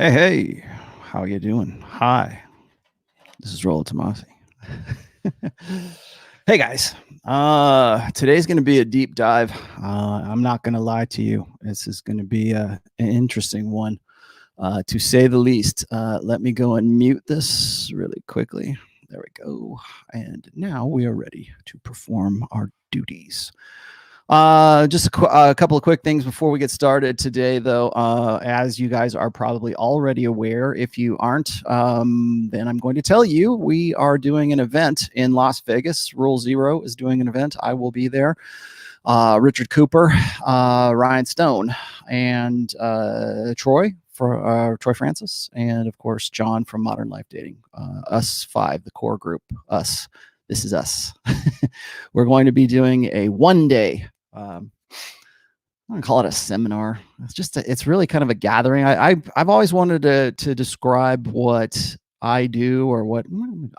Hey, how you doing? Hi, this is ROLLO TOMASSI. Hey guys, today's going to be a deep dive. I'm not going to lie to you. This is going to be an interesting one, to say the least. Let me go and mute this really quickly. There we go. And now we are ready to perform our duties. Just a couple of quick things before we get started today, though. As you guys are probably already aware, if you aren't, then I'm going to tell you we are doing an event in Las Vegas. Rule Zero is doing an event. I will be there. Richard Cooper, Ryan Stone, and Troy Francis, and of course John from Modern Life Dating. Us five, the core group. Us. This is us. We're going to be doing a one-day. I'm gonna call it a seminar. It's really kind of a gathering. I've always wanted to describe what I do, or what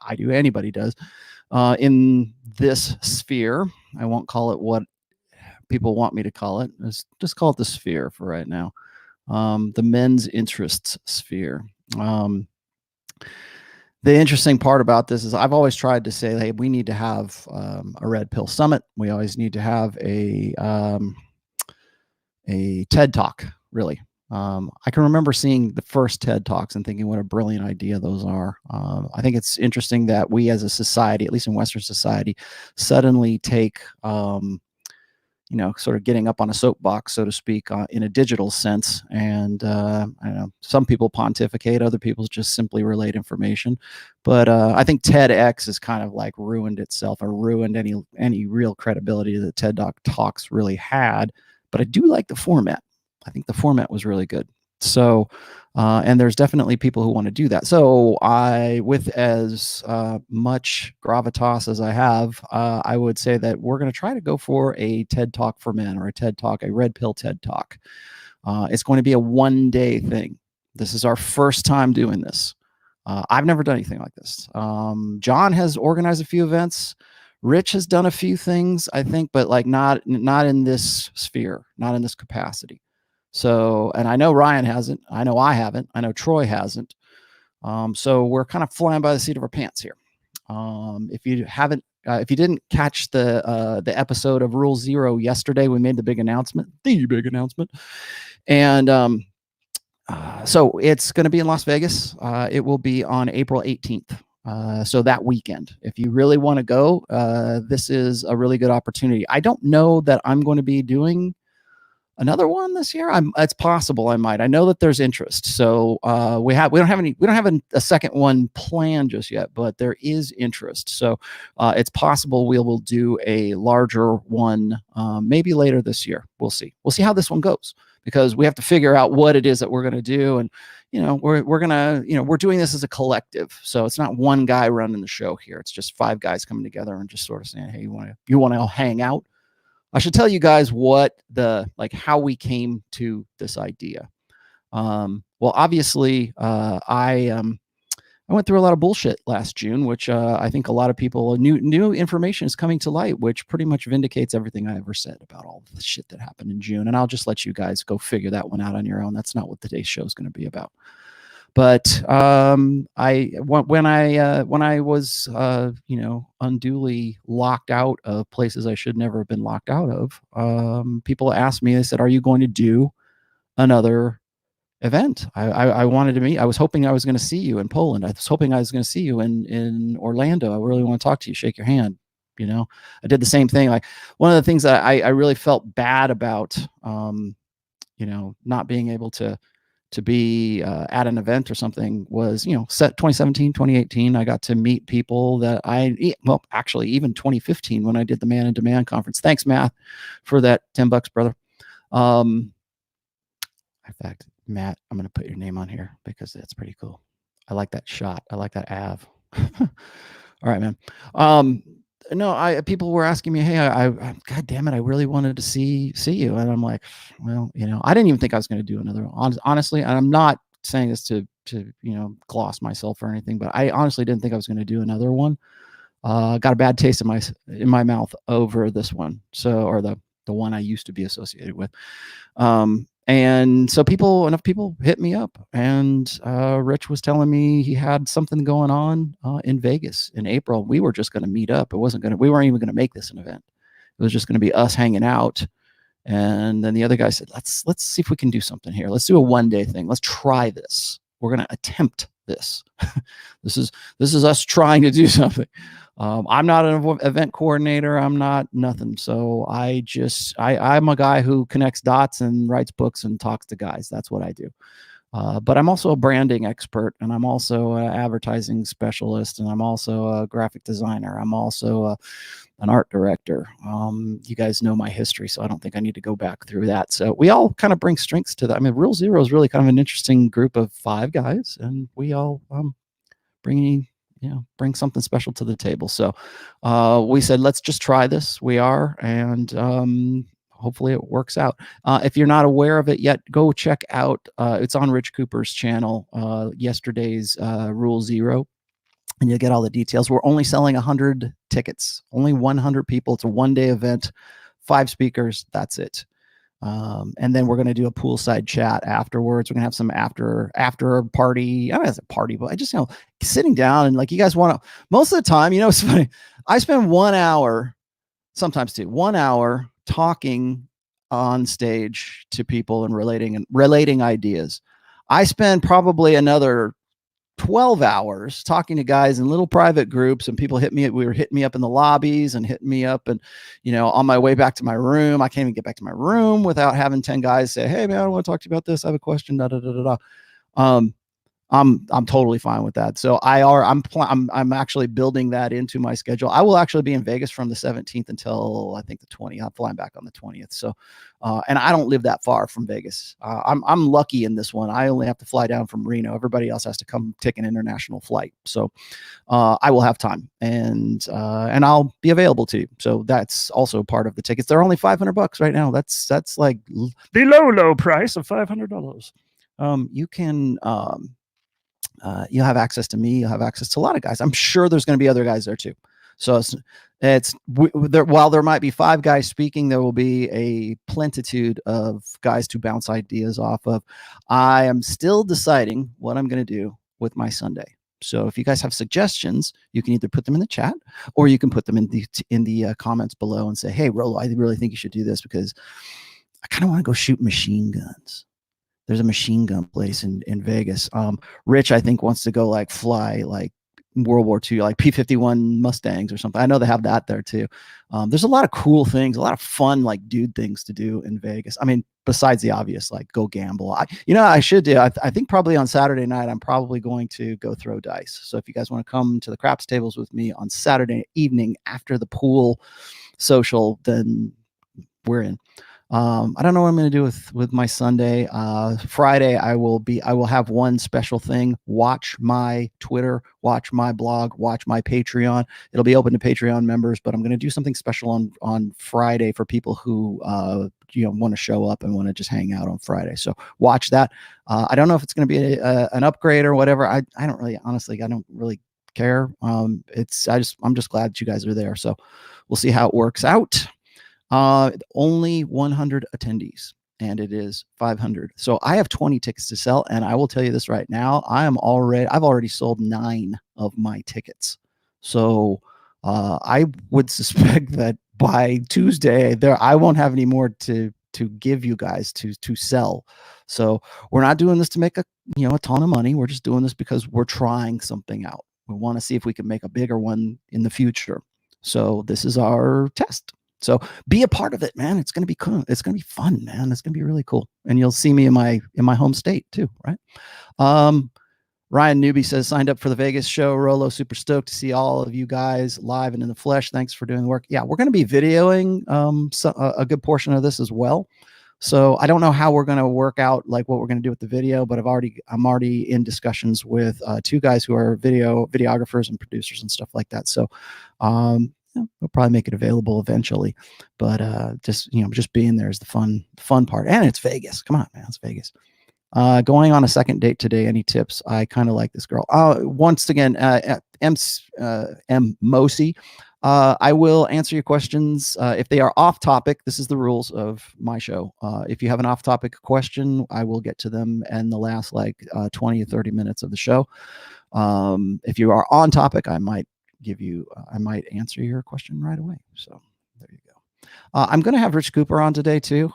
I do, anybody does, in this sphere. I won't call it what people want me to call it. Just call it the sphere for right now. The men's interests sphere. The interesting part about this is I've always tried to say, hey, we need to have a Red Pill Summit. We always need to have a TED Talk, really. I can remember seeing the first TED Talks and thinking what a brilliant idea those are. I think it's interesting that we as a society, at least in Western society, suddenly take sort of getting up on a soapbox, so to speak, in a digital sense. And I don't know, some people pontificate, other people just simply relate information. But I think TEDx has kind of like ruined itself, or ruined any real credibility that TED Talks really had. But I do like the format. I think the format was really good. So, and there's definitely people who want to do that. So with as much gravitas as I have, I would say that we're going to try to go for a TED Talk for men, or a TED Talk, a Red Pill TED Talk. It's going to be a one-day thing. This is our first time doing this. I've never done anything like this. John has organized a few events. Rich has done a few things, I think, but like not in this sphere, not in this capacity. So, and I know Ryan hasn't, I know I haven't, I know Troy hasn't. So we're kind of flying by the seat of our pants here. If you didn't catch the episode of Rule Zero yesterday, we made the big announcement, and so it's going to be in Las Vegas. It will be on April 18th. So that weekend, if you really want to go, this is a really good opportunity. I don't know that I'm going to be doing another one this year. It's possible I might. I know that there's interest. So we don't have a second one planned just yet, but there is interest. So it's possible we will do a larger one maybe later this year. We'll see. We'll see how this one goes, because we have to figure out what it is that we're going to do. And we're doing this as a collective. So it's not one guy running the show here. It's just five guys coming together and just sort of saying, hey, you want to all hang out? I should tell you guys how we came to this idea. Well, obviously, I went through a lot of bullshit last June, which I think a lot of people, new information is coming to light, which pretty much vindicates everything I ever said about all the shit that happened in June. And I'll just let you guys go figure that one out on your own. That's not what today's show is going to be about. But when I was unduly locked out of places I should never have been locked out of, people asked me, they said, are you going to do another event? I wanted to meet. I was hoping I was going to see you in Poland. I was hoping I was going to see you in Orlando. I really want to talk to you, shake your hand. I did the same thing. Like, one of the things that I really felt bad about, not being able to be at an event or something was, 2017, 2018, I got to meet people that actually even 2015 when I did the Man in Demand conference. Thanks, Matt, for that $10, brother. In fact, Matt, I'm going to put your name on here because that's pretty cool. I like that shot. I like that Av. All right, man. No, people were asking me, hey, God damn it, I really wanted to see you. And I'm like, well, I didn't even think I was going to do another one. Honestly, and I'm not saying this to gloss myself or anything, but I honestly didn't think I was going to do another one. Got a bad taste in my mouth over this one. So, or the one I used to be associated with. And so enough people hit me up, and Rich was telling me he had something going on in Vegas in April. We were just going to meet up. We weren't even going to make this an event. It was just going to be us hanging out. And then the other guy said, let's see if we can do something here. Let's do a one-day thing. Let's try this. We're going to attempt this. This is us trying to do something. I'm not an event coordinator. I'm not nothing. So I'm a guy who connects dots and writes books and talks to guys. That's what I do. But I'm also a branding expert, and I'm also an advertising specialist, and I'm also a graphic designer. I'm also an art director. You guys know my history, so I don't think I need to go back through that. So we all kind of bring strengths to that. I mean, Rule Zero is really kind of an interesting group of 5 guys, and we all bring something special to the table. So we said, let's just try this. We are, and hopefully it works out. If you're not aware of it yet, go check out, it's on Rich Cooper's channel, yesterday's Rule Zero, and you'll get all the details. We're only selling 100 tickets, only 100 people. It's a one-day event, 5 speakers, that's it. And then we're going to do a poolside chat afterwards. We're going to have some after party. I don't know if it's a party, but I just, sitting down and like, you guys want to, most of the time, it's funny. I spend 1 hour, sometimes 2, 1 hour talking on stage to people and relating ideas. I spend probably another 12 hours talking to guys in little private groups, and people we were hitting me up in the lobbies and hitting me up, and on my way back to my room, I can't even get back to my room without having 10 guys say, hey man, I want to talk to you about this. I have a question. I'm totally fine with that. So I'm actually building that into my schedule. I will actually be in Vegas from the 17th until I think the 20th. I'm flying back on the 20th. So, and I don't live that far from Vegas. I'm lucky in this one. I only have to fly down from Reno. Everybody else has to come take an international flight. So, I will have time, and I'll be available to you. So that's also part of the tickets. They're only $500 right now. That's like the low price of $500. You can, you'll have access to me. You'll have access to a lot of guys. I'm sure there's going to be other guys there too. So while there might be 5 guys speaking, there will be a plentitude of guys to bounce ideas off of. I am still deciding what I'm going to do with my Sunday. So if you guys have suggestions, you can either put them in the chat, or you can put them in the comments below and say, hey, Rollo, I really think you should do this because I kind of want to go shoot machine guns. There's a machine gun place in Vegas. Rich, I think, wants to go fly World War II, like P-51 Mustangs or something. I know they have that there too. There's a lot of cool things, a lot of fun, dude things to do in Vegas. I mean, besides the obvious, go gamble. I should do. I think probably on Saturday night, I'm probably going to go throw dice. So if you guys want to come to the craps tables with me on Saturday evening after the pool social, then we're in. I don't know what I'm going to do with my Sunday. Friday, I will have one special thing. Watch my Twitter, watch my blog, watch my Patreon. It'll be open to Patreon members, but I'm going to do something special on Friday for people who, want to show up and want to just hang out on Friday. So watch that. I don't know if it's going to be an upgrade or whatever. I don't really, honestly, I don't really care. I'm just glad that you guys are there. So we'll see how it works out. Only 100 attendees, and it is 500. So I have 20 tickets to sell, and I will tell you this right now, I've already sold 9 of my tickets. So I would suspect that by Tuesday I won't have any more to give you guys to sell. So we're not doing this to make a ton of money. We're just doing this because we're trying something out. We want to see if we can make a bigger one in the future. So this is our test. So be a part of it, man. It's going to be cool. It's going to be fun, man. It's going to be really cool. And you'll see me in my home state too, right? Ryan Newby says, signed up for the Vegas show. Rollo, super stoked to see all of you guys live and in the flesh. Thanks for doing the work. Yeah, we're going to be videoing a good portion of this as well. So I don't know how we're going to work out what we're going to do with the video, but I'm already in discussions with 2 guys who are videographers and producers and stuff like that. So we'll probably make it available eventually, but just being there is the fun part. And it's Vegas. Come on, man, it's Vegas. Going on a second date today. Any tips? I kind of like this girl. Once again, M. Mosi. I will answer your questions if they are off topic. This is the rules of my show. If you have an off topic question, I will get to them in the last 20 or 30 minutes of the show. If you are on topic, I might answer your question right away. So there you go. I'm going to have Rich Cooper on today too.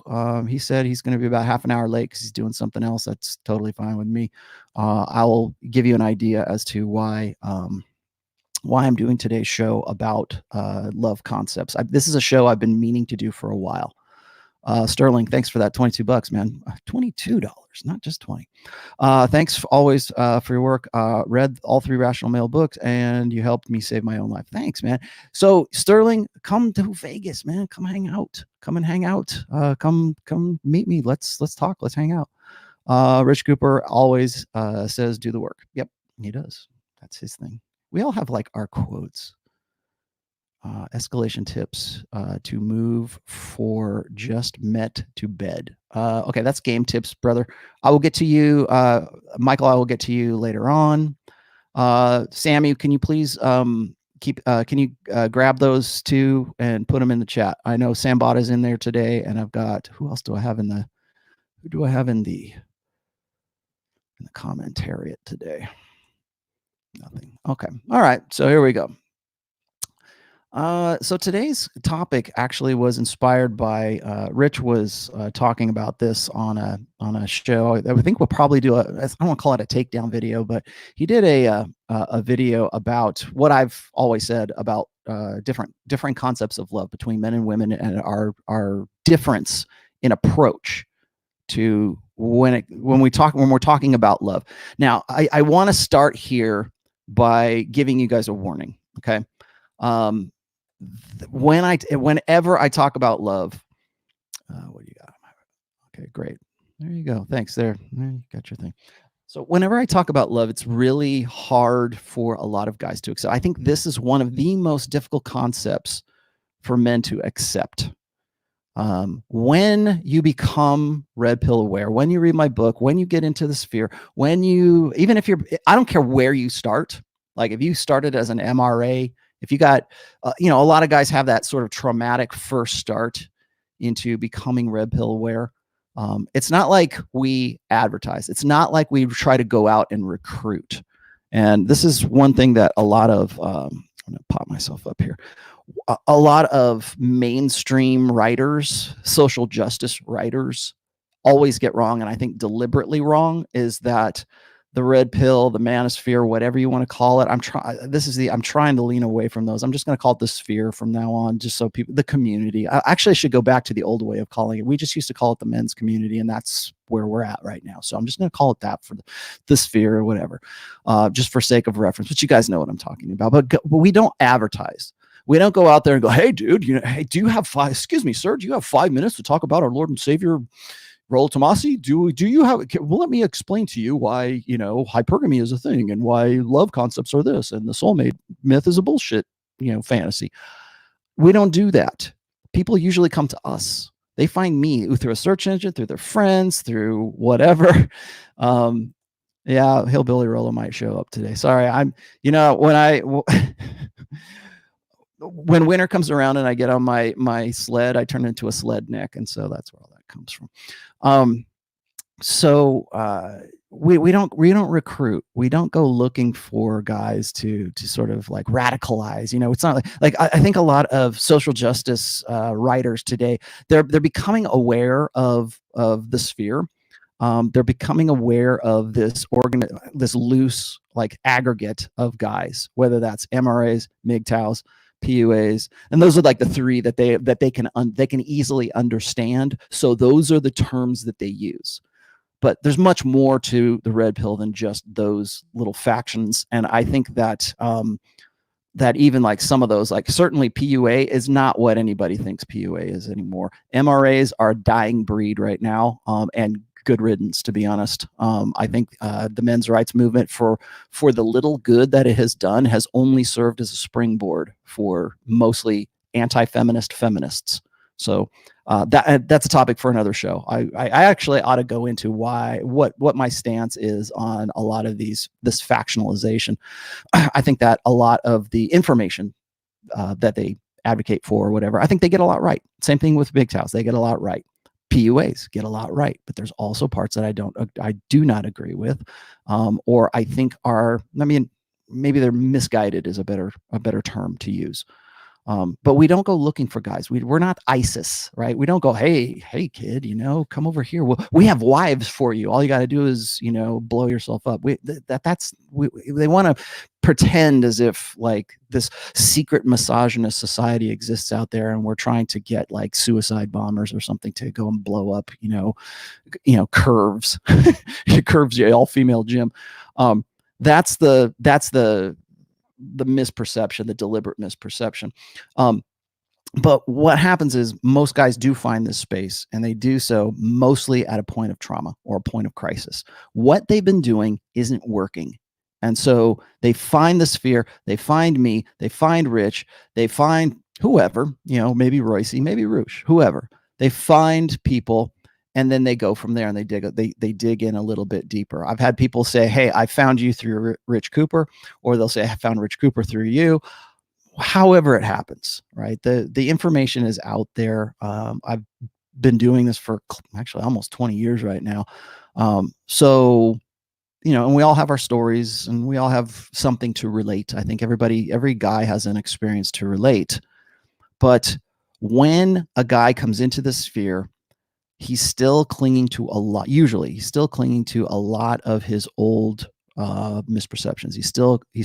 He said he's going to be about half an hour late because he's doing something else. That's totally fine with me. I'll give you an idea as to why I'm doing today's show about love concepts. This is a show I've been meaning to do for a while. Sterling, thanks for that $22, man. $22, not just 20. Thanks always for your work. Read all 3 Rational Male books, and you helped me save my own life. Thanks, man. So Sterling, come to Vegas, man. Come hang out. Come and hang out. Come meet me. Let's talk. Let's hang out. Rich Cooper always says, "Do the work." Yep, he does. That's his thing. We all have our quotes. Escalation tips to move for just met to bed. Okay, that's game tips, brother. I will get to you, Michael. I will get to you later on. Sammy, can you please can you grab those 2 and put them in the chat? I know Sambot is in there today, and I've got who else do I have in the commentariat today? Nothing. Okay. All right. So here we go. So today's topic actually was inspired by Rich was talking about this on a show. I think we'll probably do I don't want to call it a takedown video, but he did a video about what I've always said about different concepts of love between men and women, and our difference in approach to when we're talking about love. Now, I want to start here by giving you guys a warning. Okay. Whenever I talk about love, what do you got? Okay, great. There you go. Thanks. There you got your thing. So whenever I talk about love, it's really hard for a lot of guys to accept. I think this is one of the most difficult concepts for men to accept. When you become red pill aware, when you read my book, when you get into the sphere, even if I don't care where you start, if you started as an MRA, if you got, a lot of guys have that sort of traumatic first start into becoming red pill aware. It's not like we advertise. It's not like we try to go out and recruit. And this is one thing that a lot of, I'm going to pop myself up here. A lot of mainstream writers, social justice writers, always get wrong, and I think deliberately wrong, is that the red pill, the manosphere, whatever you want to call it. I'm trying to lean away from those. I'm just going to call it the sphere from now on, just so people, the community. I actually should go back to the old way of calling it. We just used to call it the men's community, and that's where we're at right now. So I'm just going to call it that for the sphere or whatever, just for sake of reference. But you guys know what I'm talking about. But we don't advertise. We don't go out there and go, "Hey, dude, hey, do you have excuse me, sir, do you have 5 minutes to talk about our Lord and Savior, Rollo Tomassi? Do you have, well, let me explain to you why, hypergamy is a thing, and why love concepts are this, and the soulmate myth is a bullshit, fantasy." We don't do that. People usually come to us. They find me through a search engine, through their friends, through whatever. Yeah, Hillbilly Rollo might show up today. Sorry, when winter comes around and I get on my sled, I turn into a sled neck, and so that's where all that comes from. We don't recruit. We don't go looking for guys to sort of radicalize. It's not like I think a lot of social justice writers today, they're becoming aware of the sphere. They're becoming aware of this loose aggregate of guys, whether that's MRAs, MGTOWs, PUAs, and those are the 3 that they can easily understand. So those are the terms that they use. But there's much more to the red pill than just those little factions. And I think that that even some of those, certainly PUA is not what anybody thinks PUA is anymore. MRAs are a dying breed right now, and good riddance, to be honest. I think the men's rights movement, for the little good that it has done, has only served as a springboard for mostly anti-feminist feminists. So that's a topic for another show. I actually ought to go into what my stance is on a lot of this factionalization. I think that a lot of the information that they advocate for or whatever, I think they get a lot right. Same thing with MGTOWs. They get a lot right. PUAs get a lot right, but there's also parts that I do not agree with, or I think are, I mean, maybe they're misguided is a better term to use. But we don't go looking for guys. We're not ISIS, right? We don't go, hey kid, come over here. We have wives for you. All you got to do is, blow yourself up. They want to pretend as if like this secret misogynist society exists out there, and we're trying to get like suicide bombers or something to go and blow up, curves, curves, all female gym. That's the misperception, the deliberate misperception. But what happens is most guys do find this space, and they do so mostly at a point of trauma or a point of crisis. What they've been doing isn't working. And so they find the sphere, they find me, they find Rich, they find whoever, maybe Royce, maybe Roosh, whoever. They find people, and then they go from there, and they dig in a little bit deeper. I've had people say, hey, I found you through Rich Cooper, or they'll say, I found Rich Cooper through you. However it happens, right? The information is out there. I've been doing this for actually almost 20 years right now. So, and we all have our stories, and we all have something to relate. I think every guy has an experience to relate. But when a guy comes into the sphere, he's still clinging to a lot. Usually he's still clinging to a lot of his old misperceptions. He's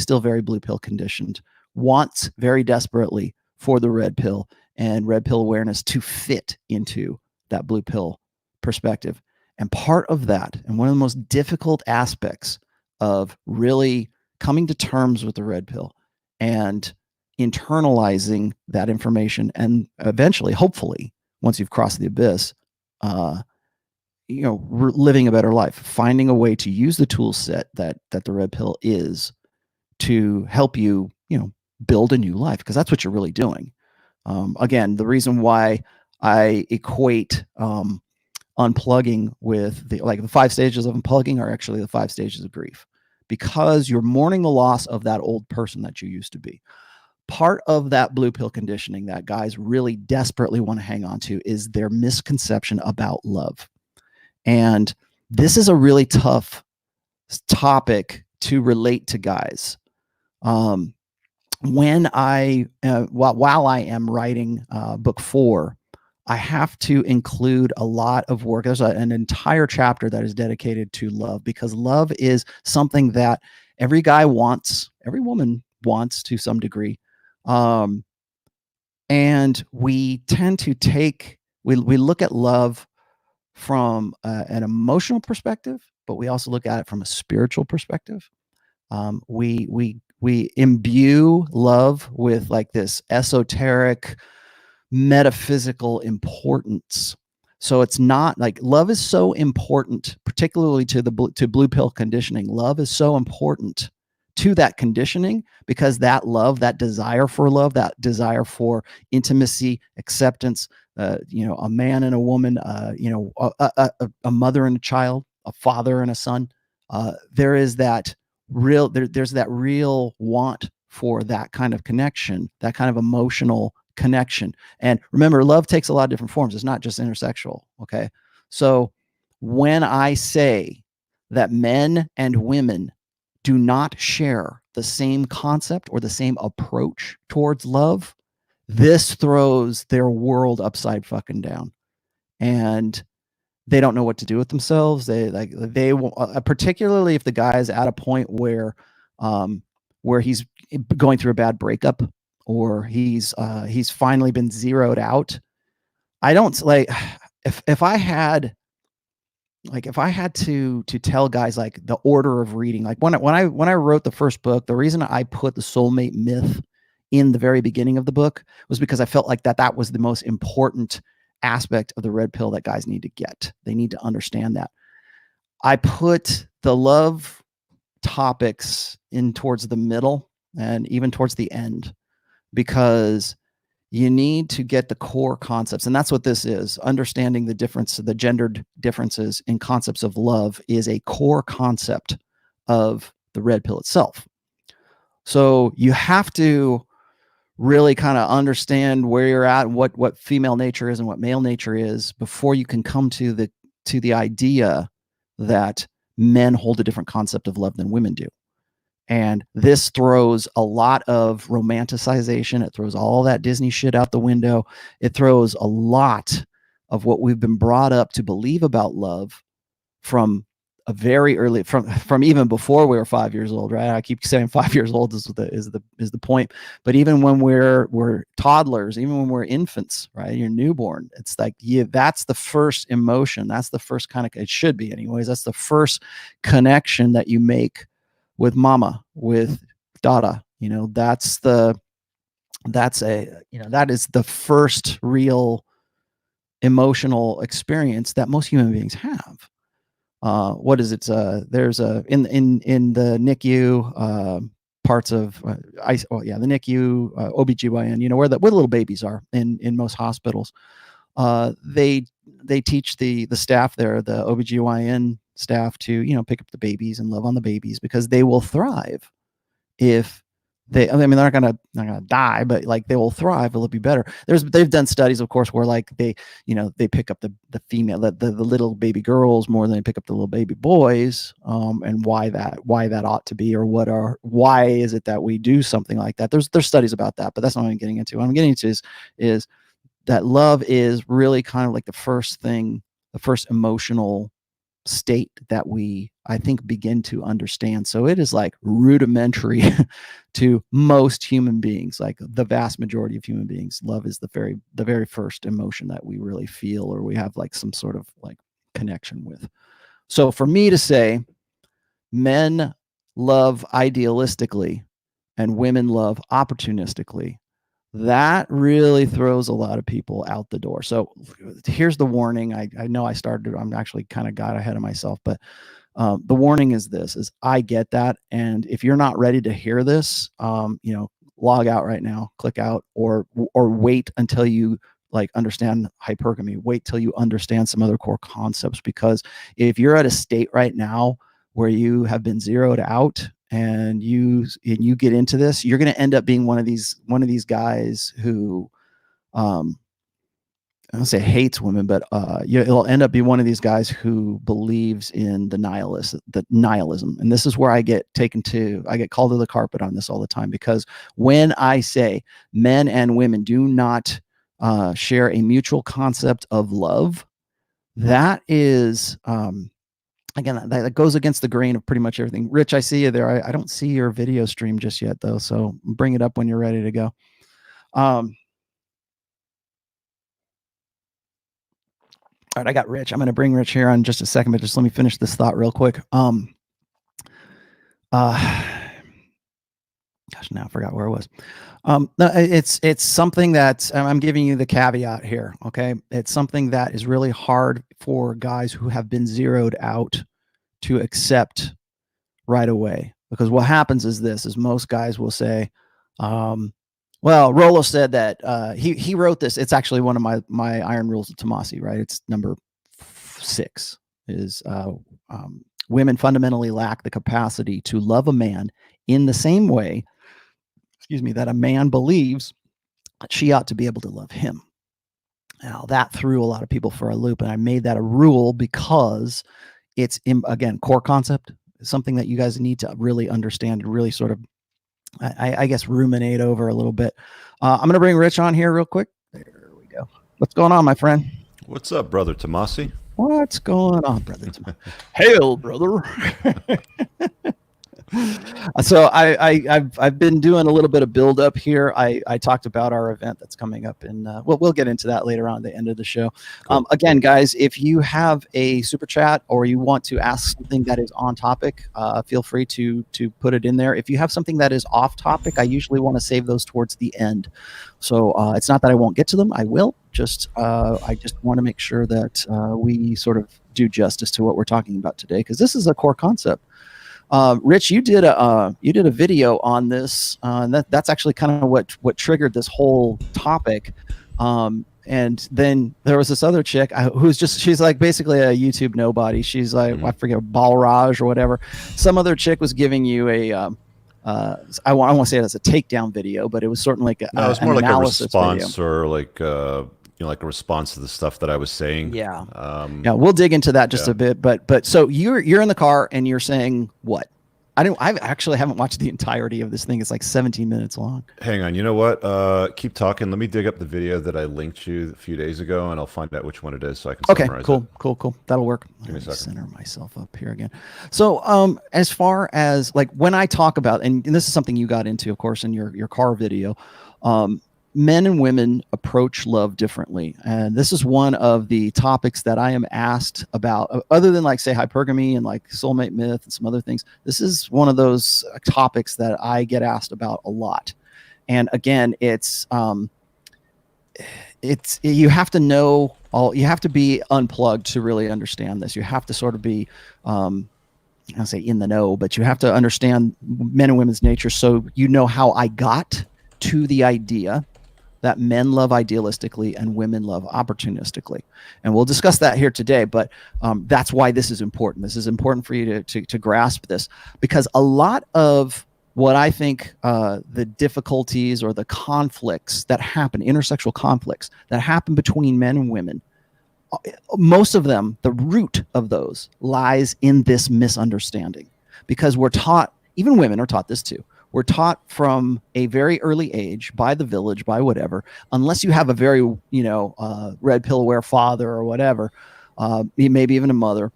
still very blue pill conditioned, wants very desperately for the red pill and red pill awareness to fit into that blue pill perspective. And part of that, and one of the most difficult aspects of really coming to terms with the red pill and internalizing that information, and eventually, hopefully, once you've crossed the abyss, living a better life, finding a way to use the tool set that the red pill is to help you, build a new life, because that's what you're really doing. Again, the reason why I equate unplugging with the 5 stages of unplugging are actually the 5 stages of grief, because you're mourning the loss of that old person that you used to be. Part of that blue pill conditioning that guys really desperately want to hang on to is their misconception about love. And this is a really tough topic to relate to guys. When while I am writing book 4, I have to include a lot of work. There's an entire chapter that is dedicated to love, because love is something that every guy wants, every woman wants to some degree. And we tend to we look at love from an emotional perspective, but we also look at it from a spiritual perspective. We imbue love with like this esoteric, metaphysical importance. So it's not like love is so important, particularly to blue pill conditioning. Love is so important to that conditioning, because that love, that desire for love, that desire for intimacy, acceptance, a man and a woman, a mother and a child, a father and a son. There's that real want for that kind of connection, that kind of emotional connection. And remember, love takes a lot of different forms. It's not just intersexual. Okay. So when I say that men and women do not share the same concept or the same approach towards love, this throws their world upside fucking down, and they don't know what to do with themselves. They particularly if the guy is at a point where he's going through a bad breakup, or he's finally been zeroed out. I don't like if I had to tell guys like the order of reading, like when I wrote the first book, the reason I put the soulmate myth in the very beginning of the book was because I felt like that was the most important aspect of the red pill that guys need to get. They need to understand that. I put the love topics in towards the middle and even towards the end, because you need to get the core concepts. And that's what this is. Understanding the difference, the gendered differences in concepts of love is a core concept of the red pill itself. So you have to really kind of understand where you're at and what female nature is and what male nature is before you can come to the idea that men hold a different concept of love than women do. And this throws a lot of romanticization. It throws all that Disney shit out the window. It throws a lot of what we've been brought up to believe about love from a very early, from even before we were 5 years old, right? I keep saying 5 years old is the point. But even when we're toddlers, even when we're infants, right? You're newborn. It's like, yeah, that's the first emotion. That's the first kind of, it should be anyways. That's the first connection that you make with mama, with dada. You know, that is the first real emotional experience that most human beings have. What is it? There's in the NICU parts of the NICU OBGYN, you know, where the little babies are in most hospitals. They teach the staff there, the OBGYN staff, to, you know, pick up the babies and love on the babies, because they will thrive if they, I mean, they're not gonna die, but like they will thrive. It'll be better. They've done studies, of course, where like they pick up the female, the little baby girls more than they pick up the little baby boys, and why that ought to be, or why is it that we do something like that? There's studies about that, but that's not what I'm getting into. What I'm getting into is that love is really kind of like the first emotional state that we, I think, begin to understand. So it is like rudimentary to most human beings, like the vast majority of human beings. Love is the very first emotion that we really feel, or we have like some sort of like connection with. So for me to say men love idealistically and women love opportunistically, that really throws a lot of people out the door. So here's the warning. I know I'm actually kind of got ahead of myself, but the warning is this, is I get that. And if you're not ready to hear this, log out right now, click out, or wait until you like understand hypergamy, wait till you understand some other core concepts. Because if you're at a state right now where you have been zeroed out, and you get into this, you're going to end up being one of these guys who, I don't say hates women, but it'll end up being one of these guys who believes in the nihilism. And this is where I get called to the carpet on this all the time, because when I say men and women do not share a mutual concept of love, that is, again, that goes against the grain of pretty much everything. Rich, I see you there. I don't see your video stream just yet, though, so bring it up when you're ready to go. All right, I got Rich. I'm going to bring Rich here on just a second, but just let me finish this thought real quick. Gosh, now I forgot where it was. No, it's something that I'm giving you the caveat here. Okay, it's something that is really hard for guys who have been zeroed out to accept right away, because what happens is most guys will say, well, Rollo said that he wrote this. It's actually one of my iron rules of Tomassi, right? It's number 6 is women fundamentally lack the capacity to love a man in the same way, that a man believes that she ought to be able to love him. Now that threw a lot of people for a loop, and I made that a rule because it's, again, core concept, something that you guys need to really understand and really sort of, I guess, ruminate over a little bit. I'm going to bring Rich on here real quick. There we go. What's going on, my friend? What's up, brother Tomassi? What's going on, brother Tomassi? Hail, brother. So I've been doing a little bit of build up here. I talked about our event that's coming up, and we'll get into that later on at the end of the show. Cool. Again, guys, if you have a super chat or you want to ask something that is on topic, feel free to put it in there. If you have something that is off topic, I usually want to save those towards the end. So it's not that I won't get to them. I will. I just want to make sure that we sort of do justice to what we're talking about today, because this is a core concept. Rich, you did a video on this. That's actually kind of what triggered this whole topic. And then there was this other chick she's like basically a YouTube nobody. She's like, I forget, Balraj or whatever. Some other chick was giving you a I want to say it as a takedown video, but it was certainly like No, it's an more like a analysis response video. or like like a response to the stuff that I was saying. Yeah. Yeah, we'll dig into that just a bit, but so you're in the car and you're saying what? I actually haven't watched the entirety of this thing. It's like 17 minutes long. Hang on, you know what? Keep talking. Let me dig up the video that I linked you a few days ago, and I'll find out which one it is so I can summarize it. Cool. That'll work. Give me a second. Center myself up here again. So as far as like when I talk about, and this is something you got into, of course, in your car video, men and women approach love differently. And this is one of the topics that I am asked about, other than like say hypergamy and like soulmate myth and some other things. This is one of those topics that I get asked about a lot. And again, it's you have to know you have to be unplugged to really understand this. You have to sort of be, I'll say in the know, but you have to understand men and women's nature. So you know how I got to the idea that men love idealistically and women love opportunistically. And we'll discuss that here today, but that's why this is important. This is important for you to grasp this, because a lot of what I think the difficulties or the conflicts that happen, intersexual conflicts that happen between men and women, most of them, the root of those lies in this misunderstanding, because we're taught, even women are taught this too. We're taught from a very early age by the village, by whatever, unless you have a very, red pill aware father or whatever, maybe even a mother,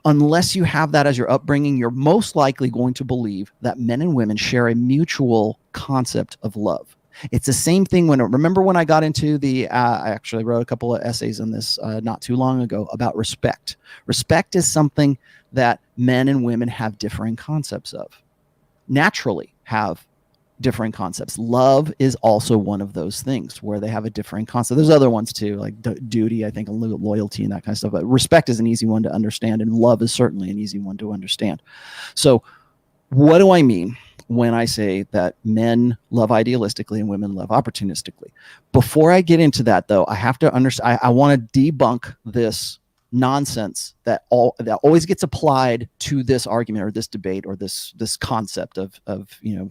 unless you have that as your upbringing, you're most likely going to believe that men and women share a mutual concept of love. It's the same thing remember when I got into I actually wrote a couple of essays on this not too long ago about respect. Respect is something that men and women have differing concepts of. Naturally have differing concepts. Love is also one of those things where they have a differing concept. There's other ones too, like duty, I think, and loyalty and that kind of stuff. But respect is an easy one to understand, and love is certainly an easy one to understand. So what do I mean when I say that men love idealistically and women love opportunistically? Before I get into that, though, I have to understand, I want to debunk this nonsense that always gets applied to this argument or this debate or this concept of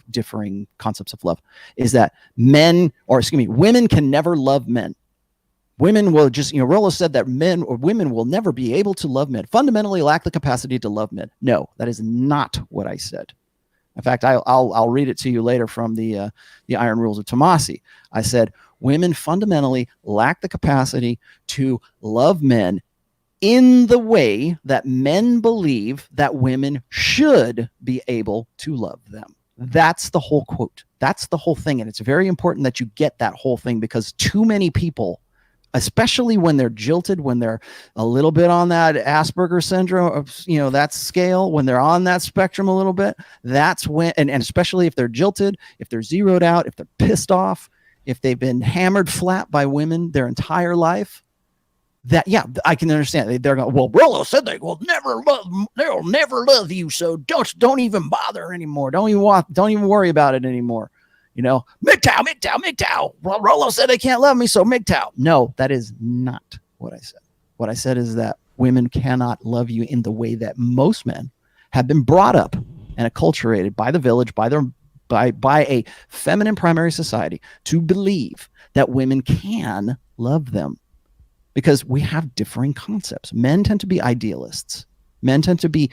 differing concepts of love, is that women can never love men. Women will just, Rollo said that men or women will never be able to love men, fundamentally lack the capacity to love men. No, that is not what I said. In fact, I'll read it to you later from the Iron Rules of Tomassi. I said women fundamentally lack the capacity to love men in the way that men believe that women should be able to love them. That's the whole quote. That's the whole thing. And it's very important that you get that whole thing, because too many people, especially when they're jilted, when they're a little bit on that Asperger's syndrome, that scale, when they're on that spectrum a little bit, that's when, and especially if they're jilted, if they're zeroed out, if they're pissed off, if they've been hammered flat by women their entire life, I can understand. They're going, well, Rollo said they'll never love you, so don't even bother anymore. Don't even worry about it anymore. MGTOW. Rollo said they can't love me, so MGTOW. No, that is not what I said. What I said is that women cannot love you in the way that most men have been brought up and acculturated by the village, by a feminine primary society, to believe that women can love them. Because we have differing concepts. Men tend to be idealists. Men tend to be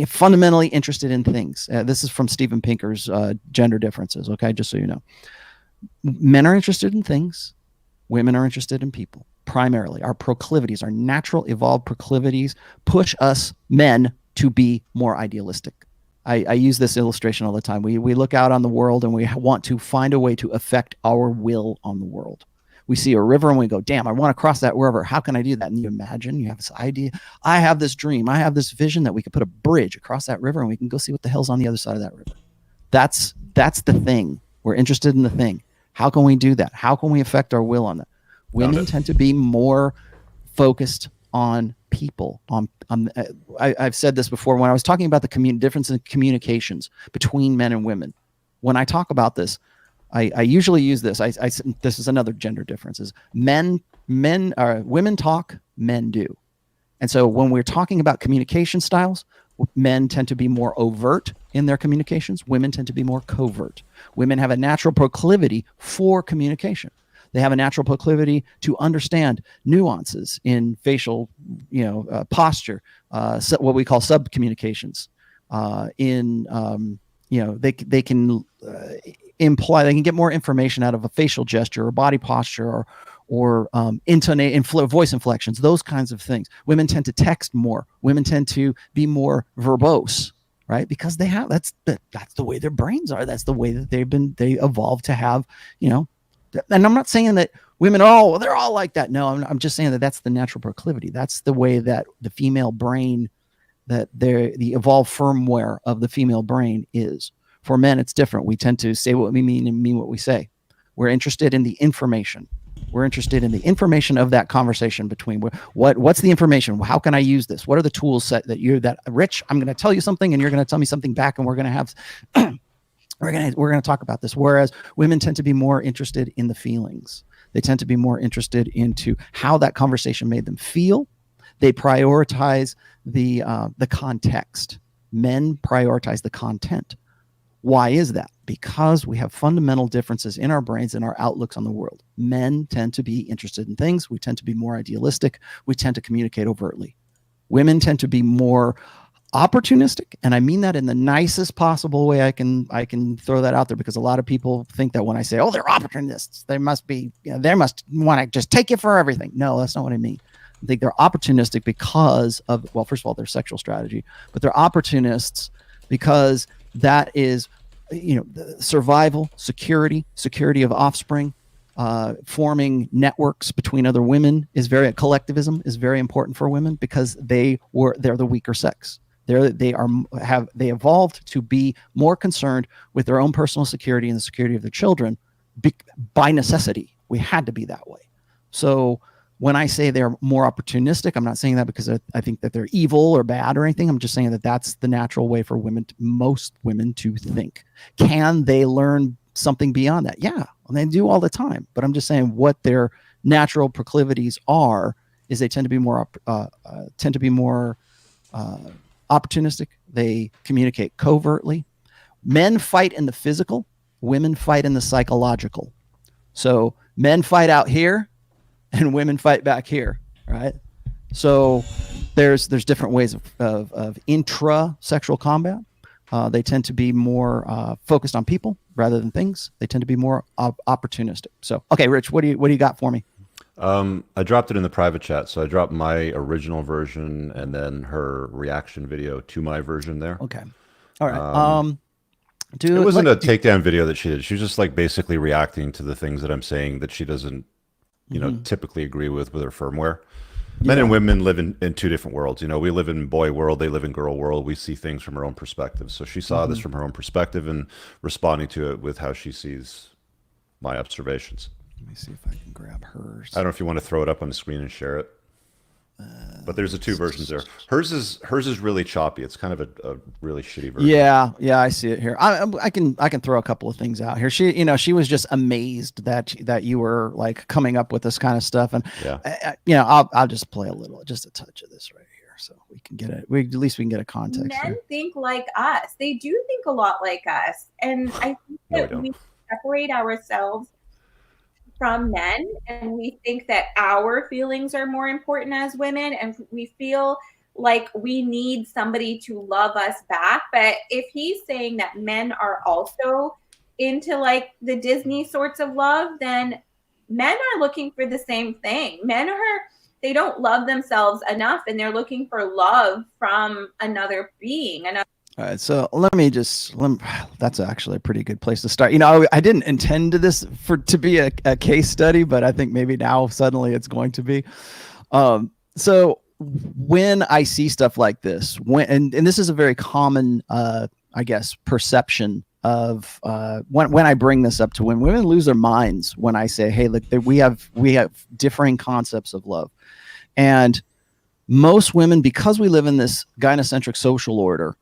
fundamentally interested in things. This is from Steven Pinker's Gender Differences, okay, just so you know. Men are interested in things. Women are interested in people, primarily. Our proclivities, our natural evolved proclivities, push us men to be more idealistic. I use this illustration all the time. We look out on the world and we want to find a way to affect our will on the world. We see a river and we go, damn, I want to cross that river. How can I do that? And you imagine, you have this idea. I have this dream. I have this vision that we could put a bridge across that river and we can go see what the hell's on the other side of that river. That's the thing. We're interested in the thing. How can we do that? How can we affect our will on that? Women tend to be more focused on people. I've said this before when I was talking about the difference in communications between men and women. When I talk about this, I usually use this. This is another gender difference. Is women talk, men do. And so when we're talking about communication styles, Men tend to be more overt in their communications. Women tend to be more covert. Women have a natural proclivity for communication. They have a natural proclivity to understand nuances in facial, posture, what we call sub-communications. They can imply, they can get more information out of a facial gesture or body posture or voice inflections, those kinds of things. Women tend to text more. Women tend to be more verbose, right? Because that's the way their brains are. That's the way that they evolved to have, and I'm not saying that women are they're all like that. No, I'm just saying that that's the natural proclivity. That's the way that the female brain, that the evolved firmware of the female brain is. For men, it's different. We tend to say what we mean and mean what we say. We're interested in the information. We're interested in the information of that conversation between what's the information? How can I use this? What are the tools set that Rich, I'm going to tell you something and you're going to tell me something back, and we're going to have we're going to talk about this. Whereas women tend to be more interested in the feelings. They tend to be more interested into how that conversation made them feel. They prioritize the context. Men prioritize the content. Why is that? Because we have fundamental differences in our brains and our outlooks on the world. Men tend to be interested in things. We tend to be more idealistic. We tend to communicate overtly. Women tend to be more opportunistic, and I mean that in the nicest possible way I can throw that out there, because a lot of people think that when I say, "Oh, they're opportunists," they must be, they must want to just take you for everything. No, that's not what I mean. I think they're opportunistic because of, well, first of all, their sexual strategy, but they're opportunists because that is, the survival, security of offspring, forming networks between other women collectivism is very important for women, because they're the weaker sex. They evolved to be more concerned with their own personal security and the security of their children by necessity. We had to be that way. So when I say they're more opportunistic, I'm not saying that because I think that they're evil or bad or anything. I'm just saying that that's the natural way for most women to think. Can they learn something beyond that? Yeah, and they do all the time. But I'm just saying what their natural proclivities are is they tend to be more opportunistic. They communicate covertly. Men fight in the physical. Women fight in the psychological. So men fight out here, and women fight back here, right? So there's different ways of intra-sexual combat. They tend to be more focused on people rather than things. They tend to be more opportunistic. So, okay, Rich, what do you got for me? I dropped it in the private chat, so I dropped my original version and then her reaction video to my version there. Okay, all right. It wasn't a takedown video that she did. She was just like basically reacting to the things that I'm saying that she doesn't, typically agree with her firmware. Men and women live in two different worlds. We live in boy world, they live in girl world. We see things from her own perspective. So she saw this from her own perspective and responding to it with how she sees my observations. Let me see if I can grab hers. I don't know if you want to throw it up on the screen and share it. But there's the two versions there. Hers is really choppy. It's kind of a really shitty version. Yeah, I see it here. I can throw a couple of things out here. She was just amazed that you were like coming up with this kind of stuff, and I'll just play just a touch of this right here, so we can get it. At least we can get a context. Men here. think like us. They do think a lot like us, and I think that we separate ourselves from men, and we think that our feelings are more important as women, and we feel like we need somebody to love us back. But if he's saying that men are also into like the Disney sorts of love, then men are looking for the same thing. They don't love themselves enough, and they're looking for love from another being. All right, so that's actually a pretty good place to start. I didn't intend this to be a case study, but I think maybe now suddenly it's going to be. So when I see stuff like this, and this is a very common, I guess, perception of when I bring this up to women lose their minds when I say, hey, look, we have differing concepts of love. And most women, because we live in this gynocentric social order,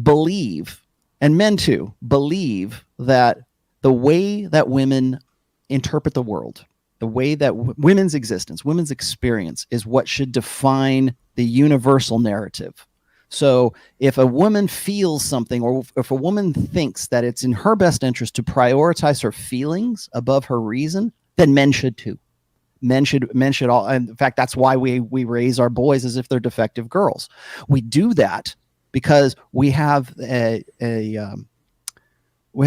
believe, and men too, believe that the way that women interpret the world, the way that women's existence, women's experience is what should define the universal narrative. So if a woman feels something, or if a woman thinks that it's in her best interest to prioritize her feelings above her reason, then men should too. Men should all. And in fact, that's why we raise our boys as if they're defective girls. We do that because we have we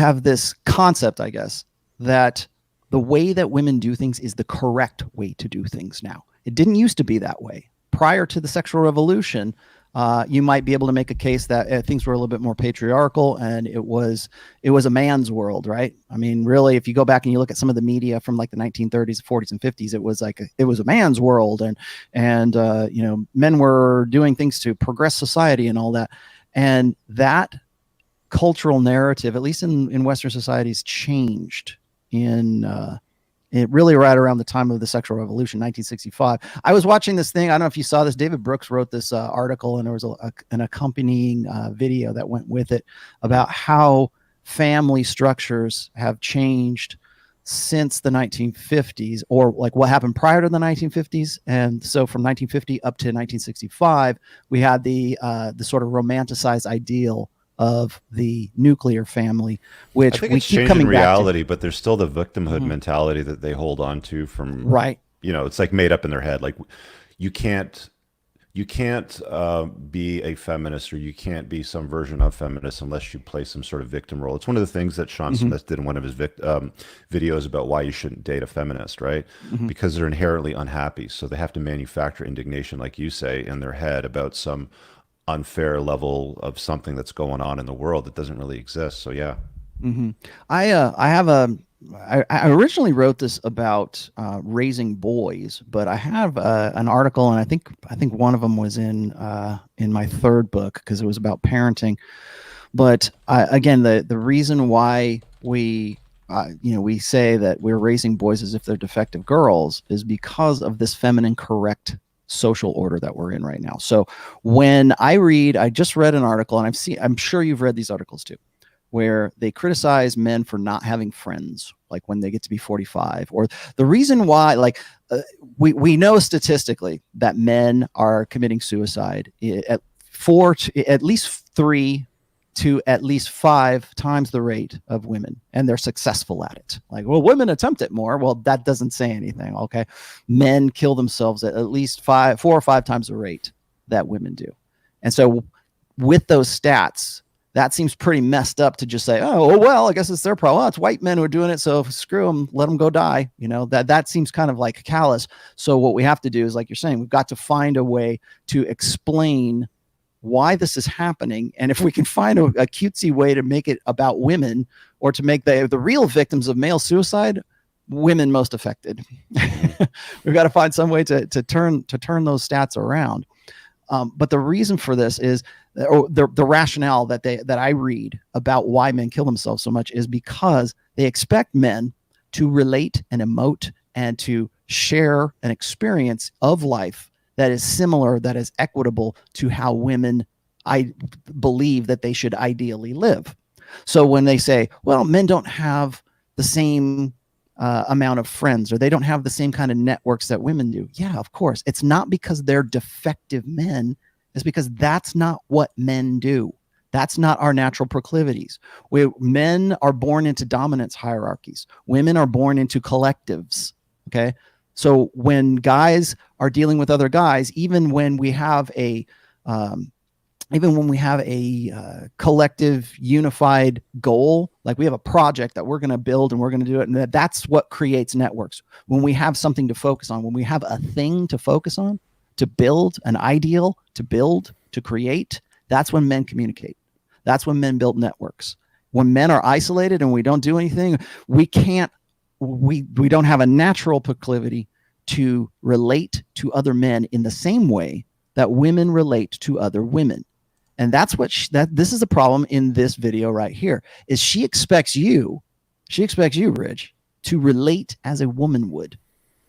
have this concept, I guess, that the way that women do things is the correct way to do things now. It didn't used to be that way. Prior to the sexual revolution, you might be able to make a case that things were a little bit more patriarchal, and it was a man's world, right? I mean, really, if you go back and you look at some of the media from like the 1930s, 40s, and 50s, it was a man's world, and men were doing things to progress society and all that, and that cultural narrative, at least in Western societies, changed it really right around the time of the sexual revolution, 1965. I was watching this thing. I don't know if you saw this. David Brooks wrote this article, and there was an accompanying video that went with it about how family structures have changed since the 1950s, or like what happened prior to the 1950s. And so from 1950 up to 1965, we had the sort of romanticized ideal of the nuclear family, which we keep coming reality, back to. But there's still the victimhood mentality that they hold on to from, right. It's like made up in their head. Like you can't be a feminist, or you can't be some version of feminist unless you play some sort of victim role. It's one of the things that Sean Smith did in one of his videos about why you shouldn't date a feminist, right? Because they're inherently unhappy. So they have to manufacture indignation, like you say, in their head about some unfair level of something that's going on in the world that doesn't really exist. So yeah. I originally wrote this about raising boys, but I have an article, and I think one of them was in my third book, because it was about parenting. But again, the reason why we say that we're raising boys as if they're defective girls is because of this feminine correct social order that we're in right now. So when I just read an article, and I'm sure you've read these articles too, where they criticize men for not having friends, like when they get to be 45, or the reason why, like we know statistically that men are committing suicide at least 3 to at least 5 times the rate of women, and they're successful at it. Like, well, women attempt it more. Well, that doesn't say anything. Okay. Men kill themselves at least 4 or 5 times the rate that women do. And so with those stats, that seems pretty messed up to just say, oh, well, I guess it's their problem. Oh, it's white men who are doing it, so screw them, let them go die. That seems kind of like callous. So what we have to do is, like you're saying, we've got to find a way to explain why this is happening. And if we can find a cutesy way to make it about women, or to make the real victims of male suicide women most affected, we've got to find some way to turn those stats around. But the reason for this is, or the rationale that I read about why men kill themselves so much, is because they expect men to relate and emote and to share an experience of life that is similar, that is equitable to how women, I believe, that they should ideally live. So when they say, well, men don't have the same amount of friends, or they don't have the same kind of networks that women do. Yeah, of course. It's not because they're defective men. It's because that's not what men do. That's not our natural proclivities. Men are born into dominance hierarchies. Women are born into collectives. Okay. So when guys are dealing with other guys, even when we have a collective unified goal, like we have a project that we're going to build and we're going to do it, and that's what creates networks. When we have something to focus on, when we have a thing to focus on, to build an ideal, to build, to create, that's when men communicate. That's when men build networks. When men are isolated and we don't do anything, we don't have a natural proclivity to relate to other men in the same way that women relate to other women. And that's what this is the problem in this video right here, is she expects you, Rich, to relate as a woman would.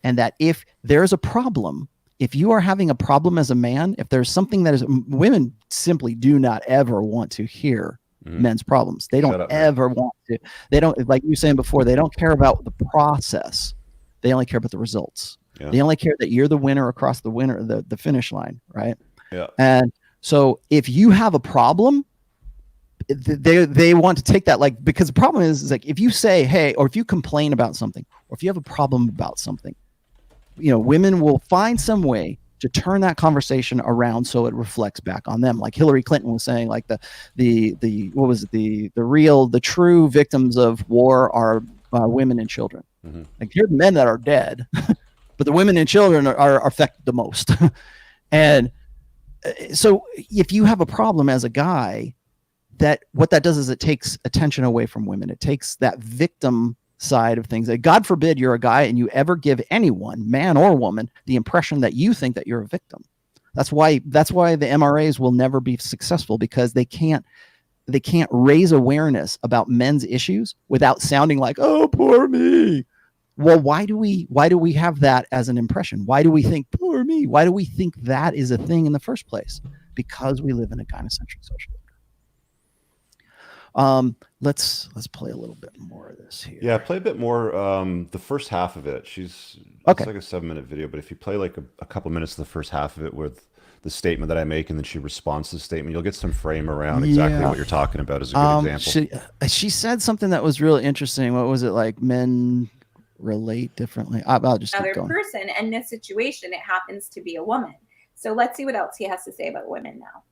And that if there's a problem, if you are having a problem as a man, if there's something that is, women simply do not ever want to hear men's problems. They don't ever want to. They don't, like you were saying before, they don't care about the process. They only care about the results. Yeah. They only care that you're the winner across the finish line, right? Yeah. And So if you have a problem, they want to take that, like, because the problem is like, if you say, hey, or if you complain about something, or if you have a problem about something, you know, women will find some way to turn that conversation around so it reflects back on them. Like Hillary Clinton was saying, like the what was it, the true victims of war are women and children. Mm-hmm. Like, here are the men that are dead, but the women and children are affected the most. And so if you have a problem as a guy, that what that does is it takes attention away from women. It takes that victim side of things. God forbid you're a guy and you ever give anyone, man or woman, the impression that you think that you're a victim. That's why the MRAs will never be successful, because they can't raise awareness about men's issues without sounding like, oh, poor me. Well, why do we have that as an impression? Why do we think poor me? Why do we think that is a thing in the first place? Because we live in a gynocentric social order. Let's play a little bit more of this here. Yeah, play a bit more. The first half of it. It's like a 7-minute video, but if you play like a couple minutes of the first half of it with the statement that I make, and then she responds to the statement, you'll get some frame around exactly what you're talking about as a good example. She said something that was really interesting. What was it? Like, men relate differently. I'll just keep going. Person, and this situation, it happens to be a woman. So let's see what else he has to say about women now.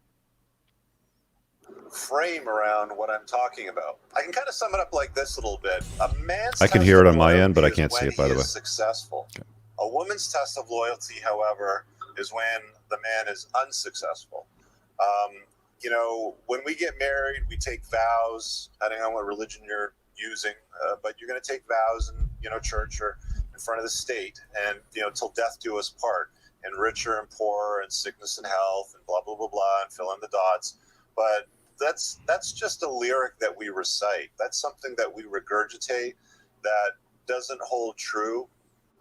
Frame around what I'm talking about. I can kind of sum it up like this a little bit. A man's I can hear it on my end, but I can't see it, by the way. Successful. Okay. A woman's test of loyalty, however, is when the man is unsuccessful. You know, when we get married, we take vows, depending on what religion you're using, but you're going to take vows in, you know, church or in front of the state, and, you know, till death do us part, and richer and poorer, and sickness and health, and blah blah blah blah, and fill in the dots. But that's just a lyric that we recite. That's something that we regurgitate that doesn't hold true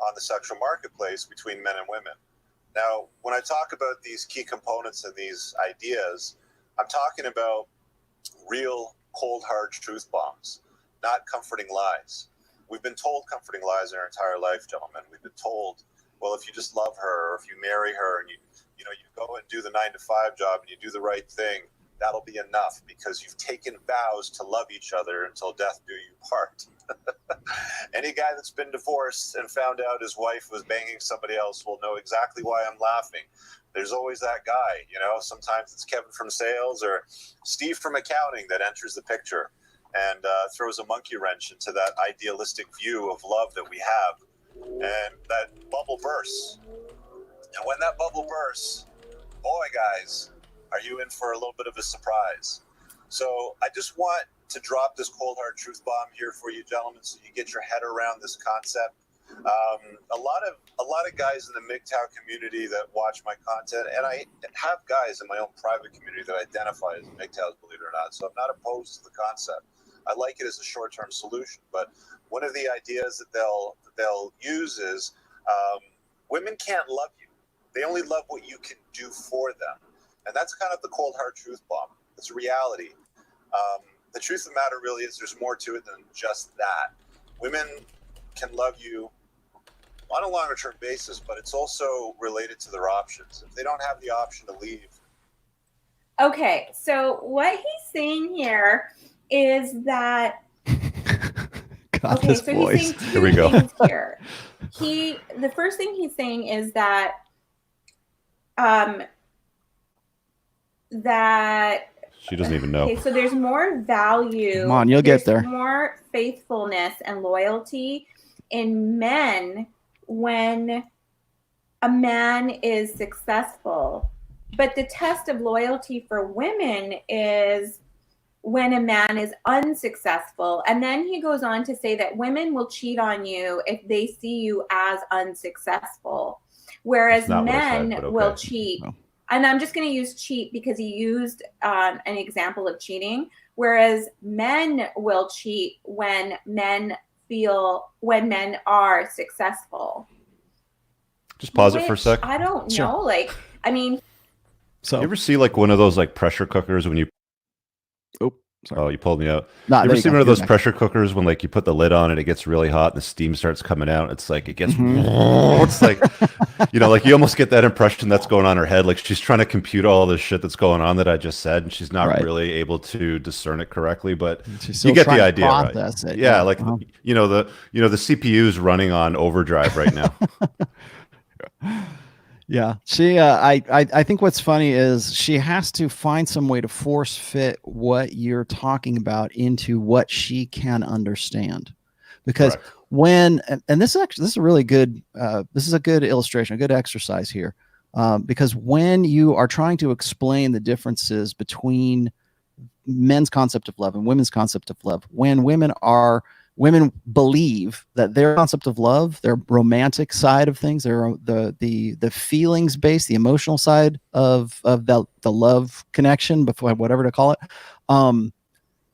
on the sexual marketplace between men and women. Now, when I talk about these key components and these ideas, I'm talking about real cold hard truth bombs, not comforting lies. We've been told comforting lies our entire life, gentlemen. We've been told, well, if you just love her, or if you marry her, and you go and do the 9-to-5 job and you do the right thing, that'll be enough, because you've taken vows to love each other until death do you part. Any guy that's been divorced and found out his wife was banging somebody else will know exactly why I'm laughing. There's always that guy, you know, sometimes it's Kevin from sales or Steve from accounting that enters the picture and throws a monkey wrench into that idealistic view of love that we have. And that bubble bursts. And when that bubble bursts, boy, guys, are you in for a little bit of a surprise? So I just want to drop this cold hard truth bomb here for you, gentlemen, so you get your head around this concept. A lot of guys in the MGTOW community that watch my content, and I have guys in my own private community that identify as MGTOWs, believe it or not. So I'm not opposed to the concept. I like it as a short-term solution. But one of the ideas that they'll use is women can't love you. They only love what you can do for them. And that's kind of the cold hard truth bomb. It's a reality. The truth of the matter really is there's more to it than just that. Women can love you on a longer term basis, but it's also related to their options. If they don't have the option to leave. Okay, so what he's saying here is that God, okay, this so voice. He's saying here we go. Here. The first thing he's saying is that she doesn't even know. Okay, so there's more value. Come on, you'll get there. More faithfulness and loyalty in men when a man is successful. But the test of loyalty for women is when a man is unsuccessful. And then he goes on to say that women will cheat on you if they see you as unsuccessful, whereas men will cheat. No. And I'm just going to use cheat because he used an example of cheating, whereas men will cheat when men are successful. Just pause it for a sec. I don't know. Like, I mean, so you ever see like one of those like pressure cookers when you Sorry. Oh, you pulled me out. No, you ever seen one of those back. pressure cookers when like you put the lid on and it gets really hot and the steam starts coming out? It's like it gets it's like like you almost get that impression that's going on in her head. Like she's trying to compute all this shit that's going on that I just said, and she's not really able to discern it correctly. But you get the idea, right? It, yeah, like the CPU's running on overdrive right now. Yeah, she. I think what's funny is she has to find some way to force fit what you're talking about into what she can understand, because when and this is a really good. This is a good illustration, a good exercise here, because when you are trying to explain the differences between men's concept of love and women's concept of love, when women believe that their concept of love, their romantic side of things, their the feelings based, the emotional side of the love connection, before whatever to call it,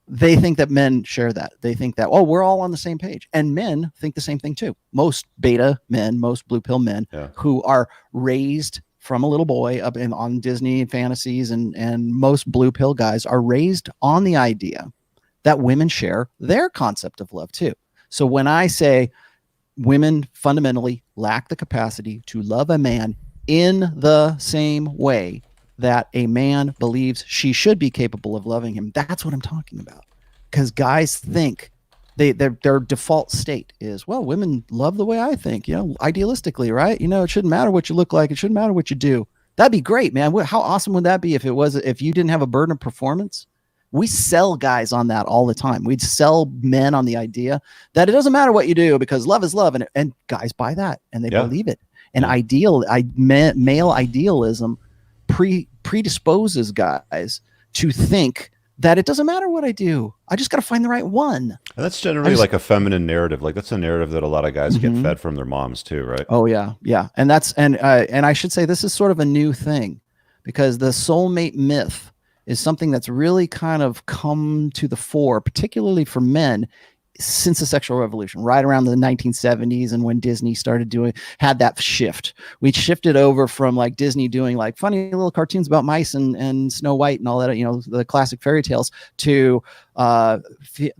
they think that men share that. They think that, oh, we're all on the same page, and men think the same thing too. Most beta men, most blue pill men who are raised from a little boy up on Disney fantasies, and most blue pill guys are raised on the idea that women share their concept of love too. So when I say women fundamentally lack the capacity to love a man in the same way that a man believes she should be capable of loving him, that's what I'm talking about. Because guys think their default state is, well, women love the way I think, idealistically, right? It shouldn't matter what you look like. It shouldn't matter what you do. That'd be great, man. How awesome would that be if you didn't have a burden of performance? We sell guys on that all the time. We'd sell men on the idea that it doesn't matter what you do because love is love. And guys buy that and they believe it. And male idealism predisposes guys to think that it doesn't matter what I do. I just got to find the right one. And that's generally like a feminine narrative. Like that's a narrative that a lot of guys get fed from their moms too, right? Oh yeah. Yeah. And and I should say this is sort of a new thing, because the soulmate myth is something that's really kind of come to the fore, particularly for men, since the sexual revolution, right around the 1970s, and when Disney had that shift. We shifted over from like Disney doing like funny little cartoons about mice and Snow White and all that, the classic fairy tales, to the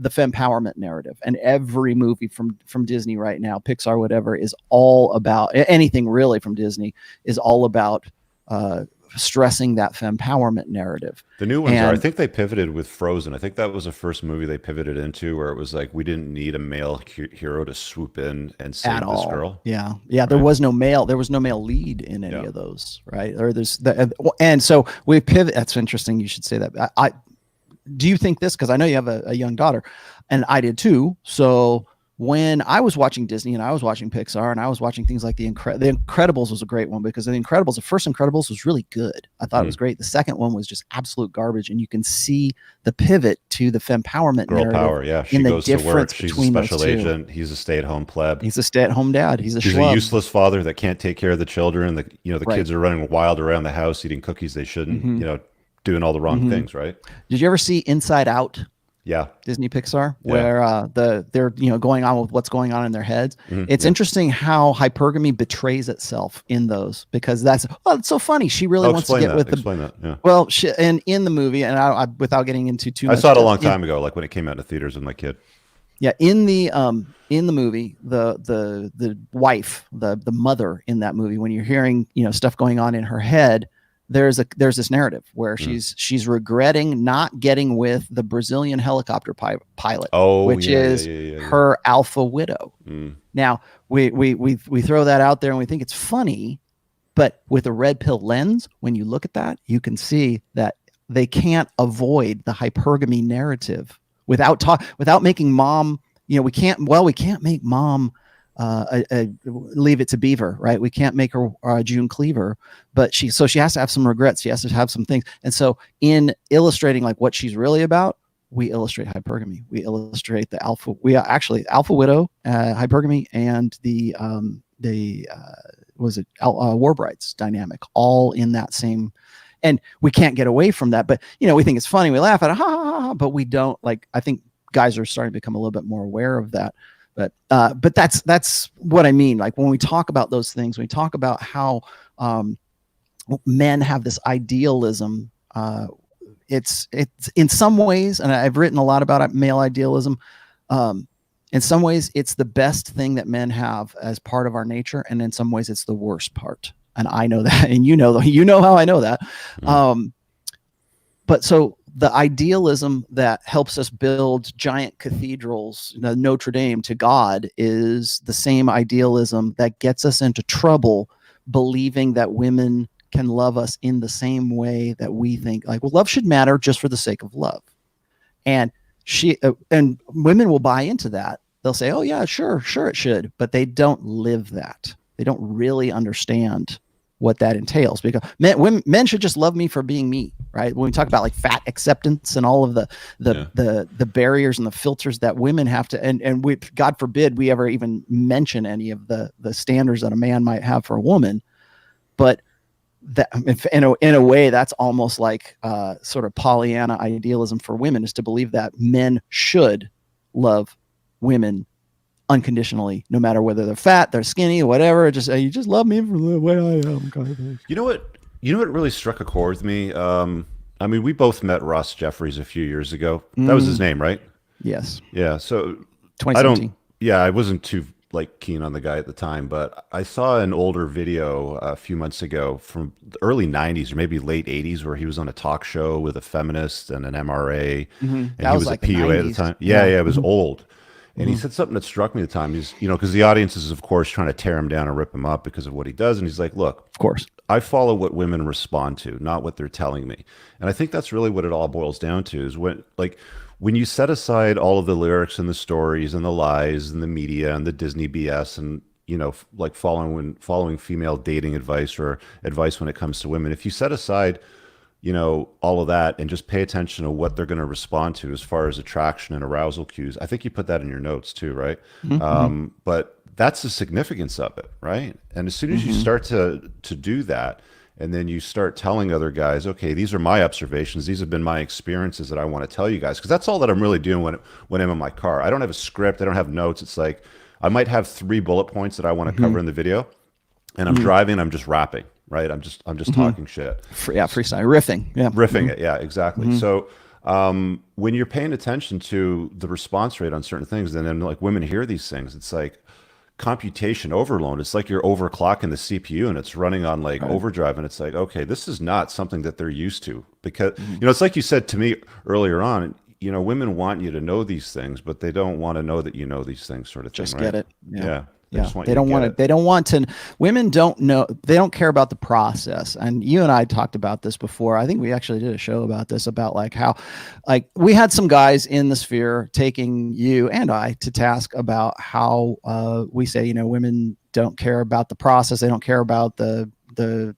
fempowerment narrative. And every movie from Disney right now, Pixar, whatever, is all about, anything really from Disney is all about stressing that fempowerment narrative. The new ones I think they pivoted with Frozen. I think that was the first movie they pivoted into where it was like, we didn't need a male hero to swoop in and save this girl. Yeah. Right? There was no male lead in any of those, right? Or and so we pivot. That's interesting. You should say that. Do you think this, because I know you have a young daughter, and I did too. So when I was watching Disney and I was watching Pixar and I was watching things like The Incredibles was a great one, because the first Incredibles was really good. I thought it was great. The second one was just absolute garbage. And you can see the pivot to the fempowerment girl power. Yeah. She goes to work. She's a special agent. He's a stay-at-home pleb. He's a stay-at-home dad. He's a useless father that can't take care of the children. The kids are running wild around the house, eating cookies they shouldn't, doing all the wrong things, right? Did you ever see Inside Out? Yeah, Disney Pixar, where they're going on with what's going on in their heads. It's interesting how hypergamy betrays itself in those, because it's so funny. She really wants to get with that. Yeah. Well, and in the movie, and I without getting into too much, I saw it a long time ago, like when it came out in the theaters with my kid. Yeah, in the movie, the wife, the mother in that movie, when you're hearing stuff going on in her head, there's this narrative where she's regretting not getting with the Brazilian helicopter pilot, which is her alpha widow. Now we throw that out there and we think it's funny, but with a red pill lens, when you look at that, you can see that they can't avoid the hypergamy narrative without making mom. We can't make mom Leave It to Beaver, right? We can't make her June Cleaver, but she has to have some regrets. She has to have some things. And so in illustrating like what she's really about, we illustrate hypergamy. We illustrate the alpha. We are actually alpha widow, hypergamy, and the war brides dynamic, all in that same. And we can't get away from that. But we think it's funny. We laugh at it, ha ha ha. But we don't like. I think guys are starting to become a little bit more aware of that. But that's what I mean. Like when we talk about those things, we talk about how men have this idealism it's in some ways, and I've written a lot about male idealism. In some ways, it's the best thing that men have as part of our nature, and in some ways, it's the worst part. And I know that, and you know how I know that. But so the idealism that helps us build giant cathedrals, Notre Dame, to God, is the same idealism that gets us into trouble, believing that women can love us in the same way that we think, like, well, love should matter just for the sake of love. And and women will buy into that. They'll say, oh yeah, sure it should, but they don't live that. They don't really understand what that entails, because men should just love me for being me, right? When we talk about like fat acceptance and all of the barriers and the filters that women have to, and we, God forbid we ever even mention any of the standards that a man might have for a woman, but that in a way that's almost like sort of Pollyanna idealism for women, is to believe that men should love women unconditionally, no matter whether they're fat, they're skinny, whatever. Just you just love me for the way I am, kind of thing. You know what really struck a chord with me? I mean, we both met Ross Jeffries a few years ago. That was his name, right? Yes. Yeah. So 2017. I wasn't too like keen on the guy at the time, but I saw an older video a few months ago from the early 90s or maybe late 80s where he was on a talk show with a feminist and an MRA, and he was like a PUA at the time. Yeah, it was old. And he said something that struck me at the time. He's, because the audience is, of course, trying to tear him down and rip him up because of what he does. And he's like, look, of course, I follow what women respond to, not what they're telling me. And I think that's really what it all boils down to, is when you set aside all of the lyrics and the stories and the lies and the media and the Disney BS and, like following female dating advice or advice when it comes to women, if you set aside all of that and just pay attention to what they're going to respond to as far as attraction and arousal cues. I think you put that in your notes too, right? But that's the significance of it, right? And as soon as you start to do that, and then you start telling other guys, okay, these are my observations, these have been my experiences that I want to tell you guys, because that's all that I'm really doing when I'm in my car. I don't have a script, I don't have notes. It's like I might have 3 bullet points that I want to cover in the video, and I'm driving, I'm just rapping. Right, I'm just talking shit. Freestyle, riffing it. Yeah, exactly. So when you're paying attention to the response rate on certain things, and then like women hear these things, it's like computation overload. It's like you're overclocking the CPU and it's running on like overdrive, and it's like, okay, this is not something that they're used to, because it's like you said to me earlier on. Women want you to know these things, but they don't want to know that you know these things, sort of thing. Just get it. Yeah. They don't want it. They don't want to. Women don't know. They don't care about the process. And you and I talked about this before. I think we actually did a show about this, about like how, like, we had some guys in the sphere taking you and I to task about how we say, women don't care about the process. They don't care about the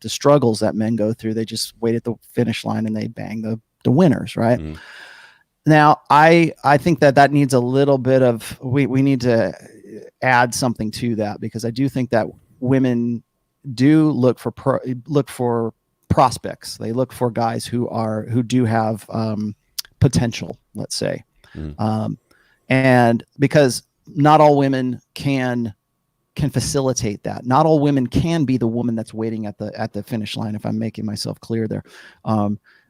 struggles that men go through. They just wait at the finish line and they bang the winners, right? Now, I think that needs a little bit of, we need to add something to that, because I do think that women do look for prospects. They look for guys who do have potential, let's say, and because not all women can facilitate that. Not all women can be the woman that's waiting at the finish line. If I'm making myself clear there.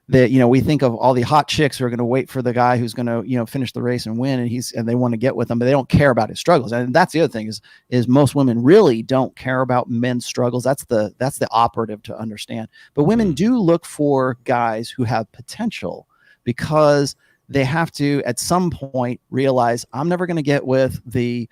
That we think of all the hot chicks who are going to wait for the guy who's going to finish the race and win, and they want to get with him, but they don't care about his struggles. And that's the other thing is most women really don't care about men's struggles. That's the operative to understand. But women do look for guys who have potential, because they have to at some point realize, I'm never going to get with the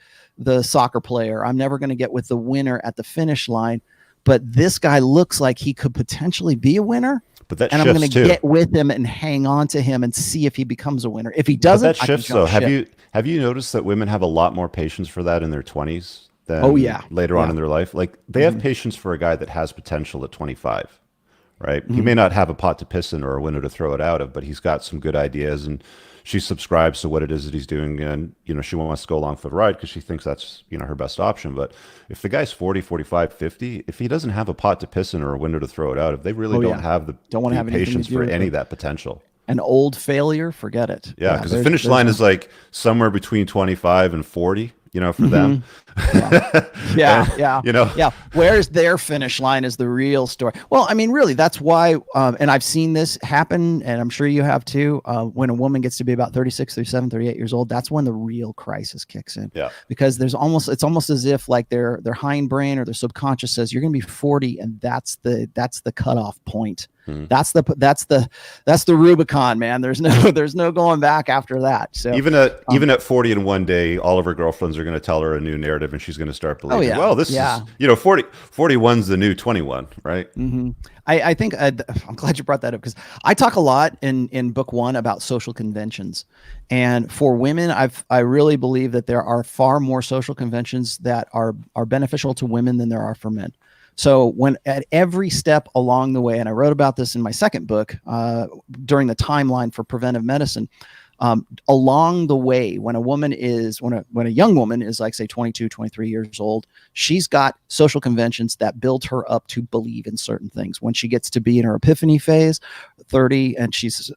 soccer player. I'm never going to get with the winner at the finish line, but this guy looks like he could potentially be a winner. But I'm going to get with him and hang on to him and see if he becomes a winner. If he doesn't, but that shifts though. Have you noticed that women have a lot more patience for that in their 20s than later on in their life? Like they have patience for a guy that has potential at 25, right? He may not have a pot to piss in or a window to throw it out of, but he's got some good ideas, and she subscribes to what it is that he's doing, and she wants to go along for the ride because she thinks that's her best option. But if the guy's 40, 45, 50, if he doesn't have a pot to piss in or a window to throw it out, if they really don't have the patience for any of that potential, an old failure, forget it. Yeah, because the finish line is like somewhere between 25 and 40. for them. Yeah. Where's their finish line is the real story. Well, I mean, really, that's why, and I've seen this happen, and I'm sure you have too, when a woman gets to be about 36, 37, 38 years old, that's when the real crisis kicks in. Yeah. Because it's almost as if like their hindbrain or their subconscious says, you're going to be 40, and that's the cutoff point. That's the Rubicon, man. There's no going back after that. So even at 40 and one day, all of her girlfriends are going to tell her a new narrative, and she's going to start believing, well, this is 41's the new 21, right? I think I'm glad you brought that up, because I talk a lot in book 1 about social conventions, and for women, I really believe that there are far more social conventions that are beneficial to women than there are for men. So when at every step along the way, and I wrote about this in my second book during the timeline for preventive medicine, along the way, when a young woman is like, say, 22, 23 years old, she's got social conventions that build her up to believe in certain things. When she gets to be in her epiphany phase, 30, and she's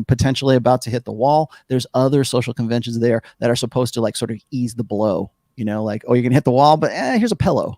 potentially about to hit the wall, there's other social conventions there that are supposed to like sort of ease the blow. Like, oh, you're gonna hit the wall, but here's a pillow,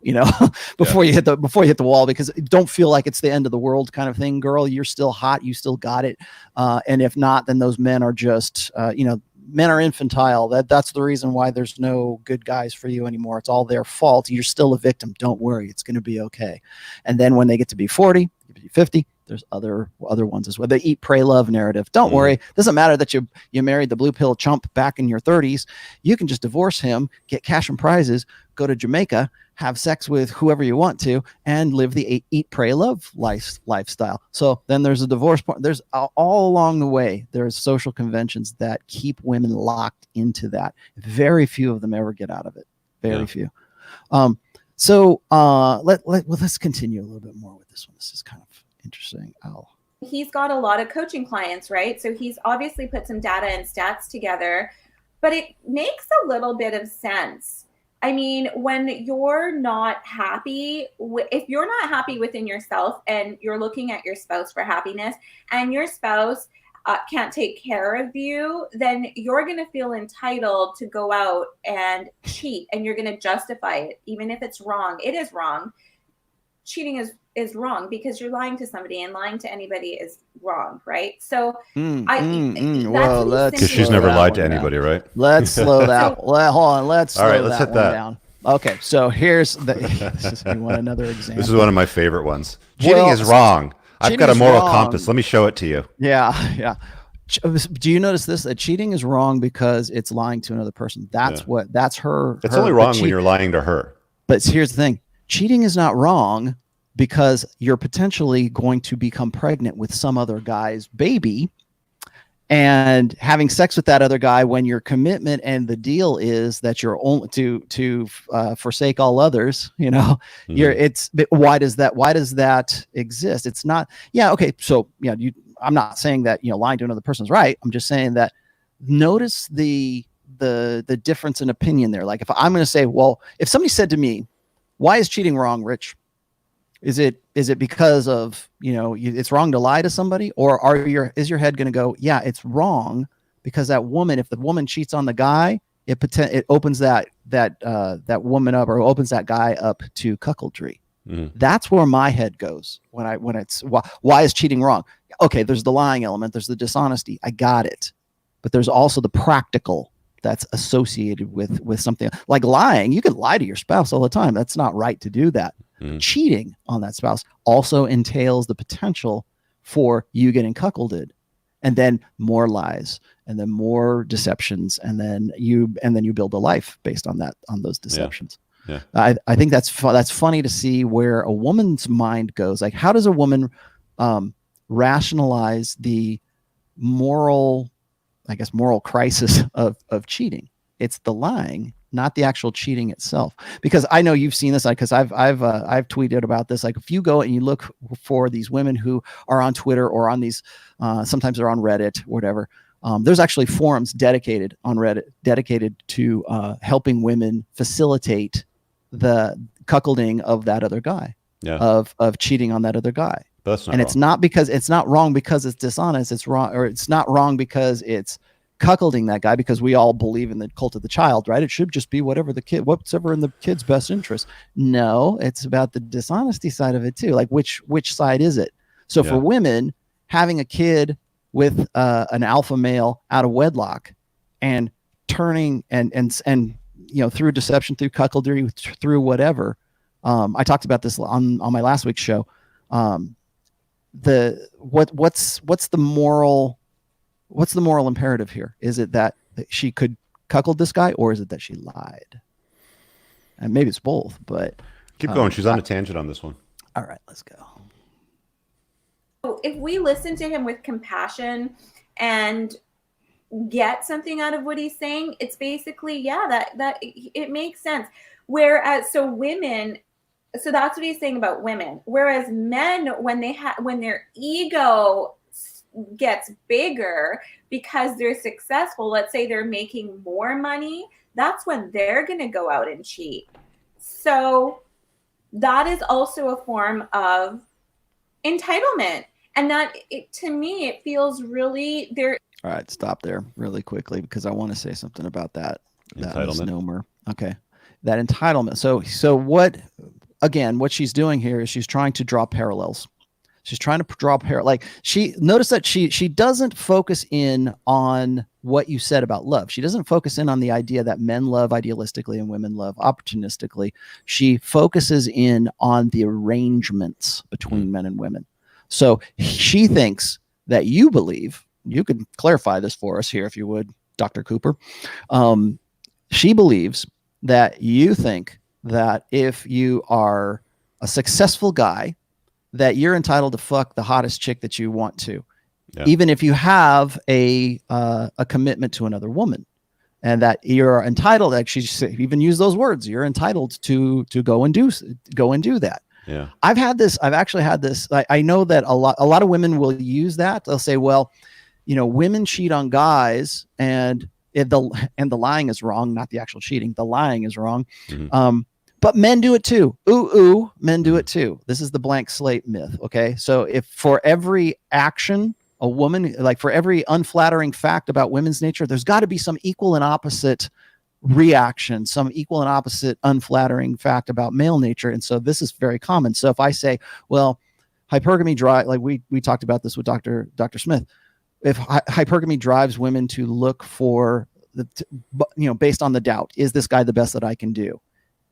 before you hit the wall, because don't feel like it's the end of the world kind of thing, girl. You're still hot, you still got it. And if not, then those men are just, men are infantile. That's the reason why there's no good guys for you anymore. It's all their fault. You're still a victim. Don't worry, it's gonna be okay. And then when they get to be 40, 50, there's other ones as well. The eat, pray, love narrative. Don't worry. Doesn't matter that you married the blue pill chump back in your 30s. You can just divorce him, get cash and prizes, go to Jamaica, have sex with whoever you want to, and live the eat, pray, love lifestyle. So then there's a divorce part. There's all along the way, there's social conventions that keep women locked into that. Very few of them ever get out of it. Very few. So let's continue a little bit more with this one. This is kind of interesting. He's got a lot of coaching clients, right? So he's obviously put some data and stats together, but it makes a little bit of sense. I mean, when you're not happy, if you're not happy within yourself and you're looking at your spouse for happiness, and your spouse can't take care of you, then you're going to feel entitled to go out and cheat, and you're going to justify it, even if it's wrong. It is wrong. Cheating is wrong because you're lying to somebody, and lying to anybody is wrong, right? So because she's never lied to anybody, right? Let's slow that. Hold on. Let's hit that down. Okay, so here's you want another example? This is one of my favorite ones. Cheating is wrong. I've got a moral compass. Let me show it to you. Yeah. Do you notice this? That cheating is wrong because it's lying to another person. That's her. It's only wrong when you're lying to her. But here's the thing. Cheating is not wrong because you're potentially going to become pregnant with some other guy's baby and having sex with that other guy when your commitment and the deal is that you're only to forsake all others. Why does that exist? It's not. Yeah. Okay. So I'm not saying that lying to another person's right. I'm just saying that notice the difference in opinion there. Like if I'm going to say, well, if somebody said to me, why is cheating wrong, Rich? Is it because of, it's wrong to lie to somebody, or is your head going to go, yeah, it's wrong because that woman, if the woman cheats on the guy, it opens that woman up, or opens that guy up to cuckoldry. That's where my head goes when it's why is cheating wrong? Okay, there's the lying element, there's the dishonesty. I got it. But there's also the practical that's associated with something like lying. You can lie to your spouse all the time. That's not right to do that. Cheating on that spouse also entails the potential for you getting cuckolded, and then more lies, and then more deceptions, and then you build a life based on those deceptions. Yeah. I think that's funny to see where a woman's mind goes. Like, how does a woman rationalize the moral crisis of cheating? It's the lying, not the actual cheating itself. Because I know you've seen this, because I've tweeted about this. Like, if you go and you look for these women who are on Twitter or on these, sometimes they're on Reddit, whatever. There's actually forums dedicated on Reddit, dedicated to helping women facilitate the cuckolding of that other guy, of cheating on that other guy. That's not and wrong. it's not wrong because it's dishonest. It's wrong, or it's not wrong because it's cuckolding that guy because we all believe in the cult of the child, right? It should just be whatever whatever in the kid's best interest. No, it's about the dishonesty side of it too. Like which side is it? So for women, having a kid with an alpha male out of wedlock and turning and through deception, through cuckoldry, through whatever. I talked about this on my last week's show. What's the moral imperative here? Is it that she could cuckold this guy, or is it that she lied? And maybe it's both, but keep going. She's on a tangent on this one. All right, let's go. If we listen to him with compassion and get something out of what he's saying, it's basically, that it makes sense. Whereas, so women, so that's what he's saying about women. Whereas men, when their ego gets bigger because they're successful, let's say they're making more money, that's when they're going to go out and cheat. So that is also a form of entitlement. And that, to me, it feels really there. All right, stop there really quickly because I want to say something about that misnomer. Okay, that entitlement. So what she's doing here is she's trying to draw parallels. She's trying to draw like notice that she doesn't focus in on what you said about love. She doesn't focus in on the idea that men love idealistically and women love opportunistically. She focuses in on the arrangements between men and women. So she thinks that you believe, you could clarify this for us here if you would, Dr. Cooper. She believes that you think that if you are a successful guy, that you're entitled to fuck the hottest chick that you want to, even if you have a commitment to another woman, and that you're entitled. Like she even used those words. You're entitled to go and do that. Yeah, I've actually had this. I know that a lot of women will use that. They'll say, well, women cheat on guys, and the lying is wrong, not the actual cheating. The lying is wrong. Mm-hmm. But men do it too. Ooh, men do it too. This is the blank slate myth. Okay. So if for every action, a woman, like for every unflattering fact about women's nature, there's got to be some equal and opposite reaction, some equal and opposite unflattering fact about male nature. And so this is very common. So if I say, well, hypergamy like we talked about this with Dr. Smith, if hypergamy drives women to look for based on the doubt, is this guy the best that I can do?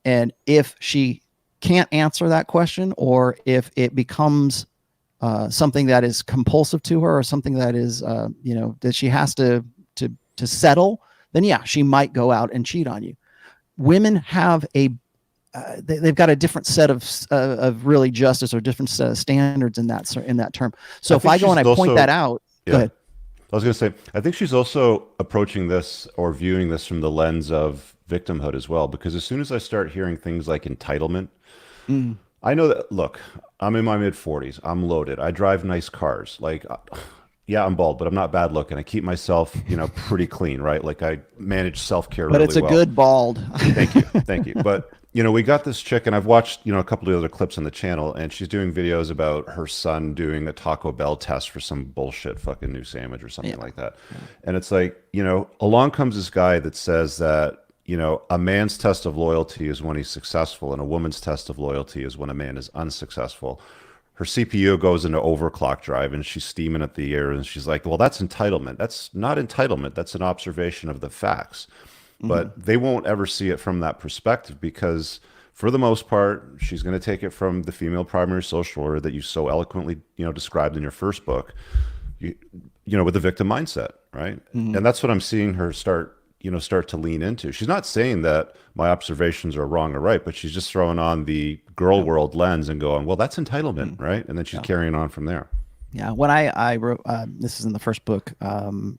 And if she can't answer that question, or if it becomes something that is compulsive to her, or something that is, that she has to settle, then she might go out and cheat on you. Women have they've got a different set of really justice, or different set of standards in that term. So if I go and I point that out, go ahead. I was going to say, I think she's also approaching this or viewing this from the lens of victimhood as well, because as soon as I start hearing things like entitlement, I know that, look, I'm in my mid-40s. I'm loaded. I drive nice cars. Like, yeah, I'm bald, but I'm not bad looking. I keep myself, pretty clean, right? Like I manage self-care really well. But it's a good bald. Thank you. But, we got this chick, and I've watched, a couple of other clips on the channel, and she's doing videos about her son doing a Taco Bell test for some bullshit fucking new sandwich or something like that. Yeah. And it's like, along comes this guy that says that, a man's test of loyalty is when he's successful, and a woman's test of loyalty is when a man is unsuccessful. Her CPU goes into overclock drive, and she's steaming at the ear, and she's like, well, that's entitlement. That's not entitlement. That's an observation of the facts. But they won't ever see it from that perspective, because for the most part, she's going to take it from the female primary social order that you so eloquently, described in your first book, with the victim mindset, right? And that's what I'm seeing her start to lean into. She's not saying that my observations are wrong or right, but she's just throwing on the girl world lens and going, well, that's entitlement, right? And then she's carrying on from there. Yeah, when I wrote, this is in the first book,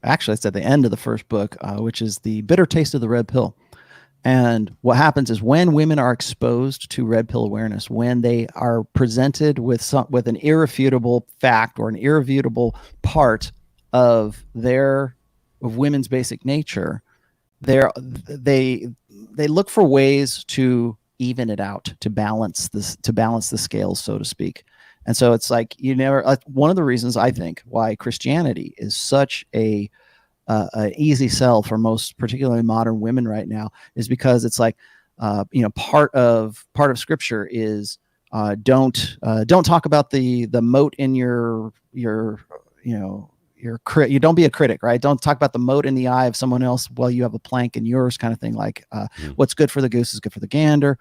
actually it's at the end of the first book, which is The Bitter Taste of the Red Pill. And what happens is when women are exposed to red pill awareness, when they are presented with an irrefutable fact or an irrefutable part of women's basic nature, they look for ways to even it out, to balance the scales, so to speak. And so it's like one of the reasons I think why Christianity is such a an easy sell for most, particularly modern women right now, is because it's like, part of scripture is don't talk about the mote in you don't be a critic, right? Don't talk about the mote in the eye of someone else while you have a plank in yours, kind of thing. Like what's good for the goose is good for the gander.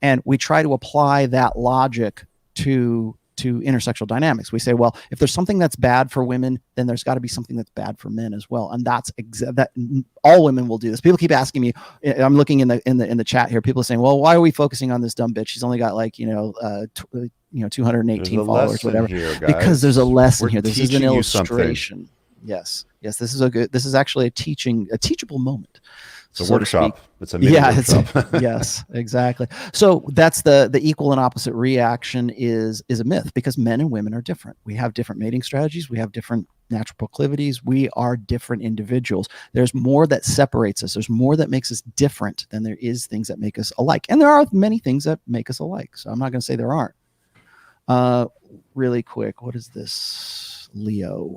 And we try to apply that logic to intersexual dynamics. We say, well, if there's something that's bad for women, then there's got to be something that's bad for men as well. And that's that all women will do this. People keep asking me, I'm looking in the chat here, people are saying, well, why are we focusing on this dumb bitch? She's only got like, 218 followers, whatever. Here, because there's a lesson here. This is an illustration. Yes. This is actually a teachable moment. It's a workshop. It's a mini workshop. Yes, exactly. So that's the equal and opposite reaction is a myth, because men and women are different. We have different mating strategies. We have different natural proclivities. We are different individuals. There's more that separates us. There's more that makes us different than there is things that make us alike. And there are many things that make us alike. So I'm not going to say there aren't. Really quick, what is this? Leo.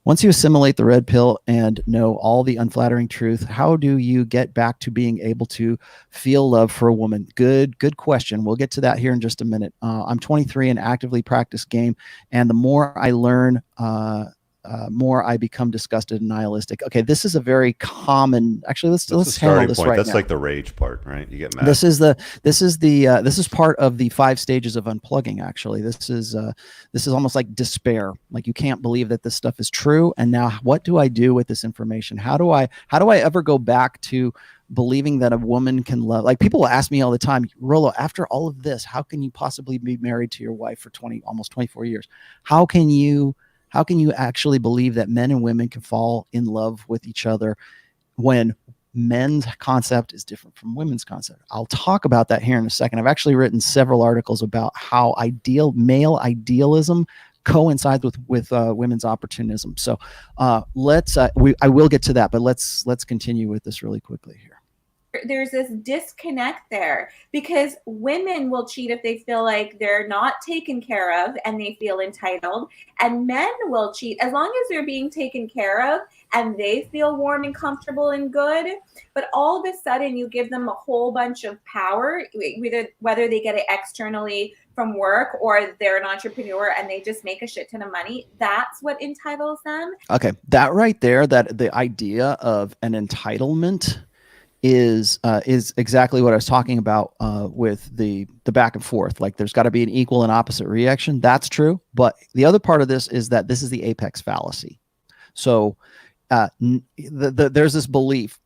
Once you assimilate the red pill and know all the unflattering truth, how do you get back to being able to feel love for a woman? Good question. We'll get to that here in just a minute. I'm 23 and actively practice game. And the more I learn, more I become disgusted and nihilistic. Okay, this is a very common. Actually, let's handle this right now. That's like the rage part, right? You get mad. This is part of the 5 stages of unplugging. Actually, this is almost like despair. Like you can't believe that this stuff is true. And now, what do I do with this information? How do I ever go back to believing that a woman can love? Like people ask me all the time, Rollo, after all of this, how can you possibly be married to your wife for almost 24 years? How can you actually believe that men and women can fall in love with each other when men's concept is different from women's concept? I'll talk about that here in a second. I've actually written several articles about how male idealism coincides with women's opportunism. So I will get to that, but let's continue with this really quickly here. There's this disconnect there, because women will cheat if they feel like they're not taken care of and they feel entitled, and men will cheat as long as they're being taken care of and they feel warm and comfortable and good. But all of a sudden you give them a whole bunch of power, whether they get it externally from work or they're an entrepreneur and they just make a shit ton of money. That's what entitles them. Okay, that right there, that the idea of an entitlement is exactly what I was talking about with the back and forth. Like there's got to be an equal and opposite reaction. That's true. But the other part of this is that this is the apex fallacy. So there's this belief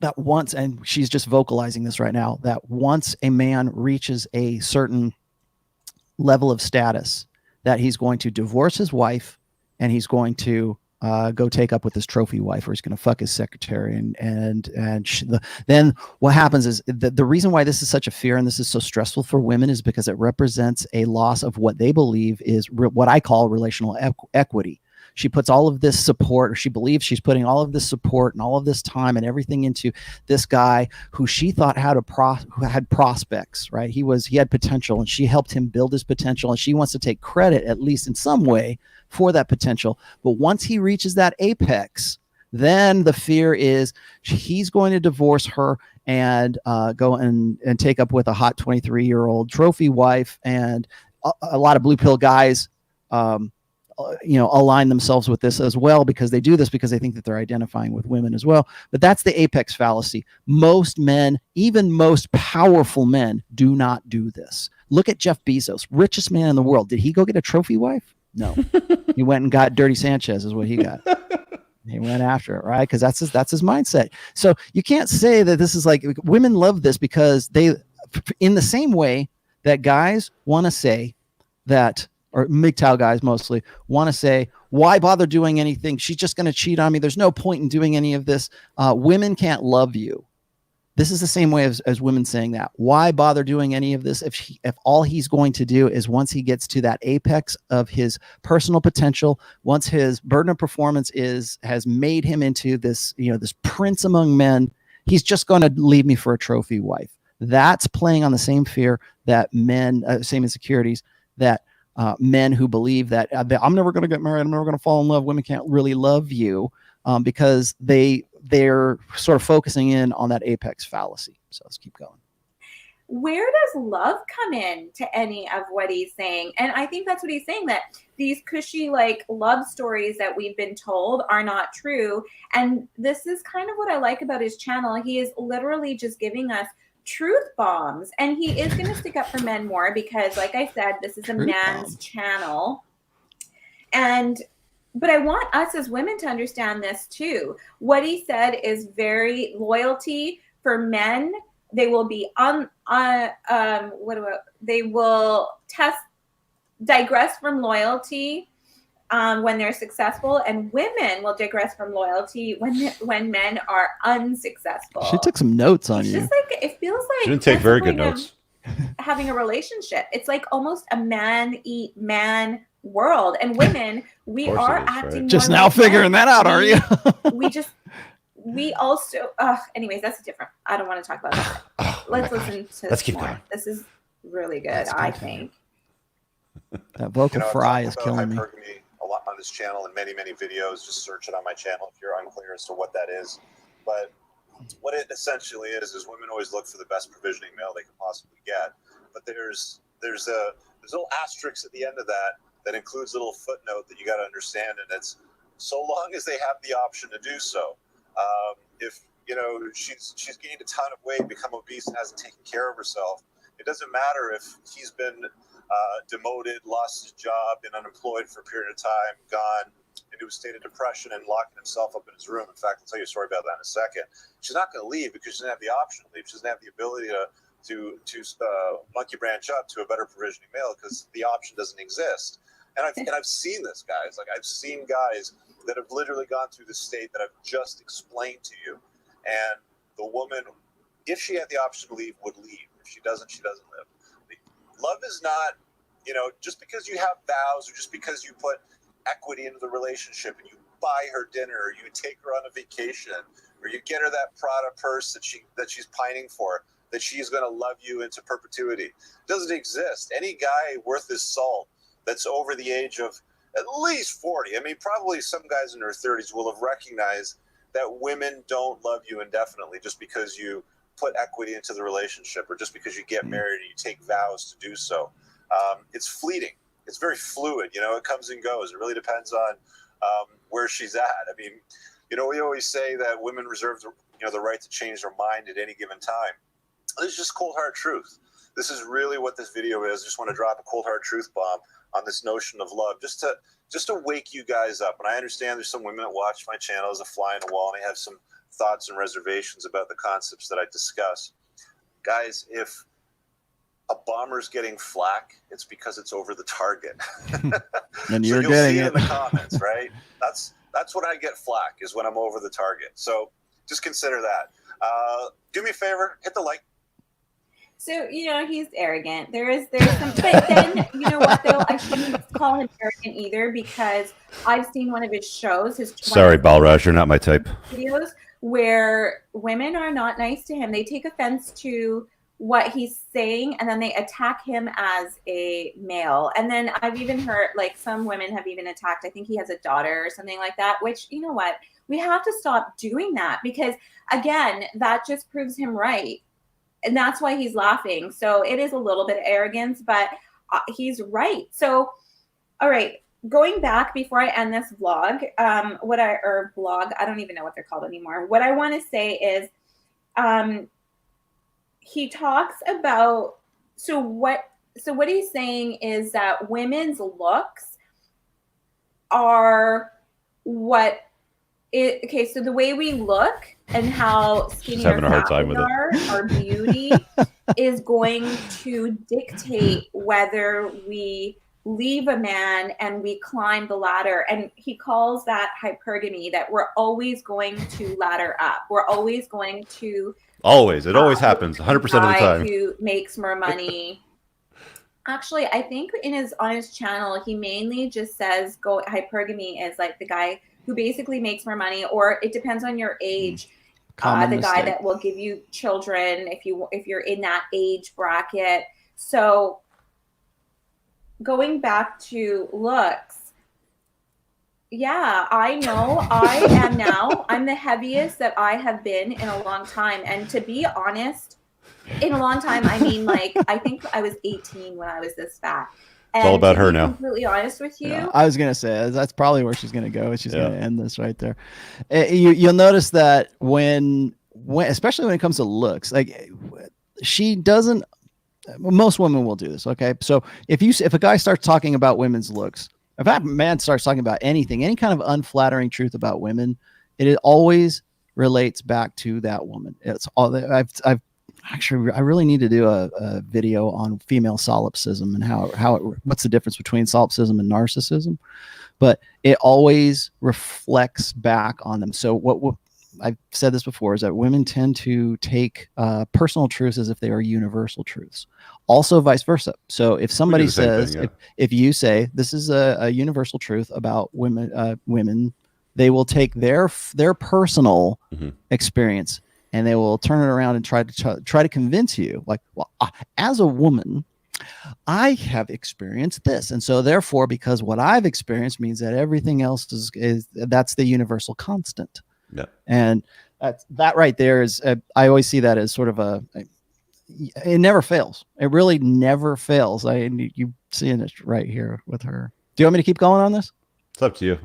that once, and she's just vocalizing this right now, that once a man reaches a certain level of status, that he's going to divorce his wife and he's going to go take up with his trophy wife, or he's going to fuck his secretary. Then what happens is the reason why this is such a fear and this is so stressful for women is because it represents a loss of what they believe is what I call relational equity. She puts all of this support, or she believes she's putting all of this support and all of this time and everything into this guy who she thought who had prospects, right? He had potential, and she helped him build his potential, and she wants to take credit, at least in some way, for that potential. But once he reaches that apex, then the fear is he's going to divorce her and go and take up with a hot 23-year-old trophy wife. And a lot of blue pill guys align themselves with this as well, because they do this because they think that they're identifying with women as well. But that's the apex fallacy. Most men, even most powerful men, do not do this. Look at Jeff Bezos, richest man in the world. Did he go get a trophy wife? No. He went and got Dirty Sanchez is what he got. He went after it, right? Because that's his mindset. So you can't say that this is like, women love this because they, in the same way that guys want to say that, or MGTOW guys mostly want to say, why bother doing anything? She's just going to cheat on me. There's no point in doing any of this. Women can't love you. This is the same way as women saying that. Why bother doing any of this if all he's going to do is, once he gets to that apex of his personal potential, once his burden of performance has made him into this, this prince among men, he's just going to leave me for a trophy wife. That's playing on the same fear that men, same insecurities that men who believe that I'm never going to get married, I'm never going to fall in love, women can't really love you. because they're sort of focusing in on that apex fallacy. So let's keep going. Where does love come in to any of what he's saying? And I think that's what he's saying, that these cushy like love stories that we've been told are not true. And this is kind of what I like about his channel. He is literally just giving us truth bombs, and he is going to stick up for men more because, like I said, this is a man's channel. But I want us as women to understand this too. What he said is very loyalty for men. They will be they will digress from loyalty when they're successful, and women will digress from loyalty when men are unsuccessful. She took some notes on you. Just like it feels like she didn't take very good notes. Having a relationship, it's like almost a man eat man world, and women, we are acting right? Just now figuring that out, are you? we also anyways, that's different. I don't want to talk about that. Let's listen to Let's keep more. going. This is really good, I think. That vocal fry is killing me. Hypergamy a lot on this channel and many videos. Just search it on my channel if you're unclear as to what that is. But what it essentially is women always look for the best provisioning male they can possibly get. But there's a little asterisk at the end of that includes a little footnote that you got to understand, and it's so long as they have the option to do so. If she's gained a ton of weight, become obese, and hasn't taken care of herself, it doesn't matter if he's been demoted, lost his job, been unemployed for a period of time, gone into a state of depression and locking himself up in his room. In fact, I'll tell you a story about that in a second. She's not going to leave because she doesn't have the option to leave. She doesn't have the ability to monkey branch up to a better provisioning male because the option doesn't exist. And I've seen this, guys. Like, I've seen guys that have literally gone through the state that I've just explained to you. And the woman, if she had the option to leave, would leave. If she doesn't, she doesn't live. Love is not, just because you have vows or just because you put equity into the relationship and you buy her dinner or you take her on a vacation or you get her that Prada purse that she's pining for, that she's going to love you into perpetuity. It doesn't exist. Any guy worth his salt that's over the age of at least 40. I mean, probably some guys in their 30s will have recognized that women don't love you indefinitely just because you put equity into the relationship or just because you get married and you take vows to do so. It's fleeting. It's very fluid. It comes and goes. It really depends on where she's at. I mean, we always say that women reserve the right to change their mind at any given time. This is just cold hard truth. This is really what this video is. I just want to drop a cold hard truth bomb on this notion of love, just to wake you guys up. And I understand there's some women that watch my channel as a fly in the wall, and they have some thoughts and reservations about the concepts that I discuss. Guys, if a bomber's getting flack, it's because it's over the target. And you're getting it in the comments, right? That's when I get flack, is when I'm over the target. So just consider that. Do me a favor, hit the like. So, he's arrogant. There's some, but then, you know what, though? I shouldn't call him arrogant either, because I've seen one of his shows. Sorry, Balraj, you're not my type. Videos where women are not nice to him. They take offense to what he's saying, and then they attack him as a male. And then I've even heard, like, some women have even attacked, I think he has a daughter or something like that, which, you know what? We have to stop doing that, because, again, that just proves him right. And that's why he's laughing. So it is a little bit of arrogance, but he's right. So, all right, going back before I end this vlog, blog, I don't even know what they're called anymore. What I want to say is, he talks about, so what he's saying is that women's looks are okay, so the way we look and how skinny or fat we are, our beauty is going to dictate whether we leave a man and we climb the ladder. And he calls that hypergamy, that we're always going to ladder up. We're always going to... Always. It always happens 100% of the time. Who makes more money. Actually, I think on his channel, he mainly just says hypergamy is like the guy who basically makes more money, or it depends on your age. The guy that will give you children if you're in that age bracket. So going back to looks, Yeah, I know. I am now. I'm the heaviest that I have been in a long time. And to be honest, in a long time, I mean, like, I think I was 18 when I was this fat. It's all And about to her be now. completely honest with you, Yeah, I was gonna say that's probably where she's gonna go. She's Yeah. gonna end this right there. You'll notice that when especially when it comes to looks, like she doesn't. Most women will do this. Okay, so if a guy starts talking about women's looks, if that man starts talking about anything, any kind of unflattering truth about women, it always relates back to that woman. It's all I've actually, I really need to do a video on female solipsism and what's the difference between solipsism and narcissism, but it always reflects back on them. So what I've said this before is that women tend to take personal truths as if they are universal truths. Also vice versa. So if somebody says, if you say this is a universal truth about women, they will take their personal experience and they will turn it around and try to convince you, like, well, as a woman, I have experienced this, and so therefore, because what I've experienced means that everything else is that's the universal constant. Yeah, and that right there is I always see that as sort of it never fails. It really never fails. You seeing it right here with her. Do you want me to keep going on this? It's up to you.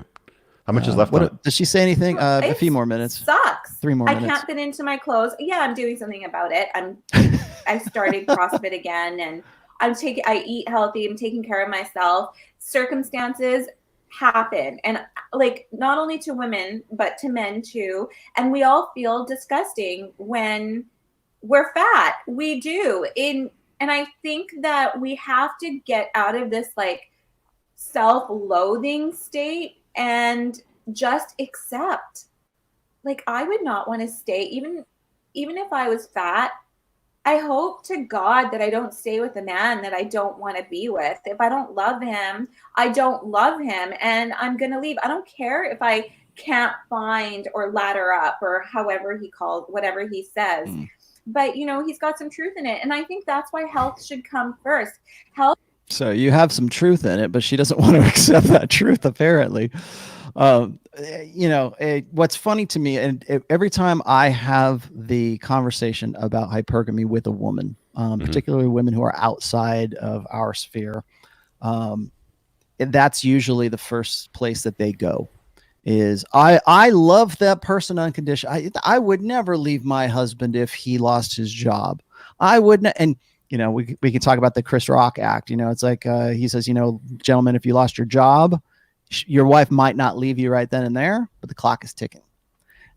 How much is left on it? Does she say anything? A few more minutes. Sucks. 3 more minutes. I can't fit into my clothes. Yeah, I'm doing something about it. I started CrossFit again, and I eat healthy. I'm taking care of myself. Circumstances happen, and like not only to women but to men too. And we all feel disgusting when we're fat. We do. And I think that we have to get out of this like self-loathing state and just accept. Like, I would not want to stay even if I was fat. I hope to God that I don't stay with a man that I don't want to be with. If I don't love him, I don't love him, and I'm going to leave. I don't care if I can't find or ladder up or however he calls, whatever he says. But, you know, he's got some truth in it. And I think that's why health should come first. Health. So you have some truth in it, but she doesn't want to accept that truth, apparently. You know, what's funny to me, and every time I have the conversation about hypergamy with a woman, particularly women who are outside of our sphere, that's usually the first place that they go. Is I love that person unconditionally. I would never leave my husband if he lost his job. I wouldn't. And you know, we can talk about the Chris Rock act. You know, it's like he says, you know, gentlemen, if you lost your job, your wife might not leave you right then and there, but the clock is ticking.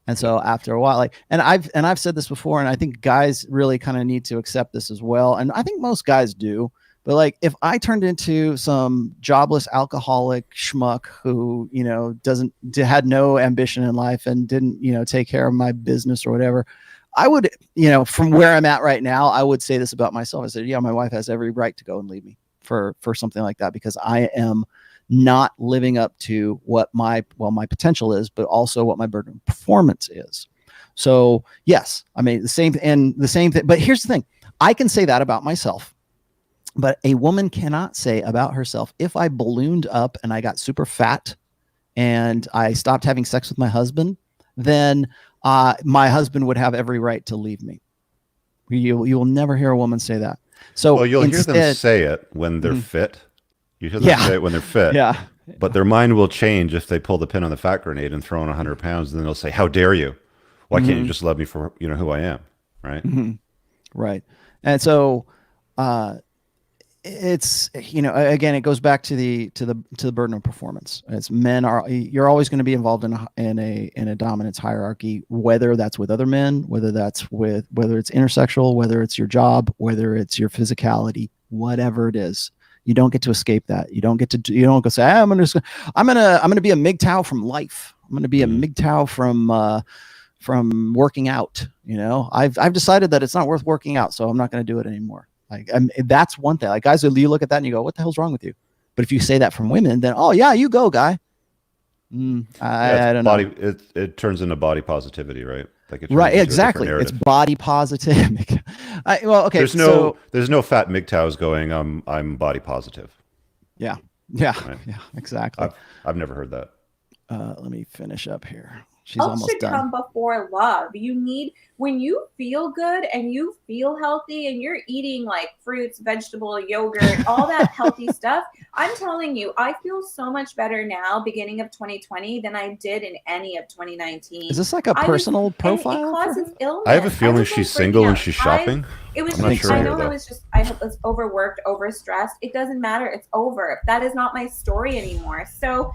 And so after a while, like, and I've said this before, and I think guys really kind of need to accept this as well. And I think most guys do. But like, if I turned into some jobless alcoholic schmuck who, you know, had no ambition in life and didn't, you know, take care of my business or whatever, I would, you know, from where I'm at right now, I would say this about myself. I said, yeah, my wife has every right to go and leave me for something like that, because I am not living up to what my potential is, but also what my burden of performance is. So yes, I mean, the same thing. But here's the thing. I can say that about myself. But a woman cannot say about herself, if I ballooned up and I got super fat and I stopped having sex with my husband, then my husband would have every right to leave me. You will never hear a woman say that. So well, you'll hear them say it when they're fit. You hear them say it when they're fit. Yeah. But their mind will change if they pull the pin on the fat grenade and throw in 100 pounds, and then they'll say, how dare you? Why can't you just love me for, you know, who I am? Right. Right. And so, it's, you know, again, it goes back to the burden of performance. It's you're always going to be involved in a dominance hierarchy, whether that's with other men, whether it's intersexual, whether it's your job, whether it's your physicality, whatever it is. You don't get to escape that. You don't go say, I'm going to be a MGTOW from life. I'm going to be a MGTOW from working out. You know, I've decided that it's not worth working out, so I'm not going to do it anymore. Like, that's one thing. Like, guys, you look at that and you go, what the hell's wrong with you? But if you say that from women, then, oh yeah, you go, guy. I don't know. It turns into body positivity, right? Like, right, exactly. It's body positive. Well, okay. There's no fat MGTOWs going, I'm body positive. Yeah, right? yeah, exactly. I've never heard that. Let me finish up here. She's Health almost should done. come before love. You need, when you feel good and you feel healthy and you're eating like fruits, vegetable, yogurt, all that healthy stuff. I'm telling you, I feel so much better now, beginning of 2020, than I did in any of 2019. Is this like a personal profile? It causes illness. I have a feeling she's single and she's shopping. It was. I'm not sure I know I was just. I was overworked, overstressed. It doesn't matter. It's over. That is not my story anymore. So.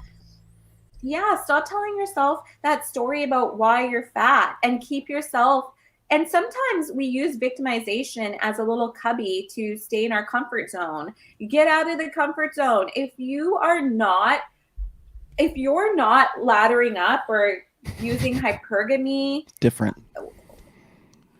Yeah, stop telling yourself that story about why you're fat and keep yourself. And sometimes we use victimization as a little cubby to stay in our comfort zone. Get out of the comfort zone. If you're not laddering up or using hypergamy, different,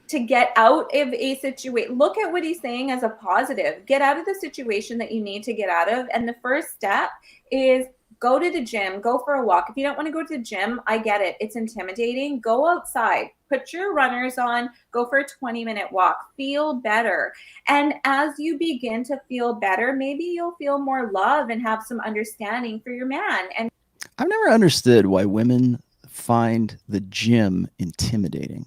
to get out of a situation, look at what he's saying as a positive. Get out of the situation that you need to get out of. And the first step is go to the gym, go for a walk. If you don't want to go to the gym, I get it. It's intimidating. Go outside, put your runners on, go for a 20-minute walk, feel better. And as you begin to feel better, maybe you'll feel more love and have some understanding for your man. And I've never understood why women find the gym intimidating.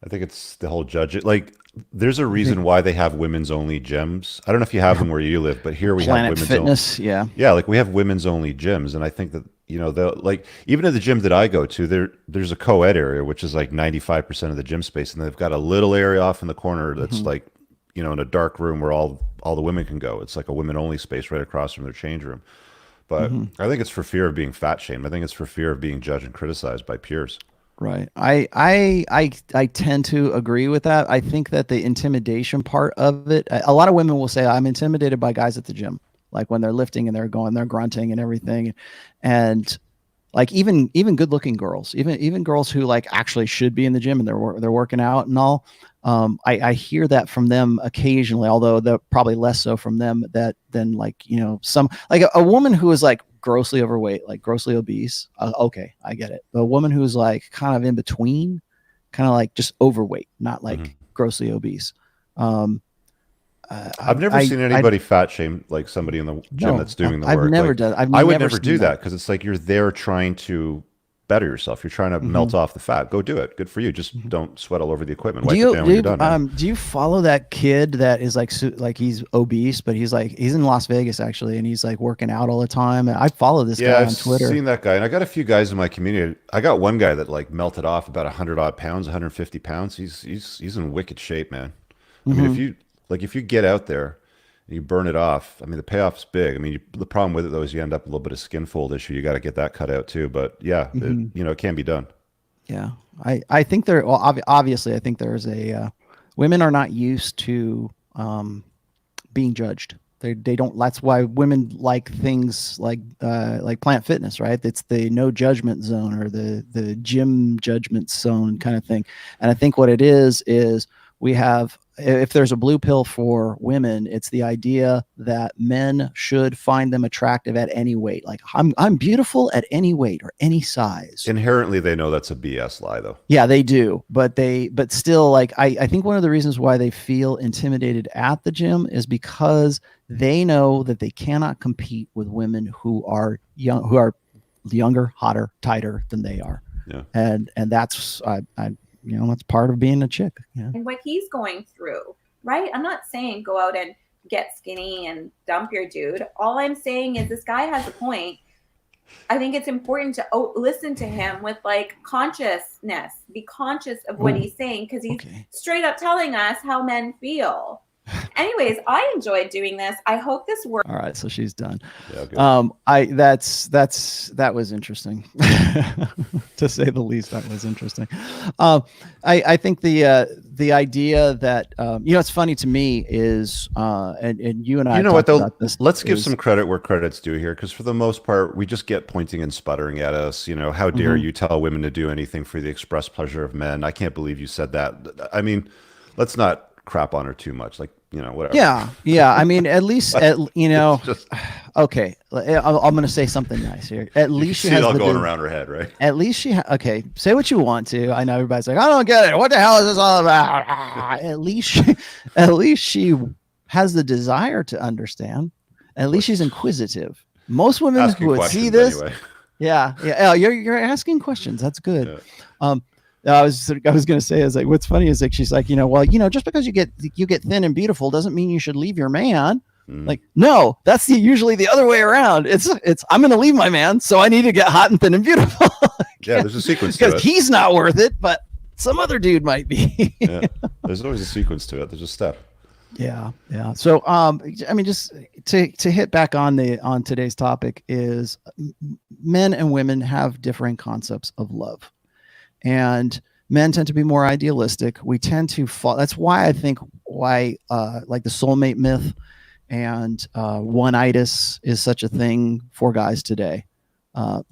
I think it's the whole like there's a reason why they have women's only gyms. I don't know if you have them where you live, but here we Planet have women's Fitness, only. Yeah, like we have women's only gyms, and I think that like even at the gym that I go to, there's a co-ed area which is like 95% of the gym space, and they've got a little area off in the corner that's like in a dark room where all the women can go. It's like a women only space right across from their change room. But I think it's for fear of being fat shamed. I think it's for fear of being judged and criticized by peers. Right. I tend to agree with that. I think that the intimidation part of it, a lot of women will say, I'm intimidated by guys at the gym, like when they're lifting and they're grunting and everything. And like even good looking girls, even girls who like actually should be in the gym and they're working out and all. I hear that from them occasionally, although they're probably less so from them than like, some like a woman who is like grossly overweight, like grossly obese. Okay, I get it. But a woman who's like kind of in between, kind of like just overweight, not like grossly obese. I've never seen anybody fat shame like somebody in the gym that's doing the work. I've never done. I would never do that because it's like you're there trying to better yourself. You're trying to melt off the fat. Go do it. Good for you. Just don't sweat all over the equipment. Wipe it down when you're done. Do you follow that kid that is like he's obese, but he's in Las Vegas actually, and he's like working out all the time? I follow this guy on Twitter. I've seen that guy, and I got a few guys in my community. I got one guy that like melted off about 100 odd pounds, 150 pounds. He's in wicked shape, man. I mean, if you get out there and you burn it off, I mean, the payoff's big. I mean, the problem with it though is you end up with a little bit of skin fold issue. You got to get that cut out too. But yeah, it can be done. Yeah, I think obviously I think there's women are not used to being judged. They don't. That's why women like things like Planet Fitness, right? It's the no judgment zone or the gym judgment zone kind of thing. And I think what it is we have, if there's a blue pill for women, it's the idea that men should find them attractive at any weight. Like I'm beautiful at any weight or any size. Inherently, they know that's a BS lie, though. Yeah, they do. But still, like I think one of the reasons why they feel intimidated at the gym is because they know that they cannot compete with women who are younger, hotter, tighter than they are. Yeah, and that's that's part of being a chick. Yeah. And what he's going through, right? I'm not saying go out and get skinny and dump your dude. All I'm saying is this guy has a point. I think it's important to listen to him with like consciousness. Be conscious of what he's saying because he's straight up telling us how men feel. Anyways, I enjoyed doing this. I hope this works. All right, so she's done. Yeah, good. That was interesting, to say the least. That was interesting. I think the idea that it's funny to me is and you and I what though, let's give some credit where credit's due here, because for the most part we just get pointing and sputtering at us. How dare you tell women to do anything for the express pleasure of men? I can't believe you said that. I mean, let's not crap on her too much, like whatever. Yeah I mean, at least okay, I'm gonna say something nice here. At least she has it all going around her head, right? At least she okay, say what you want to. I know everybody's like, I don't get it, what the hell is this all about? At least she has the desire to understand. At least she's inquisitive. Most women who would see this anyway. Yeah. You're asking questions. That's good. Yeah. I was going to say, is like, what's funny is like, she's like, well, just because you get thin and beautiful doesn't mean you should leave your man. Like, no, that's usually the other way around. It's I'm going to leave my man, so I need to get hot and thin and beautiful. Yeah, there's a sequence to it. Because he's not worth it, but some other dude might be. Yeah, there's always a sequence to it. There's a step. Yeah. So, I mean, just to hit back on today's topic is men and women have differing concepts of love, and men tend to be more idealistic. We tend to fall. That's why I think like the soulmate myth and one-itis is such a thing for guys today,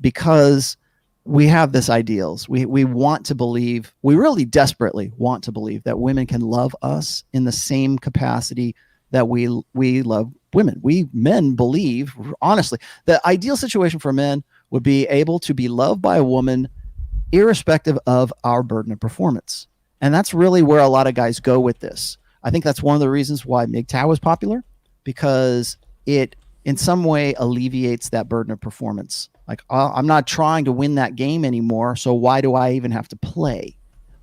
because we have this ideals. We want to believe, we really desperately want to believe that women can love us in the same capacity that we love women. We men believe, honestly, the ideal situation for men would be able to be loved by a woman irrespective of our burden of performance. And that's really where a lot of guys go with this. I think that's one of the reasons why MGTOW was popular, because it in some way alleviates that burden of performance. Like, I'm not trying to win that game anymore, so why do I even have to play?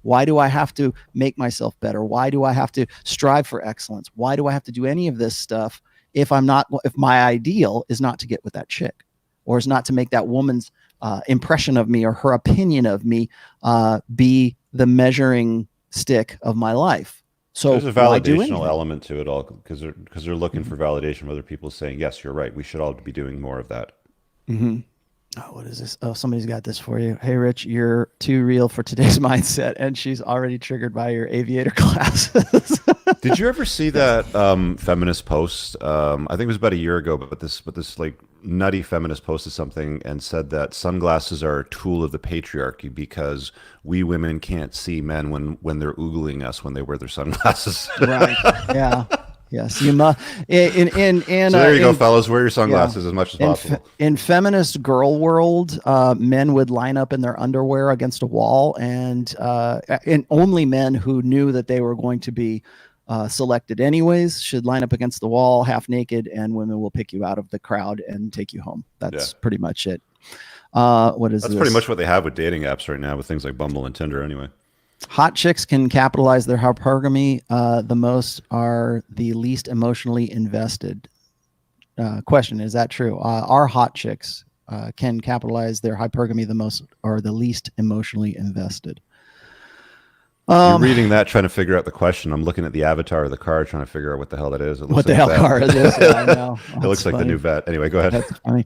Why do I have to make myself better? Why do I have to strive for excellence? Why do I have to do any of this stuff if my ideal is not to get with that chick, or is not to make that woman's impression of me or her opinion of me be the measuring stick of my life? So there's a validational element to it all, because they're looking for validation from other people saying, yes, you're right, we should all be doing more of that. Mm-hmm. Oh, what is this? Oh, somebody's got this for you. Hey, Rich, you're too real for today's mindset, and she's already triggered by your aviator classes. Did you ever see that feminist post? I think it was about a year ago, but this like nutty feminist posted something and said that sunglasses are a tool of the patriarchy because we women can't see men when they're oogling us when they wear their sunglasses. Right. Yeah. Yes, you must. So there you go, fellas. Wear your sunglasses as much as possible. In feminist girl world, men would line up in their underwear against a wall, and only men who knew that they were going to be selected anyways should line up against the wall half naked, and women will pick you out of the crowd and take you home. That's pretty much it. That's pretty much what they have with dating apps right now, with things like Bumble and Tinder anyway. Hot chicks can capitalize their hypergamy the most, are the least emotionally invested. Question, is that true? Are hot chicks can capitalize their hypergamy the most, or the least emotionally invested? You're reading that, trying to figure out the question. I'm looking at the avatar of the car, trying to figure out what the hell that is. What the hell car is this? Yeah, I know. It looks like the new vet. Anyway, go ahead. That's funny.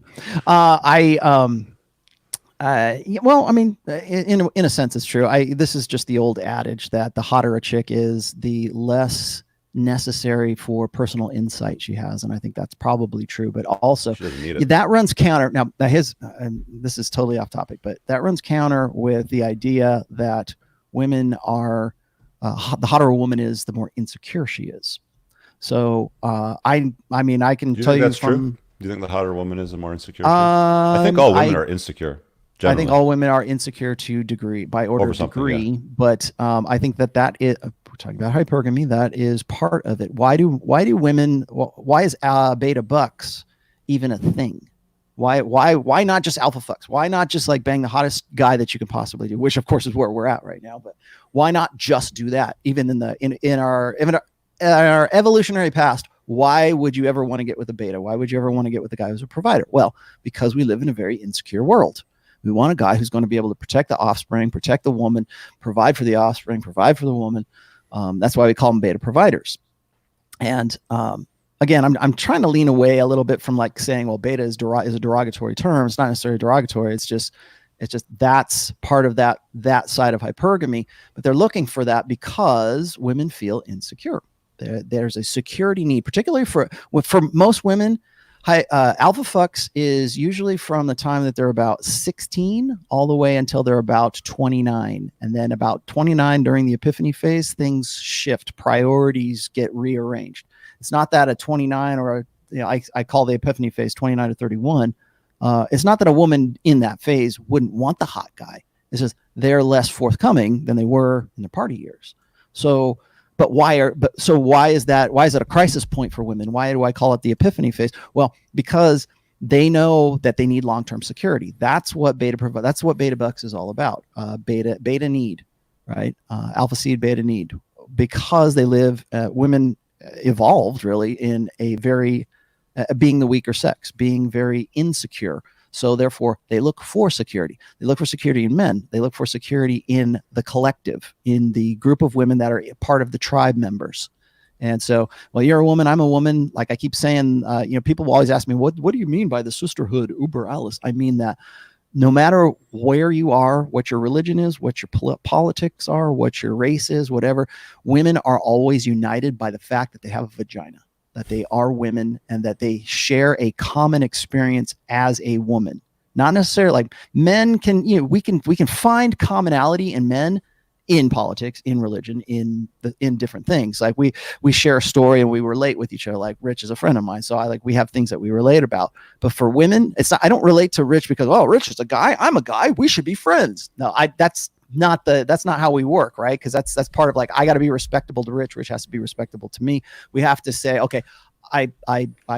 Well, I mean, in a sense, it's true. This is just the old adage that the hotter a chick is, the less necessary for personal insight she has, and I think that's probably true. But also, that runs counter. Now, this is totally off topic, but that runs counter with the idea that women are the hotter a woman is, the more insecure she is. So, I mean, I can tell you that's true. Do you think the hotter woman is, the more insecure? I think all women are insecure. Generally. I think all women are insecure to degree, by order of degree, yeah. But I think that is, we're talking about hypergamy, that is part of it. Why do women, why is beta bucks even a thing? Why not just alpha fucks? Why not just like bang the hottest guy that you can possibly do, which of course is where we're at right now, but why not just do that? Even in our evolutionary past, why would you ever want to get with a beta? Why would you ever want to get with a guy who's a provider? Well, because we live in a very insecure world. We want a guy who's going to be able to protect the offspring, protect the woman, provide for the offspring, provide for the woman. That's why we call them beta providers. And again, I'm trying to lean away a little bit from like saying, well, beta is a derogatory term. It's not necessarily derogatory. It's just that's part of that side of hypergamy. But they're looking for that because women feel insecure. There's a security need, particularly for most women. Alpha fucks is usually from the time that they're about 16 all the way until they're about 29. And then about 29 during the epiphany phase, things shift, priorities get rearranged. It's not that at 29 or, I call the epiphany phase 29 to 31. It's not that a woman in that phase wouldn't want the hot guy. It's just they're less forthcoming than they were in their party years. So, why is that a crisis point for women? Why do I call it the epiphany phase? Well, because they know that they need long-term security. That's what that's what beta bucks is all about. Beta need, right? Alpha seed beta need, because they live, women evolved really in a very, being the weaker sex, being very insecure. So therefore they look for security. They look for security in men. They look for security in the collective, in the group of women that are part of the tribe members. And so, well, you're a woman, I'm a woman. Like I keep saying, people will always ask me, what do you mean by the sisterhood, Uber Alice? I mean that no matter where you are, what your religion is, what your politics are, what your race is, whatever, women are always united by the fact that they have a vagina, that they are women, and that they share a common experience as a woman. Not necessarily like men can, we can find commonality in men, in politics, in religion, in different things. Like we share a story and we relate with each other. Like Rich is a friend of mine, so we have things that we relate about. But for women, it's not. I don't relate to Rich because, oh, Rich is a guy, I'm a guy, we should be friends. No, that's not how we work, right? Because that's part of, like, I got to be respectable to Rich. Rich has to be respectable to me. We have to say, okay, I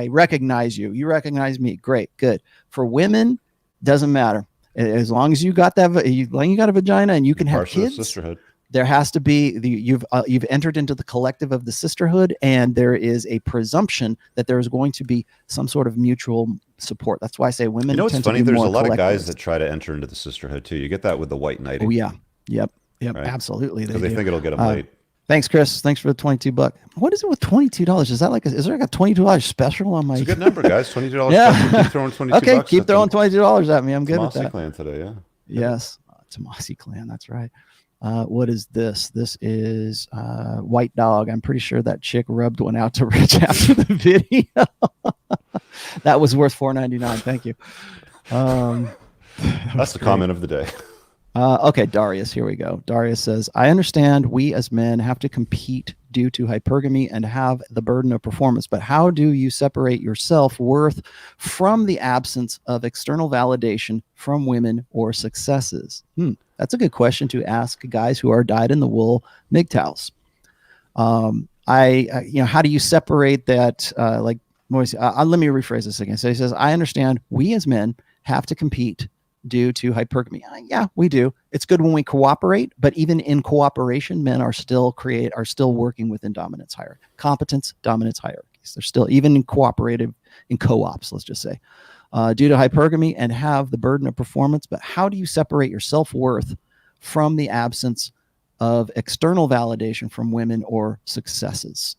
recognize you. You recognize me. Great, good. For women, doesn't matter. As long as you got that, you got a vagina and you can have kids. Sisterhood. There has to be you've entered into the collective of the sisterhood, and there is a presumption that there is going to be some sort of mutual support. That's why I say women. It's funny. There's a lot of guys that try to enter into the sisterhood too. You get that with the white knighting. Oh yeah, yep, right? Absolutely. Because they think it'll get them laid. Thanks, Chris. Thanks for the $22. What is it with $22? Is that is there like a $22 special on my? It's a good number, guys. $22. Yeah. Keep throwing $22. Okay, keep throwing $22 at me. I'm good with that. TOMASSI clan today, yeah. Yes, TOMASSI clan. That's right. What is this? This is White Dog. I'm pretty sure that chick rubbed one out to Rich after the video. That was worth $4.99. Thank you. That's the comment of the day. Okay, Darius, here we go. Darius says, I understand we as men have to compete due to hypergamy and have the burden of performance, but how do you separate your self-worth from the absence of external validation from women or successes? That's a good question to ask guys who are dyed-in-the-wool MGTOWs. How do you separate that? Let me rephrase this again. So he says, I understand we as men have to compete due to hypergamy. Yeah, we do. It's good when we cooperate, but even in cooperation, men are still working within dominance hierarchy, competence, dominance hierarchies. They're still, even in cooperative, in co-ops, let's just say, due to hypergamy and have the burden of performance. But how do you separate your self-worth from the absence of external validation from women or successes?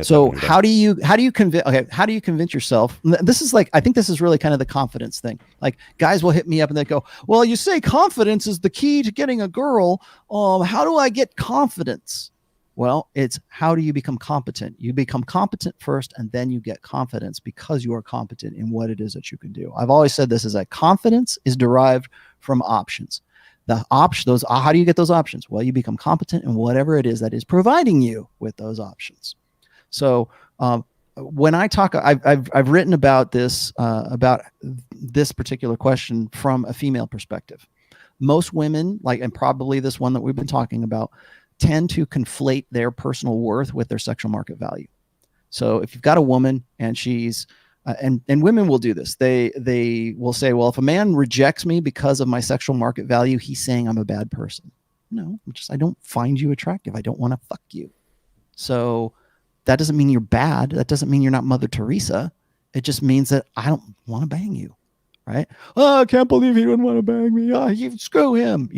So how do you convince yourself? This is I think this is really kind of the confidence thing. Like, guys will hit me up and they go, well, you say confidence is the key to getting a girl. How do I get confidence? Well, it's how do you become competent? You become competent first, and then you get confidence because you are competent in what it is that you can do. I've always said this is that confidence is derived from options. How do you get those options? Well, you become competent in whatever it is that is providing you with those options. So when I talk, I've written about this particular question from a female perspective. Most women, and probably this one that we've been talking about, tend to conflate their personal worth with their sexual market value. So if you've got a woman and she's and women will do this, they will say, well, if a man rejects me because of my sexual market value, he's saying I'm a bad person. No, I don't find you attractive. I don't want to fuck you. So that doesn't mean you're bad. That doesn't mean you're not Mother Teresa. It just means that I don't want to bang you, right? Oh, I can't believe he didn't want to bang me. Oh, you screw him.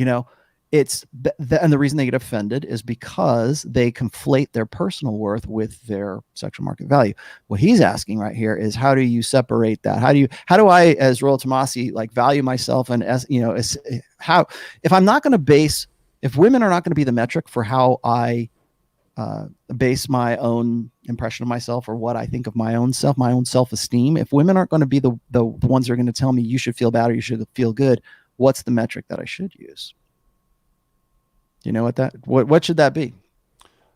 And the reason they get offended is because they conflate their personal worth with their sexual market value. What he's asking right here is, how do you separate that? How do I, as ROLLO TOMASSI, value myself? And if I'm not going to if women are not going to be the metric for how I base my own impression of myself or what I think of my own self-esteem, if women aren't going to be the ones that are going to tell me you should feel bad or you should feel good, what's the metric that I should use? Do you know what should that be?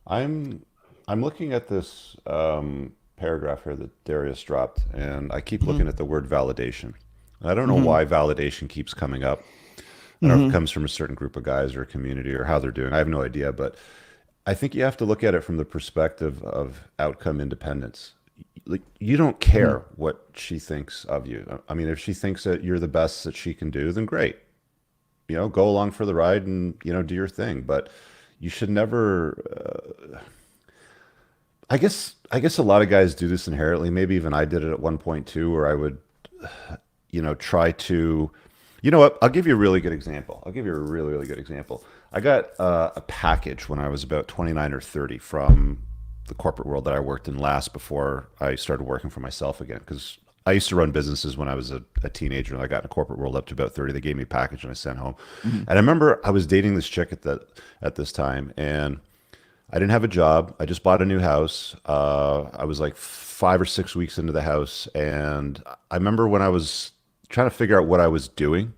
I'm looking at this paragraph here that Darius dropped, and I keep looking at the word validation. I don't know why validation keeps coming up. I don't know if it comes from a certain group of guys or a community or how they're doing. I have no idea, but I think you have to look at it from the perspective of outcome independence. like, you don't care what she thinks of you. I mean, if she thinks that you're the best that she can do, then great. You know, go along for the ride and, you know, do your thing. But you should never, I guess a lot of guys do this inherently. Maybe even I did it at one point too, where I would, you know, try to, you know what? I'll give you a really good example. I'll give you a really, really good example. I got a package when I was about 29 or 30 from the corporate world that I worked in last before I started working for myself again. Because I used to run businesses when I was a teenager, and I got in the corporate world up to about 30. They gave me a package and I sent home. And I remember I was dating this chick at this time, and I didn't have a job. I just bought a new house. I was like 5 or 6 weeks into the house, and I remember when I was trying to figure out what I was doing.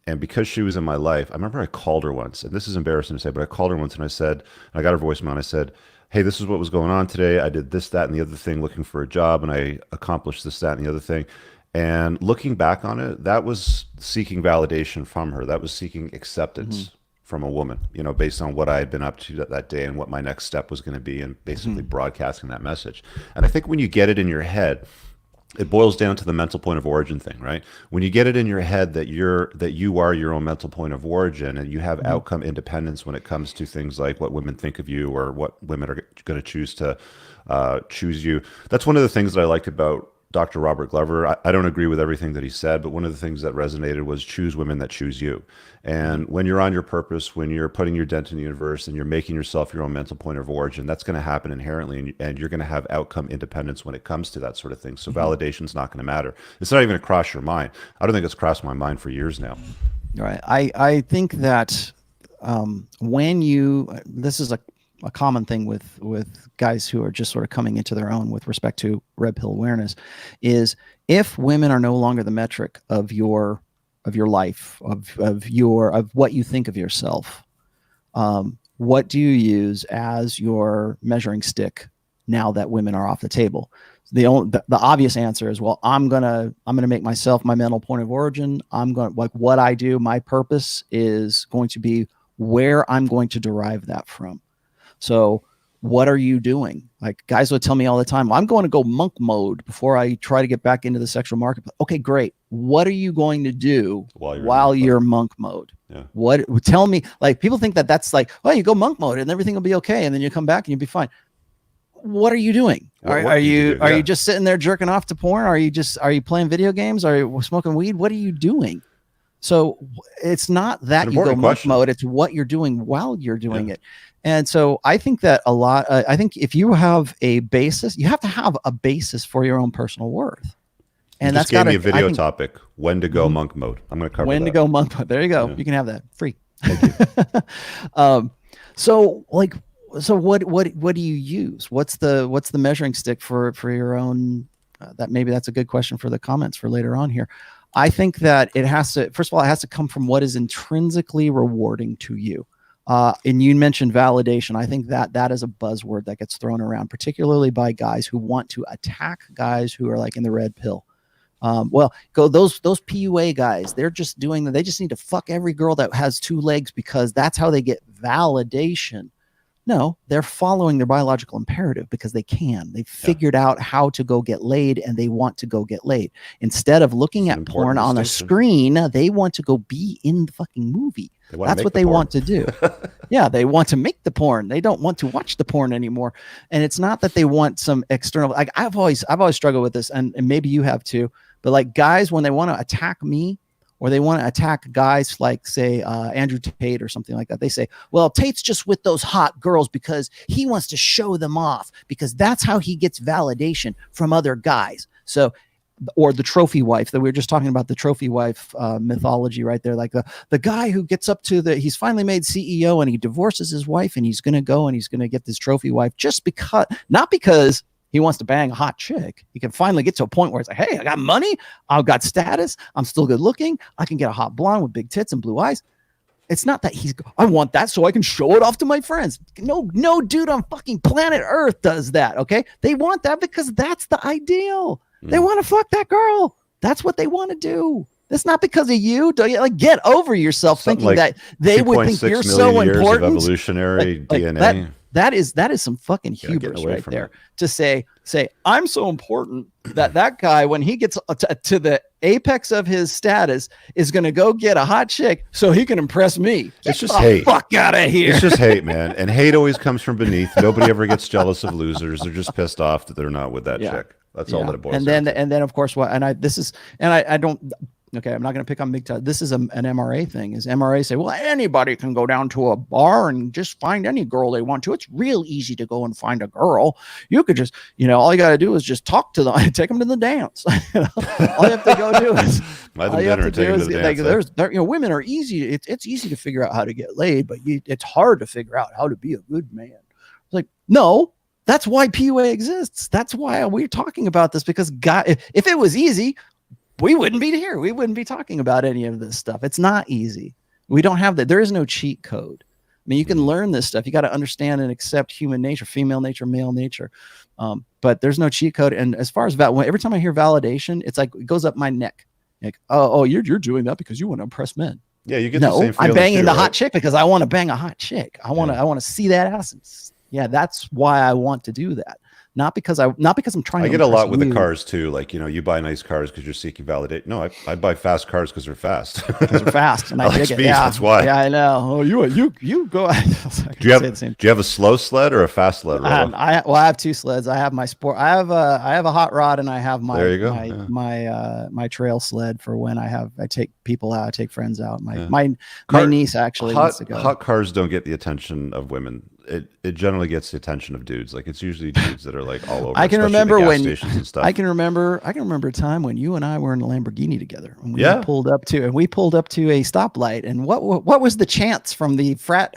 And because she was in my life, I remember I called her once, and this is embarrassing to say, but I called her once and I said, and I got her voicemail, and I said, hey, this is what was going on today. I did this, that, and the other thing looking for a job, and I accomplished this, that, and the other thing. And looking back on it, that was seeking validation from her. That was seeking acceptance from a woman, you know, based on what I had been up to that day and what my next step was going to be, and basically broadcasting that message. And I think when you get it in your head, it boils down to the mental point of origin thing, right? When you get it in your head that you are your own mental point of origin, and you have outcome independence when it comes to things like what women think of you or what women are going to choose to choose you. That's one of the things that I liked about Dr. Robert Glover. I don't agree with everything that he said, but one of the things that resonated was choose women that choose you. And when you're on your purpose, when you're putting your dent in the universe and you're making yourself your own mental point of origin, that's going to happen inherently, and you're going to have outcome independence when it comes to that sort of thing. So validation's not going to matter. It's not even going to cross your mind. I don't think it's crossed my mind for years now. Right. I think that when you, this is a common thing with guys who are just sort of coming into their own with respect to red pill awareness, is if women are no longer the metric of your life, of what you think of yourself, what do you use as your measuring stick now that women are off the table? The obvious answer is, well, I'm gonna make myself my mental point of origin. I'm going, like, what I do, my purpose is going to be where I'm going to derive that from. So what are you doing? Like, guys would tell me all the time, well, I'm going to go monk mode before I try to get back into the sexual market. Okay, great. What are you going to do while you're monk mode? Yeah. What, tell me, like, people think that that's like, well, you go monk mode and everything will be okay, and then you come back and you'll be fine. What are you doing? Are you just sitting there jerking off to porn? Are you playing video games? Are you smoking weed? What are you doing? So it's not that you go monk mode, it's what you're doing while you're doing it. And so I think that I think if you have a basis, you have to have a basis for your own personal worth. And that's gave me a video topic, when to go monk mode. I'm going to cover when to go monk mode. There you go. Yeah. You can have that free. Thank you. So what do you use? What's the measuring stick for your own, that maybe that's a good question for the comments for later on here. I think that it has to, first of all, it has to come from what is intrinsically rewarding to you. And you mentioned validation. I think that is a buzzword that gets thrown around, particularly by guys who want to attack guys who are like in the red pill. Well, those PUA guys, they're just doing that. They just need to fuck every girl that has 2 legs because that's how they get validation. No, they're following their biological imperative because they can. They've figured out how to go get laid, and they want to go get laid. Instead of looking at porn on a screen, they want to go be in the fucking movie. That's what they want to do. Yeah, they want to make the porn. They don't want to watch the porn anymore. And it's not that they want some external, like I've always struggled with this, and maybe you have too, but like guys, when they want to attack me, or they want to attack guys like, say, Andrew Tate or something like that. They say, well, Tate's just with those hot girls because he wants to show them off, because that's how he gets validation from other guys. So, or the trophy wife, that we were just talking about, the trophy wife mythology right there. Like the guy who gets up to he's finally made CEO and he divorces his wife and he's going to go and he's going to get this trophy wife just because, not because he wants to bang a hot chick. He can finally get to a point where it's like, hey, I got money, I've got status, I'm still good looking, I can get a hot blonde with big tits and blue eyes. It's not that I want that so I can show it off to my friends. No dude on fucking planet Earth does that, okay? They want that because that's the ideal. They want to fuck that girl. That's what they want to do. That's not because of you. Don't you, like, get over yourself Something thinking like that they would think you're so years important. Of evolutionary DNA. That is some fucking hubris right there. To say I'm so important that guy, when he gets to the apex of his status, is going to go get a hot chick so he can impress me. It's just hate. Fuck out of here. It's just hate, man. And hate always comes from beneath. Nobody ever gets jealous of losers. They're just pissed off that they're not with that chick. That's all that it boils down to. And then of course I don't. Okay, I'm not going to pick on big time. This is an MRA thing. Is MRA say, well, anybody can go down to a bar and just find any girl they want to. It's real easy to go and find a girl. You could just, all you got to do is just talk to them, take them to the dance. All you have to go do is, women are easy. It's easy to figure out how to get laid, but it's hard to figure out how to be a good man. It's like, no. That's why PUA exists. That's why we're talking about this, because if it was easy, we wouldn't be here. We wouldn't be talking about any of this stuff. It's not easy. We don't have that. There is no cheat code. I mean, you can learn this stuff. You got to understand and accept human nature, female nature, male nature. But there's no cheat code. And as far as every time I hear validation, it's like it goes up my neck. Like, oh, you're doing that because you want to impress men. Yeah, you get the same feeling. I'm banging the hot chick because I want to bang a hot chick. I want to see that ass. Yeah, that's why I want to do that. Not because I'm trying to. I get a lot with the cars too. Like, you buy nice cars because you're seeking validate. No, I buy fast cars because they're fast. Because they're fast, and I dig it. Yeah, that's why. Yeah, I know. Oh, you go. Do you have a slow sled or a fast sled? I have two sleds. I have my sport. I have a hot rod, and I have my there you go. my trail sled for when I take people out, I take friends out. My niece actually wants to go. Hot cars don't get the attention of women. It generally gets the attention of dudes. Like, it's usually dudes that are like all over. I can remember stations and stuff. I can remember a time when you and I were in a Lamborghini together, and we pulled up to a stoplight. And what was the chants from the frat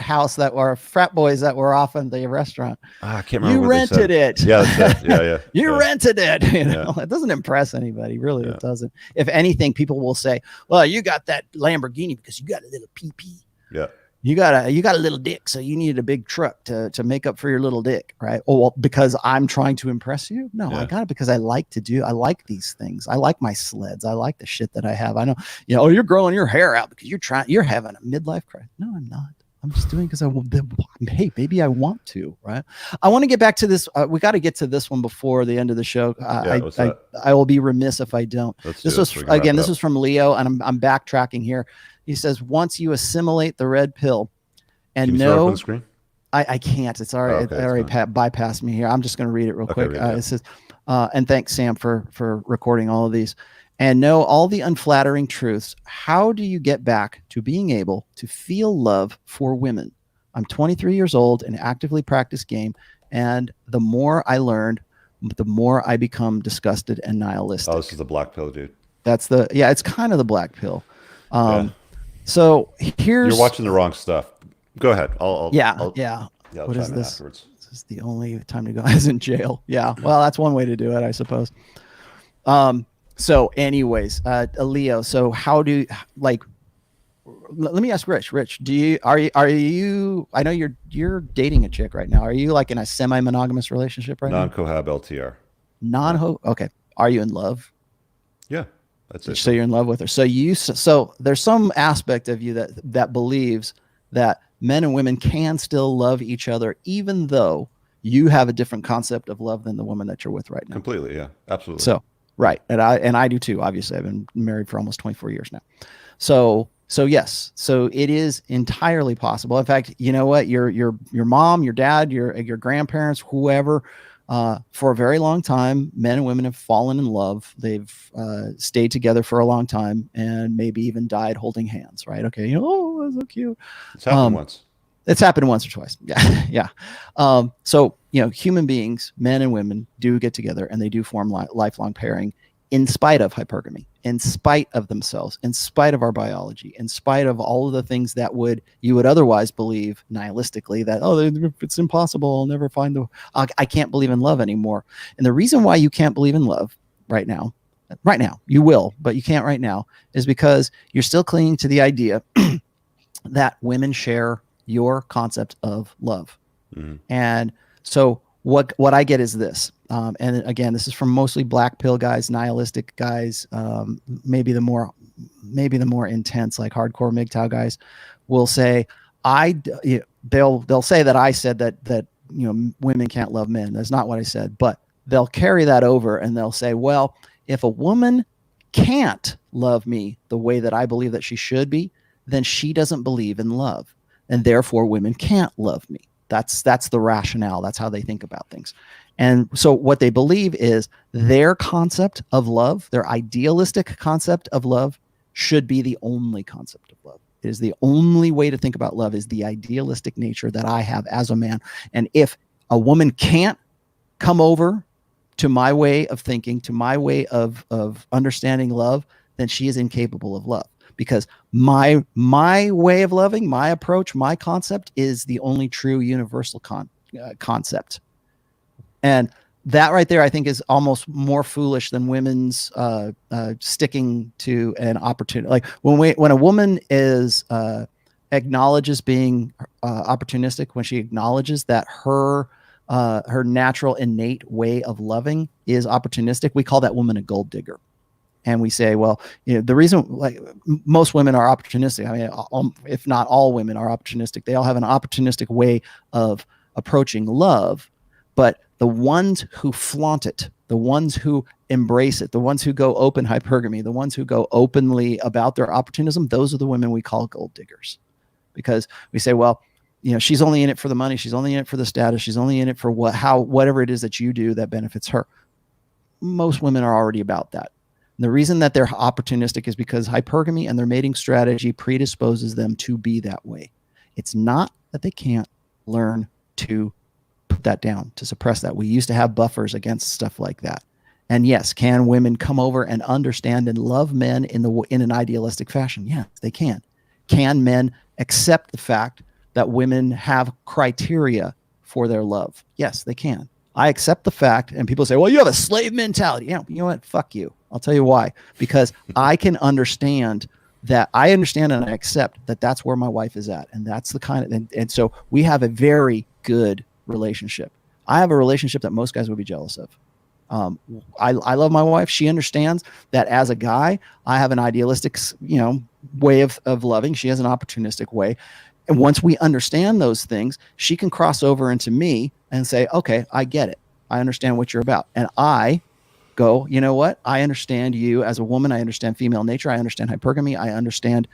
boys that were off in the restaurant? I can't remember. You rented it. Yeah, that's it. Yeah. You rented it. It doesn't impress anybody, really. It doesn't. If anything, people will say, "Well, you got that Lamborghini because you got a little PP." Yeah. You got a little dick, so you needed a big truck to make up for your little dick, right? Oh, well, because I'm trying to impress you? No, I got it because I like these things. I like my sleds. I like the shit that I have. I know, you're growing your hair out because you're having a midlife crisis. No, I'm not. I'm just doing because hey, maybe I want to, right? I want to get back to this. We got to get to this one before the end of the show. I will be remiss if I don't. This was from Leo, and I'm backtracking here. He says, once you assimilate the red pill and know, on the screen? I can't. It's already, bypassed me here. I'm just going to read it real quick. It says, and thanks, Sam, for recording all of these. And know all the unflattering truths. How do you get back to being able to feel love for women? I'm 23 years old and actively practice game. And the more I learned, the more I become disgusted and nihilistic. Oh, this is the black pill, dude. It's kind of the black pill. So you're watching the wrong stuff. Go ahead. I'll what is this? Afterwards. This is the only time to go. I was in jail. Yeah. Well, that's one way to do it, I suppose. So anyways, Leo, so how do let me ask Rich. Rich, are you I know you're dating a chick right now. Are you like in a semi-monogamous relationship right now? Non-cohab LTR. Okay. Are you in love? Yeah. That's it. So you're in love with her. So there's some aspect of you that believes that men and women can still love each other, even though you have a different concept of love than the woman that you're with right now. Completely. Yeah, absolutely. So, right. And I do too. Obviously, I've been married for almost 24 years now. So yes, so it is entirely possible. In fact, you know what? Your mom, your dad, your grandparents, whoever, for a very long time, men and women have fallen in love. They've stayed together for a long time and maybe even died holding hands, right? Okay. Oh, that's so cute. It's happened once. It's happened once or twice. Yeah. Yeah. So, human beings, men and women, do get together and they do form lifelong pairing in spite of hypergamy, in spite of themselves, in spite of our biology, in spite of all of the things that you would otherwise believe nihilistically that, it's impossible. I'll never find I can't believe in love anymore. And the reason why you can't believe in love right now, you will, but you can't right now, is because you're still clinging to the idea that women share your concept of love. Mm-hmm. And so what I get is this. And again, this is from mostly black pill guys, nihilistic guys, maybe the more maybe the more intense, like hardcore MGTOW guys will say, they'll say that I said that women can't love men. That's not what I said, but they'll carry that over and they'll say, well, if a woman can't love me the way that I believe that she should be, then she doesn't believe in love, and therefore women can't love me. That's the rationale. That's how they think about things. And so what they believe is their concept of love, their idealistic concept of love, should be the only concept of love. It is the only way to think about love, is the idealistic nature that I have as a man. And if a woman can't come over to my way of thinking, to my way of understanding love, then she is incapable of love. Because my way of loving, my approach, my concept is the only true universal concept. And that right there, I think, is almost more foolish than women's sticking to an opportunity. Like when a woman is acknowledges being opportunistic, when she acknowledges that her natural innate way of loving is opportunistic, we call that woman a gold digger. And we say, well, the reason, like, most women are opportunistic. I mean, if not all women are opportunistic, they all have an opportunistic way of approaching love. But the ones who flaunt it, the ones who embrace it, the ones who go open hypergamy, the ones who go openly about their opportunism, those are the women we call gold diggers. Because we say, well, she's only in it for the money. She's only in it for the status. She's only in it for whatever it is that you do that benefits her. Most women are already about that. And the reason that they're opportunistic is because hypergamy and their mating strategy predisposes them to be that way. It's not that they can't learn to put that down, to suppress that. We used to have buffers against stuff like that. And yes, can women come over and understand and love men in an idealistic fashion? Yeah, they can. Can men accept the fact that women have criteria for their love? Yes, they can. I accept the fact, and people say, well, you have a slave mentality. Yeah, you know what? Fuck you. I'll tell you why. Because I can understand that. I understand and I accept that that's where my wife is at. And that's the kind of, and so we have a very good relationship. I have a relationship that most guys would be jealous of. I love my wife. She understands that as a guy, I have an idealistic, way of loving. She has an opportunistic way. And once we understand those things, she can cross over into me and say, okay, I get it. I understand what you're about. And I go, you know what? I understand you as a woman. I understand female nature. I understand hypergamy. I understand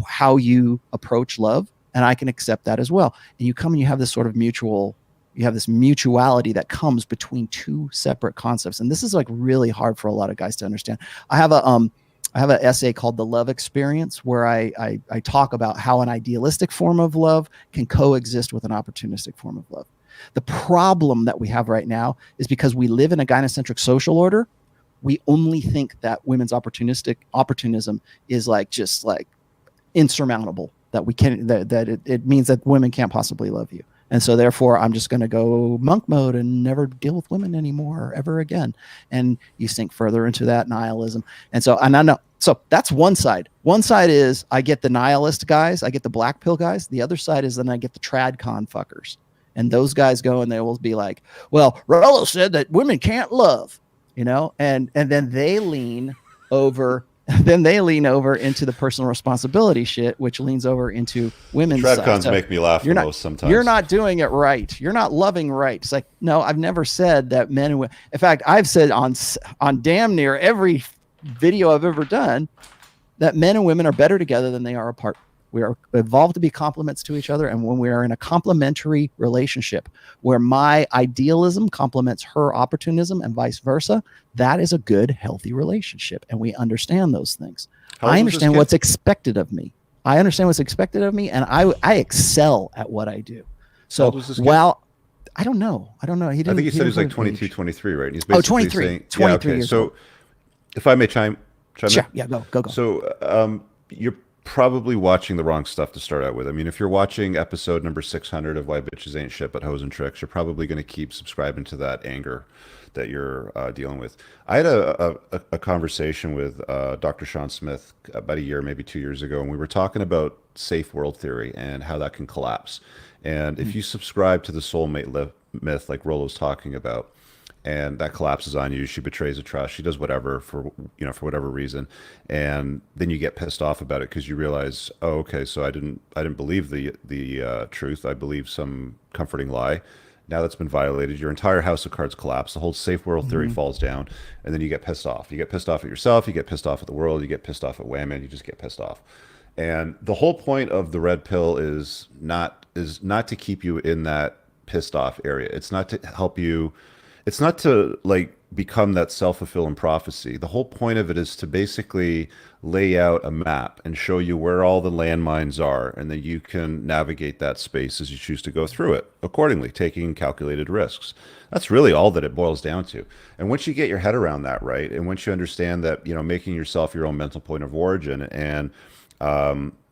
how you approach love, and I can accept that as well. And you come and you have this sort of this mutuality that comes between two separate concepts. And this is like really hard for a lot of guys to understand. I have an essay called The Love Experience, where I talk about how an idealistic form of love can coexist with an opportunistic form of love. The problem that we have right now is because we live in a gynocentric social order, we only think that women's opportunism is just insurmountable, that we can, that it means that women can't possibly love you. And so therefore I'm just going to go monk mode and never deal with women anymore ever again. And you sink further into that nihilism. And so, and I know, so that's one side. One side is I get the nihilist guys, I get the black pill guys. The other side is then I get the tradcon fuckers. And those guys go and they will be like, well, Rollo said that women can't love, and then they lean over. Then they lean over into the personal responsibility shit, which leans over into women's side. Tradcons make me laugh the most sometimes. You're not doing it right. You're not loving right. It's like, no, I've never said that men and women. In fact, I've said on damn near every video I've ever done that men and women are better together than they are apart. We are evolved to be complements to each other. And when we are in a complementary relationship where my idealism complements her opportunism and vice versa, that is a good, healthy relationship. And we understand those things. I understand what's expected of me. I understand what's expected of me. And I excel at what I do. So while I don't know. He didn't. I think he said he's like 22, 23, right? He's basically 23. Saying, 23 okay. years So old. if I may chime Sure. in. Yeah, go. So you're probably watching the wrong stuff to start out with. I mean, if you're watching episode number 600 of Why Bitches Ain't Shit But Hoes and Tricks, you're probably going to keep subscribing to that anger that you're dealing with. I had a conversation with Dr. Sean Smith about a year, maybe 2 years ago, and we were talking about safe world theory and how that can collapse. And if you subscribe to the soulmate myth, like Rollo's talking about, and that collapses on you. She betrays a trust. She does whatever for whatever reason, and then you get pissed off about it because you realize, oh, okay, so I didn't believe the truth. I believed some comforting lie. Now that's been violated. Your entire house of cards collapse. The whole safe world theory falls down, and then you get pissed off. You get pissed off at yourself. You get pissed off at the world. You get pissed off at women. You just get pissed off. And the whole point of the red pill is not to keep you in that pissed off area. It's not to help you. It's not to like become that self-fulfilling prophecy. The whole point of it is to basically lay out a map and show you where all the landmines are, and then you can navigate that space as you choose to go through it accordingly, taking calculated risks. That's really all that it boils down to. And once you get your head around that, right, and once you understand that, making yourself your own mental point of origin and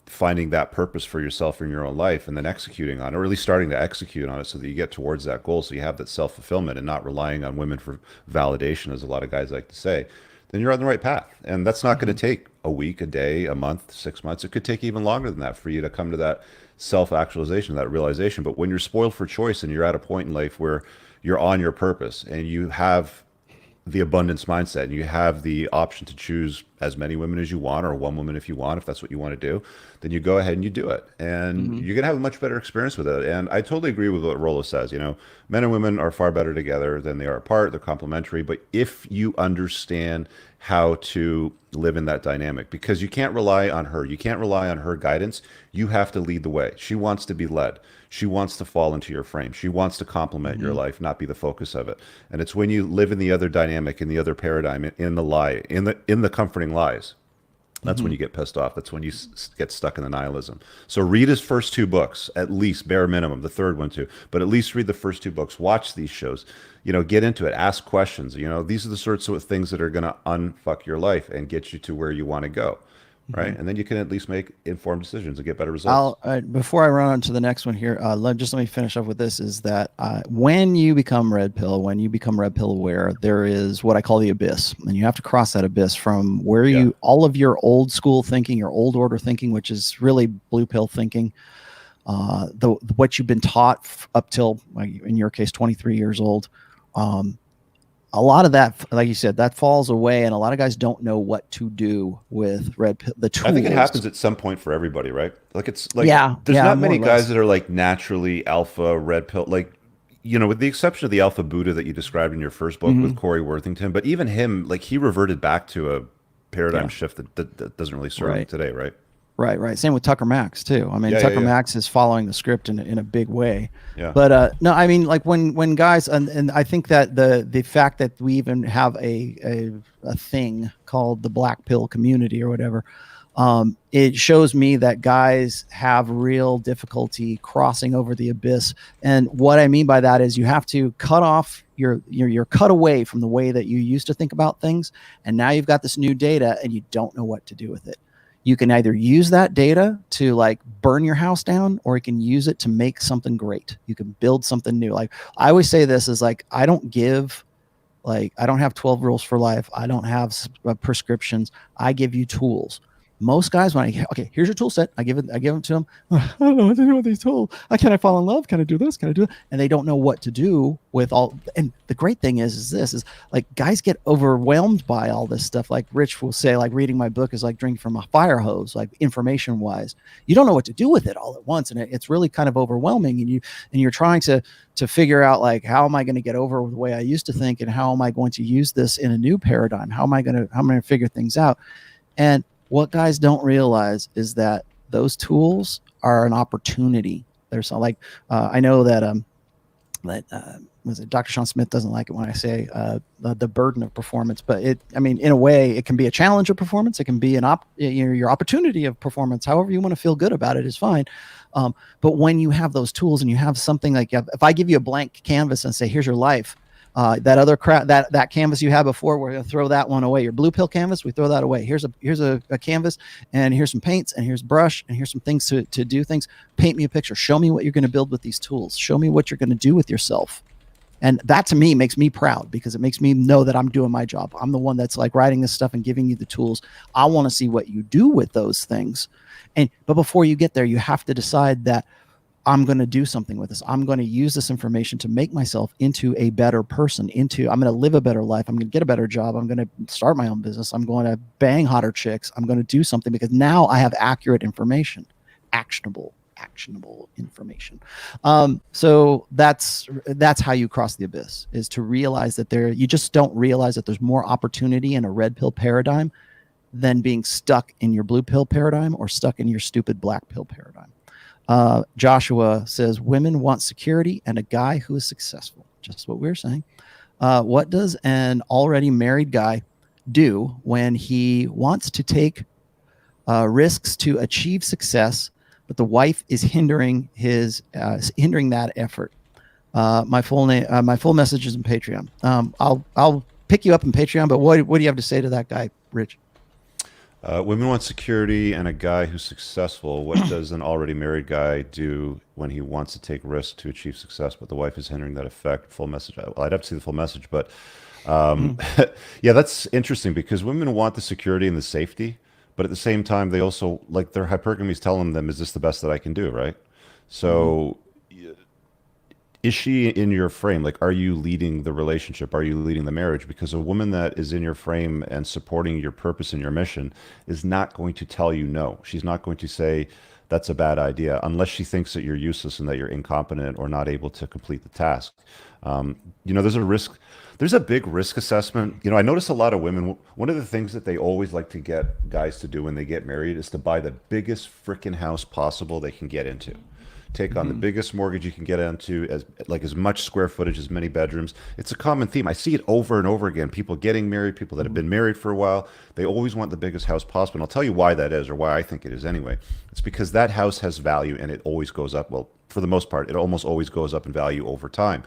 finding that purpose for yourself in your own life, and then executing on it, or at least starting to execute on it so that you get towards that goal, so you have that self-fulfillment and not relying on women for validation, as a lot of guys like to say, then you're on the right path. And that's not going to take a week, a day, a month, 6 months. It could take even longer than that for you to come to that self-actualization, that realization. But when you're spoiled for choice and you're at a point in life where you're on your purpose and you have the abundance mindset and you have the option to choose as many women as you want, or one woman if you want, if that's what you want to do, then you go ahead and you do it, and you're gonna have a much better experience with it. And I totally agree with what Rollo says. Men and women are far better together than they are apart. They're complementary. But if you understand how to live in that dynamic, because you can't rely on her, you can't rely on her guidance. You have to lead the way. She wants to be led. She wants to fall into your frame. She wants to complement your life, not be the focus of it. And it's when you live in the other dynamic, in the other paradigm, in the lie, in the comforting lies, that's when you get pissed off. That's when you get stuck in the nihilism. So read his first 2 books, at least, bare minimum, the third one too, but at least read the first 2 books. Watch these shows, get into it, ask questions. These are the sorts of things that are going to unfuck your life and get you to where you want to go. Right. And then you can at least make informed decisions and get better results. Before I run on to the next one here, let me finish up with this, is that when you become red pill, when you become red pill aware, there is what I call the abyss. And you have to cross that abyss from where all of your old school thinking, your old order thinking, which is really blue pill thinking, what you've been taught up till, in your case, 23 years old. A lot of that, like you said, that falls away, and a lot of guys don't know what to do with red pill, the tools. I think it happens at some point for everybody, right? There's not many guys that are like naturally alpha red pill, with the exception of the alpha Buddha that you described in your first book with Corey Worthington. But even him, he reverted back to a paradigm shift that doesn't really serve him today, right? Right. Same with Tucker Max too. I mean, Tucker Max is following the script in a big way. Yeah. But no, I mean, when guys, and I think that the fact that we even have a thing called the black pill community or whatever, it shows me that guys have real difficulty crossing over the abyss. And what I mean by that is you have to cut off you're cut away from the way that you used to think about things, and now you've got this new data and you don't know what to do with it. You can either use that data to burn your house down, or you can use it to make something great. You can build something new. I always say this is I don't have 12 rules for life. I don't have prescriptions. I give you tools. Most guys, okay, here's your tool set. I give them to them. I don't know what to do with these tools. Can I fall in love? Can I do this? Can I do that? And they don't know what to do with all. And the great thing is guys get overwhelmed by all this stuff. Like Rich will say, reading my book is like drinking from a fire hose, information wise. You don't know what to do with it all at once, and it's really kind of overwhelming. And you're trying to figure out how am I going to get over the way I used to think, and how am I going to use this in a new paradigm? How am I going to figure things out? And what guys don't realize is that those tools are an opportunity. There's I know that was it Dr. Sean Smith doesn't like it when I say the burden of performance, but in a way, it can be a challenge of performance. It can be your opportunity of performance. However you want to feel good about it is fine. But when you have those tools and you have something if I give you a blank canvas and say, here's your life, that other crap, that canvas you had before, we're going to throw that one away. Your blue pill canvas, we throw that away. Here's a canvas, and here's some paints, and here's brush, and here's some things to do things. Paint me a picture. Show me what you're going to build with these tools. Show me what you're going to do with yourself. And that to me makes me proud, because it makes me know that I'm doing my job. I'm the one that's writing this stuff and giving you the tools. I want to see what you do with those things. But before you get there, you have to decide that I'm going to do something with this. I'm going to use this information to make myself into a better person, I'm going to live a better life. I'm going to get a better job. I'm going to start my own business. I'm going to bang hotter chicks. I'm going to do something because now I have accurate information, actionable information. So that's how you cross the abyss, is to realize that you just don't realize that there's more opportunity in a red pill paradigm than being stuck in your blue pill paradigm or stuck in your stupid black pill paradigm. Joshua says, women want security and a guy who is successful. Just what we were saying. What does an already married guy do when he wants to take risks to achieve success, but the wife is hindering that effort? My full message is in Patreon. I'll pick you up in Patreon, but what do you have to say to that guy, Rich? Women want security and a guy who's successful. What does an already married guy do when he wants to take risks to achieve success, but the wife is hindering that effect? Full message. Well, I'd have to see the full message, but yeah, that's interesting because women want the security and the safety, but at the same time, they also, like, their hypergamy is telling them, is this the best that I can do, right? So is she in your frame? Like, are you leading the relationship? Are you leading the marriage? Because a woman that is in your frame and supporting your purpose and your mission is not going to tell you no. She's not going to say that's a bad idea unless she thinks that you're useless and that you're incompetent or not able to complete the task. There's a risk. There's a big risk assessment. I notice a lot of women, one of the things that they always like to get guys to do when they get married is to buy the biggest freaking house possible they can get into. Take on the biggest mortgage you can get into, as much square footage, as many bedrooms. It's a common theme. I see it over and over again. People getting married, people that have been married for a while, they always want the biggest house possible. And I'll tell you why that is, or why I think it is anyway. It's because that house has value and it always goes up. Well, for the most part, it almost always goes up in value over time.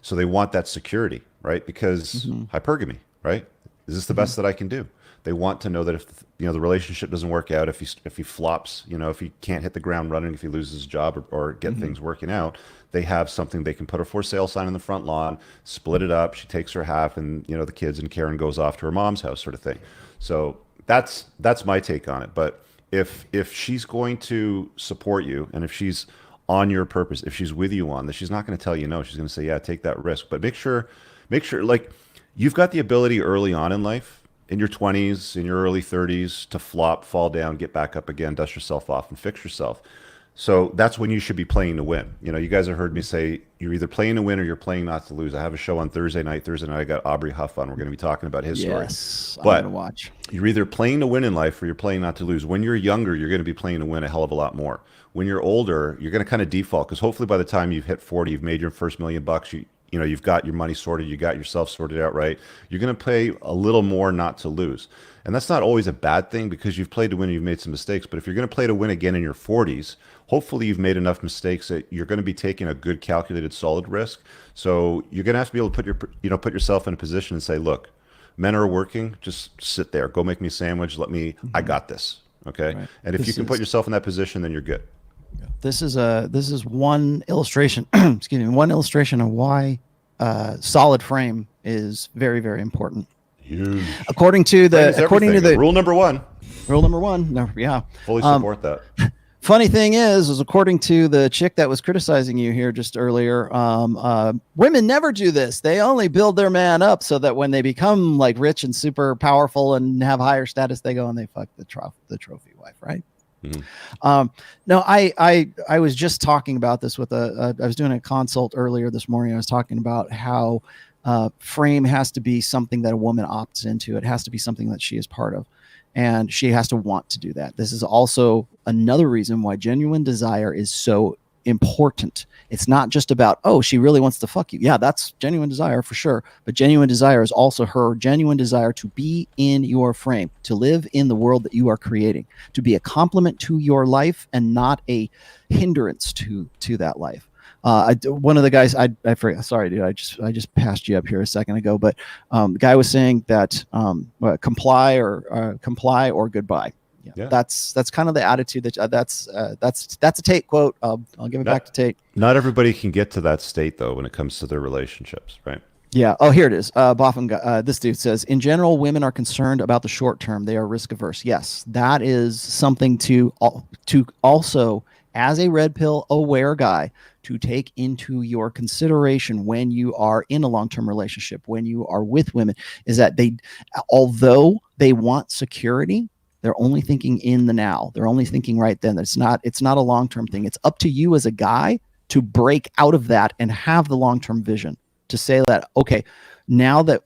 So they want that security, right? Because hypergamy, right? Is this the best that I can do? They want to know that if the relationship doesn't work out, if he flops, if he can't hit the ground running, if he loses his job or get things working out, they have something they can put a for sale sign in the front lawn, split it up. She takes her half, and the kids, and Karen goes off to her mom's house, sort of thing. So that's my take on it. But if she's going to support you, and if she's on your purpose, if she's with you on this, she's not going to tell you no. She's going to say, yeah, take that risk. But make sure, like, you've got the ability early on in life, in your 20s, in your early 30s, to flop, fall down, get back up again, dust yourself off, and fix yourself. So that's when you should be playing to win. You guys have heard me say you're either playing to win or you're playing not to lose. I have a show on Thursday night. I got Aubrey Huff on. We're going to be talking about his story. Yes, but I'm gonna watch. You're either playing to win in life or you're playing not to lose. When you're younger, you're going to be playing to win a hell of a lot more. When you're older, you're going to kind of default, because hopefully by the time you've hit 40, you've made your first $1 million. You've got your money sorted, you got yourself sorted out, right? You're going to play a little more not to lose. And that's not always a bad thing, because you've played to win and you've made some mistakes. But if you're going to play to win again in your 40s, hopefully you've made enough mistakes that you're going to be taking a good, calculated, solid risk. So you're going to have to be able to put yourself in a position and say, look, men are working, just sit there, go make me a sandwich, I got this, okay? Right. And if you can put yourself in that position, then you're good. This is one illustration, one illustration of why solid frame is very, very important. Huge. According to the rule number one. Yeah. Fully support that. Funny thing is according to the chick that was criticizing you here just earlier, women never do this. They only build their man up so that when they become like rich and super powerful and have higher status, they go and they fuck the trophy wife, right? Mm-hmm. No, I was just talking about this with I was doing a consult earlier this morning. I was talking about how frame has to be something that a woman opts into. It has to be something that she is part of, and she has to want to do that. This is also another reason why genuine desire is so important. It's not just about, oh, she really wants to fuck you. Yeah, that's genuine desire for sure. But genuine desire is also her genuine desire to be in your frame, to live in the world that you are creating, to be a complement to your life and not a hindrance to that life. One of the guys, I forgot, sorry, dude, I just passed you up here a second ago, but the guy was saying that comply or goodbye. Yeah. That's kind of the attitude that's a Tate quote. I'll give it back to Tate. Not everybody can get to that state though when it comes to their relationships, right? Yeah. Oh, here it is. Boffin, this dude says, in general, women are concerned about the short term. They are risk averse. Yes, that is something to also as a red pill aware guy to take into your consideration when you are in a long-term relationship, when you are with women, is that although they want security, they're only thinking in the now. They're only thinking right then. It's not a long-term thing. It's up to you as a guy to break out of that and have the long-term vision to say that, okay, now that,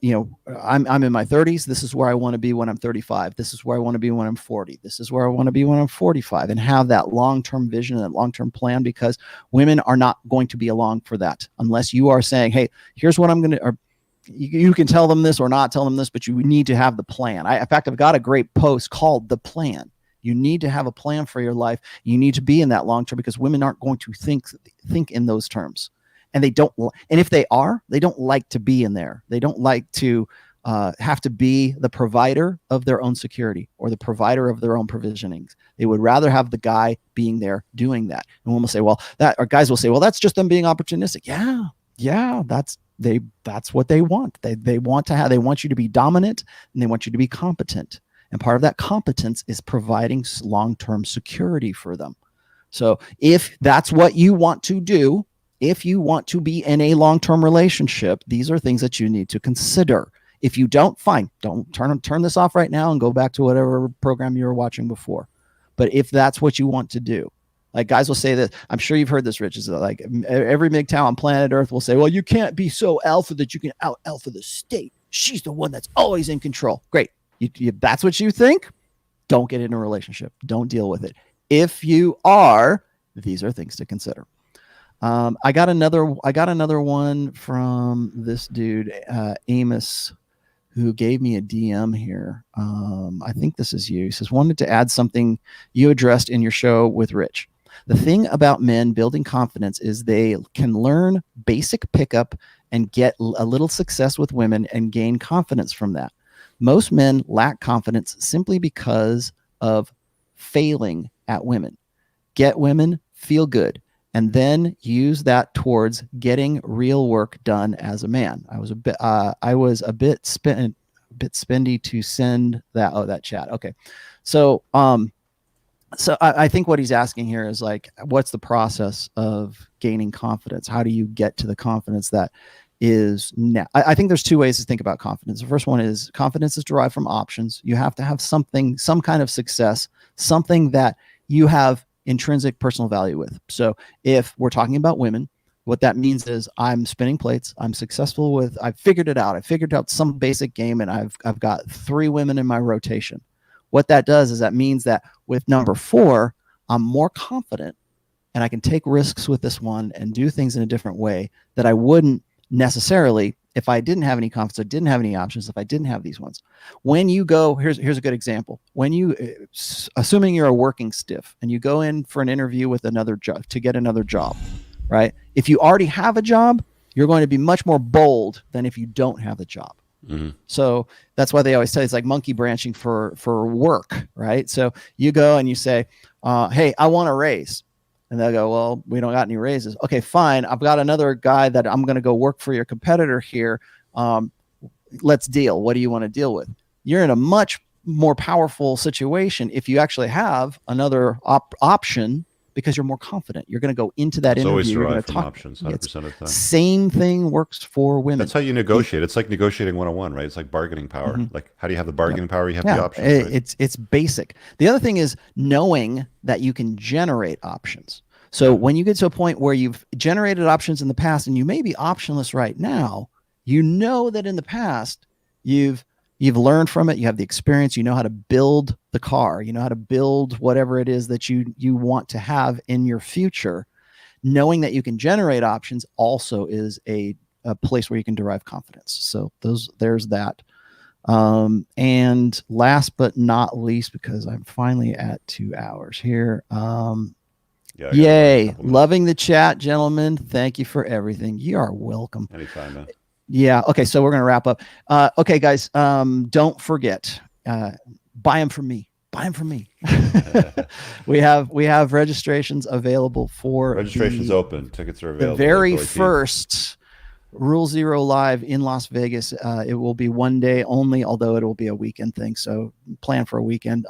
I'm in my 30s, this is where I want to be when I'm 35. This is where I want to be when I'm 40. This is where I want to be when I'm 45, and have that long-term vision and that long-term plan, because women are not going to be along for that unless you are saying, hey, here's what I'm going to, or you can tell them this or not tell them this, but you need to have the plan. In fact, I've got a great post called The Plan. You need to have a plan for your life. You need to be in that long term, because women aren't going to think in those terms. And they don't, and if they are, they don't like to be in there. They don't like to have to be the provider of their own security or the provider of their own provisionings. They would rather have the guy being there doing that. And women will say, well, or guys will say, well, that's just them being opportunistic. Yeah, that's what they want. They want you to be dominant, and they want you to be competent. And part of that competence is providing long-term security for them. So if that's what you want to do, if you want to be in a long-term relationship, these are things that you need to consider. If you don't, fine. Don't turn this off right now and go back to whatever program you were watching before. But if that's what you want to do, like guys will say that, I'm sure you've heard this, Rich, is that like every MGTOW on planet Earth will say, well, you can't be so alpha that you can out alpha the state. She's the one that's always in control. Great. That's what you think. Don't get in a relationship. Don't deal with it. If you are, these are things to consider. I got another one from this dude, Amos, who gave me a DM here. I think this is you. He says, wanted to add something you addressed in your show with Rich. The thing about men building confidence is they can learn basic pickup and get a little success with women and gain confidence from that. Most men lack confidence simply because of failing at women. Get women, feel good, and then use that towards getting real work done as a man. I was a bit spendy to send that. Oh, that chat. Okay. So I think what he's asking here is like, what's the process of gaining confidence? How do you get to the confidence that is now? I think there's two ways to think about confidence. The first one is confidence is derived from options. You have to have something, some kind of success, something that you have intrinsic personal value with. So if we're talking about women, what that means is I'm spinning plates. I'm successful with, I've figured it out. I figured out some basic game, and I've got 3 women in my rotation. What that does is that means that with number 4, I'm more confident, and I can take risks with this one and do things in a different way that I wouldn't necessarily if I didn't have any confidence, I didn't have any options, if I didn't have these ones. When you go, here's a good example. When you, assuming you're a working stiff and you go in for an interview with another job to get another job, right? If you already have a job, you're going to be much more bold than if you don't have the job. Mm-hmm. So that's why they always say it's like monkey branching for work, right? So you go and you say, hey, I want a raise. And they'll go, well, we don't got any raises. Okay, fine. I've got another guy that I'm going to go work for your competitor here. Let's deal. What do you want to deal with? You're in a much more powerful situation if you actually have another option, because you're more confident. You're going to go into that interview. Always you're going derived to from talk options, 100% of the time. Same thing works for women. That's how you negotiate. It's like negotiating 101, right? It's like bargaining power. Mm-hmm. Like, how do you have the bargaining power? You have the options. Right? It's basic. The other thing is knowing that you can generate options. So when you get to a point where you've generated options in the past and you may be optionless right now, you know that in the past you've learned from it. You have the experience. You know how to build the car. You know how to build whatever it is that you want to have in your future. Knowing that you can generate options also is a place where you can derive confidence. So there's that. And last but not least, because I'm finally at 2 hours here. Yay. Loving the chat, gentlemen. Thank you for everything. You are welcome. Anytime, man. Yeah. Okay. So we're going to wrap up. Okay, guys. Don't forget, buy them from me. Buy them from me. we have registrations available for registrations open. Tickets are available. The very first Rule Zero Live in Las Vegas. It will be one day only, although it will be a weekend thing. So plan for a weekend.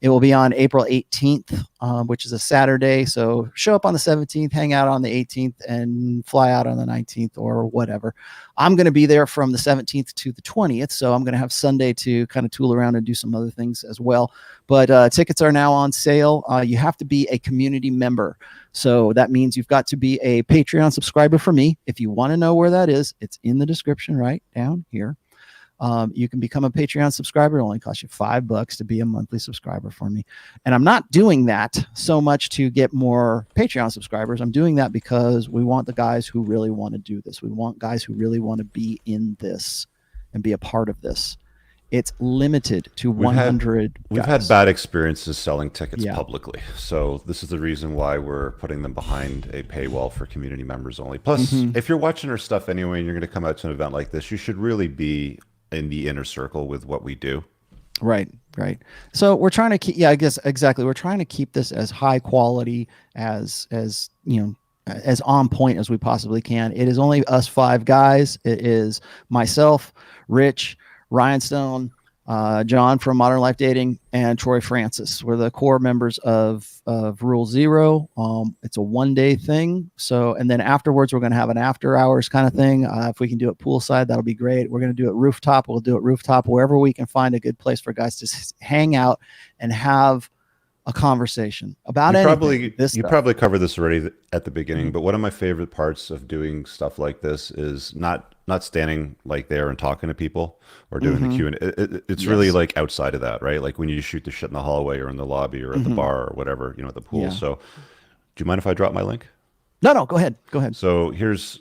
It will be on April 18th. which is a Saturday. So show up on the 17th, hang out on the 18th, and fly out on the 19th or whatever. I'm going to be there from the 17th to the 20th. So I'm going to have Sunday to kind of tool around and do some other things as well. But tickets are now on sale. You have to be a community member. So that means you've got to be a Patreon subscriber for me. If you want to know where that is, it's in the description right down here. You can become a Patreon subscriber. It only costs you $5 to be a monthly subscriber for me. And I'm not doing that so much to get more Patreon subscribers. I'm doing that because we want the guys who really want to do this. We want guys who really want to be in this and be a part of this. It's limited to 100 We've had bad experiences selling tickets publicly. So this is the reason why we're putting them behind a paywall for community members only. Plus, if you're watching our stuff anyway and you're going to come out to an event like this, you should really be in the inner circle with what we do. Right. So we're trying to keep, I guess exactly. We're trying to keep this as high quality as on point as we possibly can. It is only us 5 guys. It is myself, Rich, Ryan Stone, John from Modern Life Dating, and Troy Francis. We're the core members of Rule Zero. It's a one-day thing. So, and then afterwards, we're going to have an after hours kind of thing. If we can do it poolside, that'll be great. We're going to do it rooftop. We'll do it rooftop wherever we can find a good place for guys to hang out and have a conversation about anything. You probably covered this already at the beginning, but one of my favorite parts of doing stuff like this is not standing like there and talking to people or doing the Q&A. It's really like outside of that, right? Like when you shoot the shit in the hallway or in the lobby or at the bar or whatever, at the pool. So do you mind if I drop my link? No, go ahead. So here's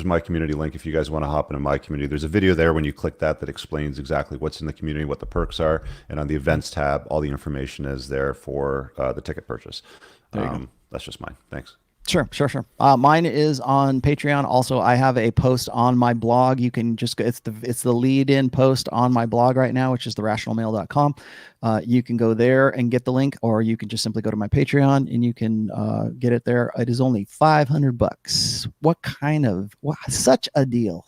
my community link. If you guys want to hop into my community, there's a video there when you click that explains exactly what's in the community, what the perks are. And on the events tab, all the information is there for the ticket purchase. That's just mine. Thanks. Sure. Mine is on Patreon. Also, I have a post on my blog. You can just go, it's the lead-in post on my blog right now, which is therationalmale.com. You can go there and get the link, or you can just simply go to my Patreon and you can get it there. It is only $500. Such a deal.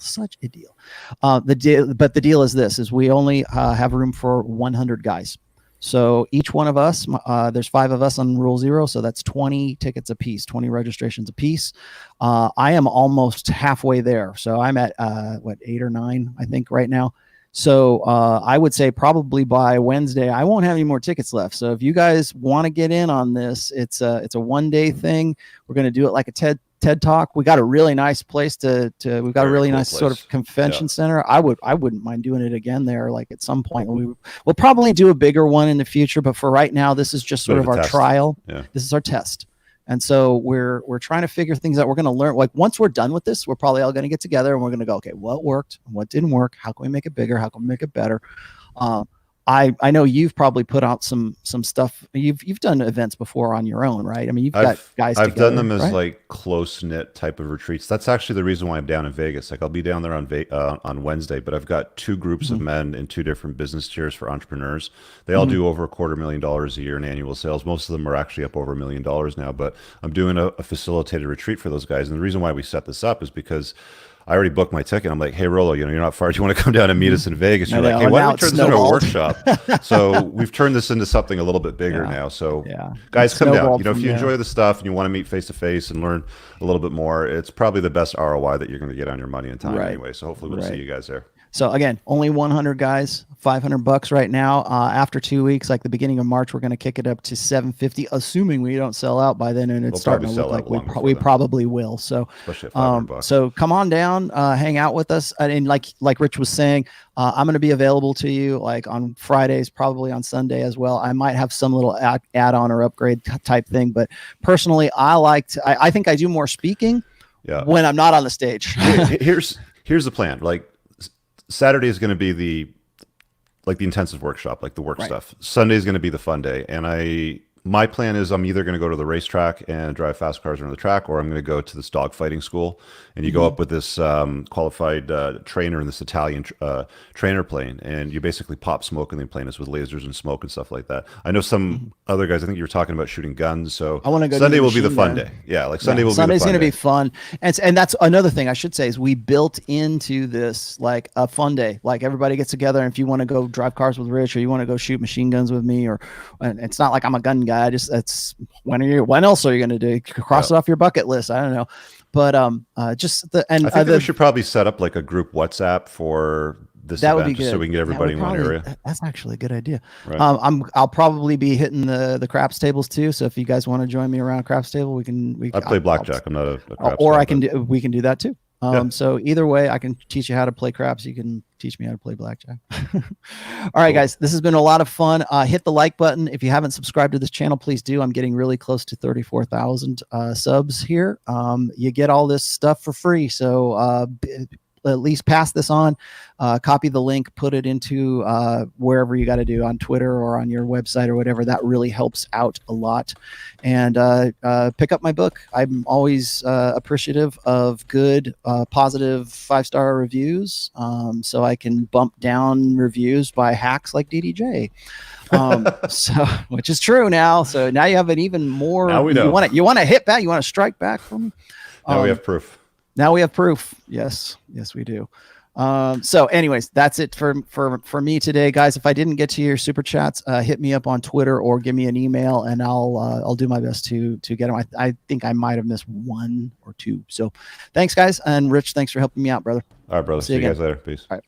But the deal is this: is we only have room for 100 guys. So each one of us, there's 5 of us on Rule Zero, so that's 20 tickets a piece, 20 registrations a piece. I am almost halfway there, so I'm at 8 or 9, I think, right now. So I would say probably by Wednesday, I won't have any more tickets left. So if you guys want to get in on this, it's a one-day thing. We're going to do it like a TED Talk. We got a really nice place we've got a really nice sort of convention center. I wouldn't mind doing it again there, like at some point. We'll probably do a bigger one in the future, but for right now, this is just sort of our trial. This is our test. And so we're trying to figure things out. We're going to learn, like once we're done with this, we're probably all going to get together and we're going to go, okay, what worked, what didn't work? How can we make it bigger? How can we make it better? I know you've probably put out some stuff. You've done events before on your own, right? I mean, you've got guys. I've done them as like close knit type of retreats. That's actually the reason why I'm down in Vegas. Like I'll be down there on Wednesday, but I've got 2 groups of men in 2 different business tiers for entrepreneurs. They all do over $250,000 a year in annual sales. Most of them are actually up over $1 million now. But I'm doing a facilitated retreat for those guys, and the reason why we set this up is because I already booked my ticket. I'm like, hey, Rollo, you're not far. Do you want to come down and meet us in Vegas? You're like, hey, why don't we turn this into a workshop? So we've turned this into something a little bit bigger now. So guys, come down. If you enjoy the stuff and you want to meet face-to-face and learn a little bit more, it's probably the best ROI that you're going to get on your money and time anyway. So hopefully we'll see you guys there. So again, only 100 guys, $500 right now. After 2 weeks, like the beginning of March, we're going to kick it up to $750, assuming we don't sell out by then, and it's starting to look like we probably will. So, especially at $500. So come on down, hang out with us, and like Rich was saying, I'm going to be available to you like on Fridays, probably on Sunday as well. I might have some little add-on or upgrade type thing, but personally, I think I do more speaking when I'm not on the stage. Here's the plan. Like, Saturday is going to be the intensive workshop, like the work stuff. Sunday is going to be the fun day. And my plan is I'm either going to go to the racetrack and drive fast cars around the track, or I'm going to go to this dog fighting school. And you go up with this qualified trainer in this Italian trainer plane, and you basically pop smoke in the plane with lasers and smoke and stuff like that. I know some other guys, I think you were talking about shooting guns. So I want to go. Sunday will be the fun day. Yeah, like Sunday will be the fun day. Sunday's going to be fun. And that's another thing I should say is we built into this like a fun day. Like everybody gets together, and if you want to go drive cars with Rich, or you want to go shoot machine guns with me, and it's not like I'm a gun guy. I just, that's when else are you going to do? Cross it off your bucket list. I don't know. But just the, and I think that we should probably set up like a group WhatsApp for this that event, would be just good. so we can get everybody in one area. That's actually a good idea. Right. I'll probably be hitting the craps tables too. So if you guys want to join me around a craps table, we can. I play blackjack. I'm not a craps or guy, I can do. We can do that too. So either way, I can teach you how to play craps. You can teach me how to play blackjack. All right, guys, this has been a lot of fun. Hit the like button. If you haven't subscribed to this channel, please do. I'm getting really close to 34,000 subs here. You get all this stuff for free. So at least pass this on, copy the link, put it into wherever you got to do, on Twitter or on your website or whatever. That really helps out a lot. And pick up my book. I'm always appreciative of good, positive 5-star reviews, so I can bump down reviews by hacks like DDJ. So, which is true now. So now you have an even more. Now we know. You want to hit back. You want to strike back from me. Now we have proof. Now we have proof. Yes, we do. So anyways, that's it for me today, guys. If I didn't get to your super chats, hit me up on Twitter or give me an email, and I'll do my best to get them. I think I might have missed 1 or 2. So thanks, guys. And Rich, thanks for helping me out, brother. All right, brother. See you guys later. Peace. All right.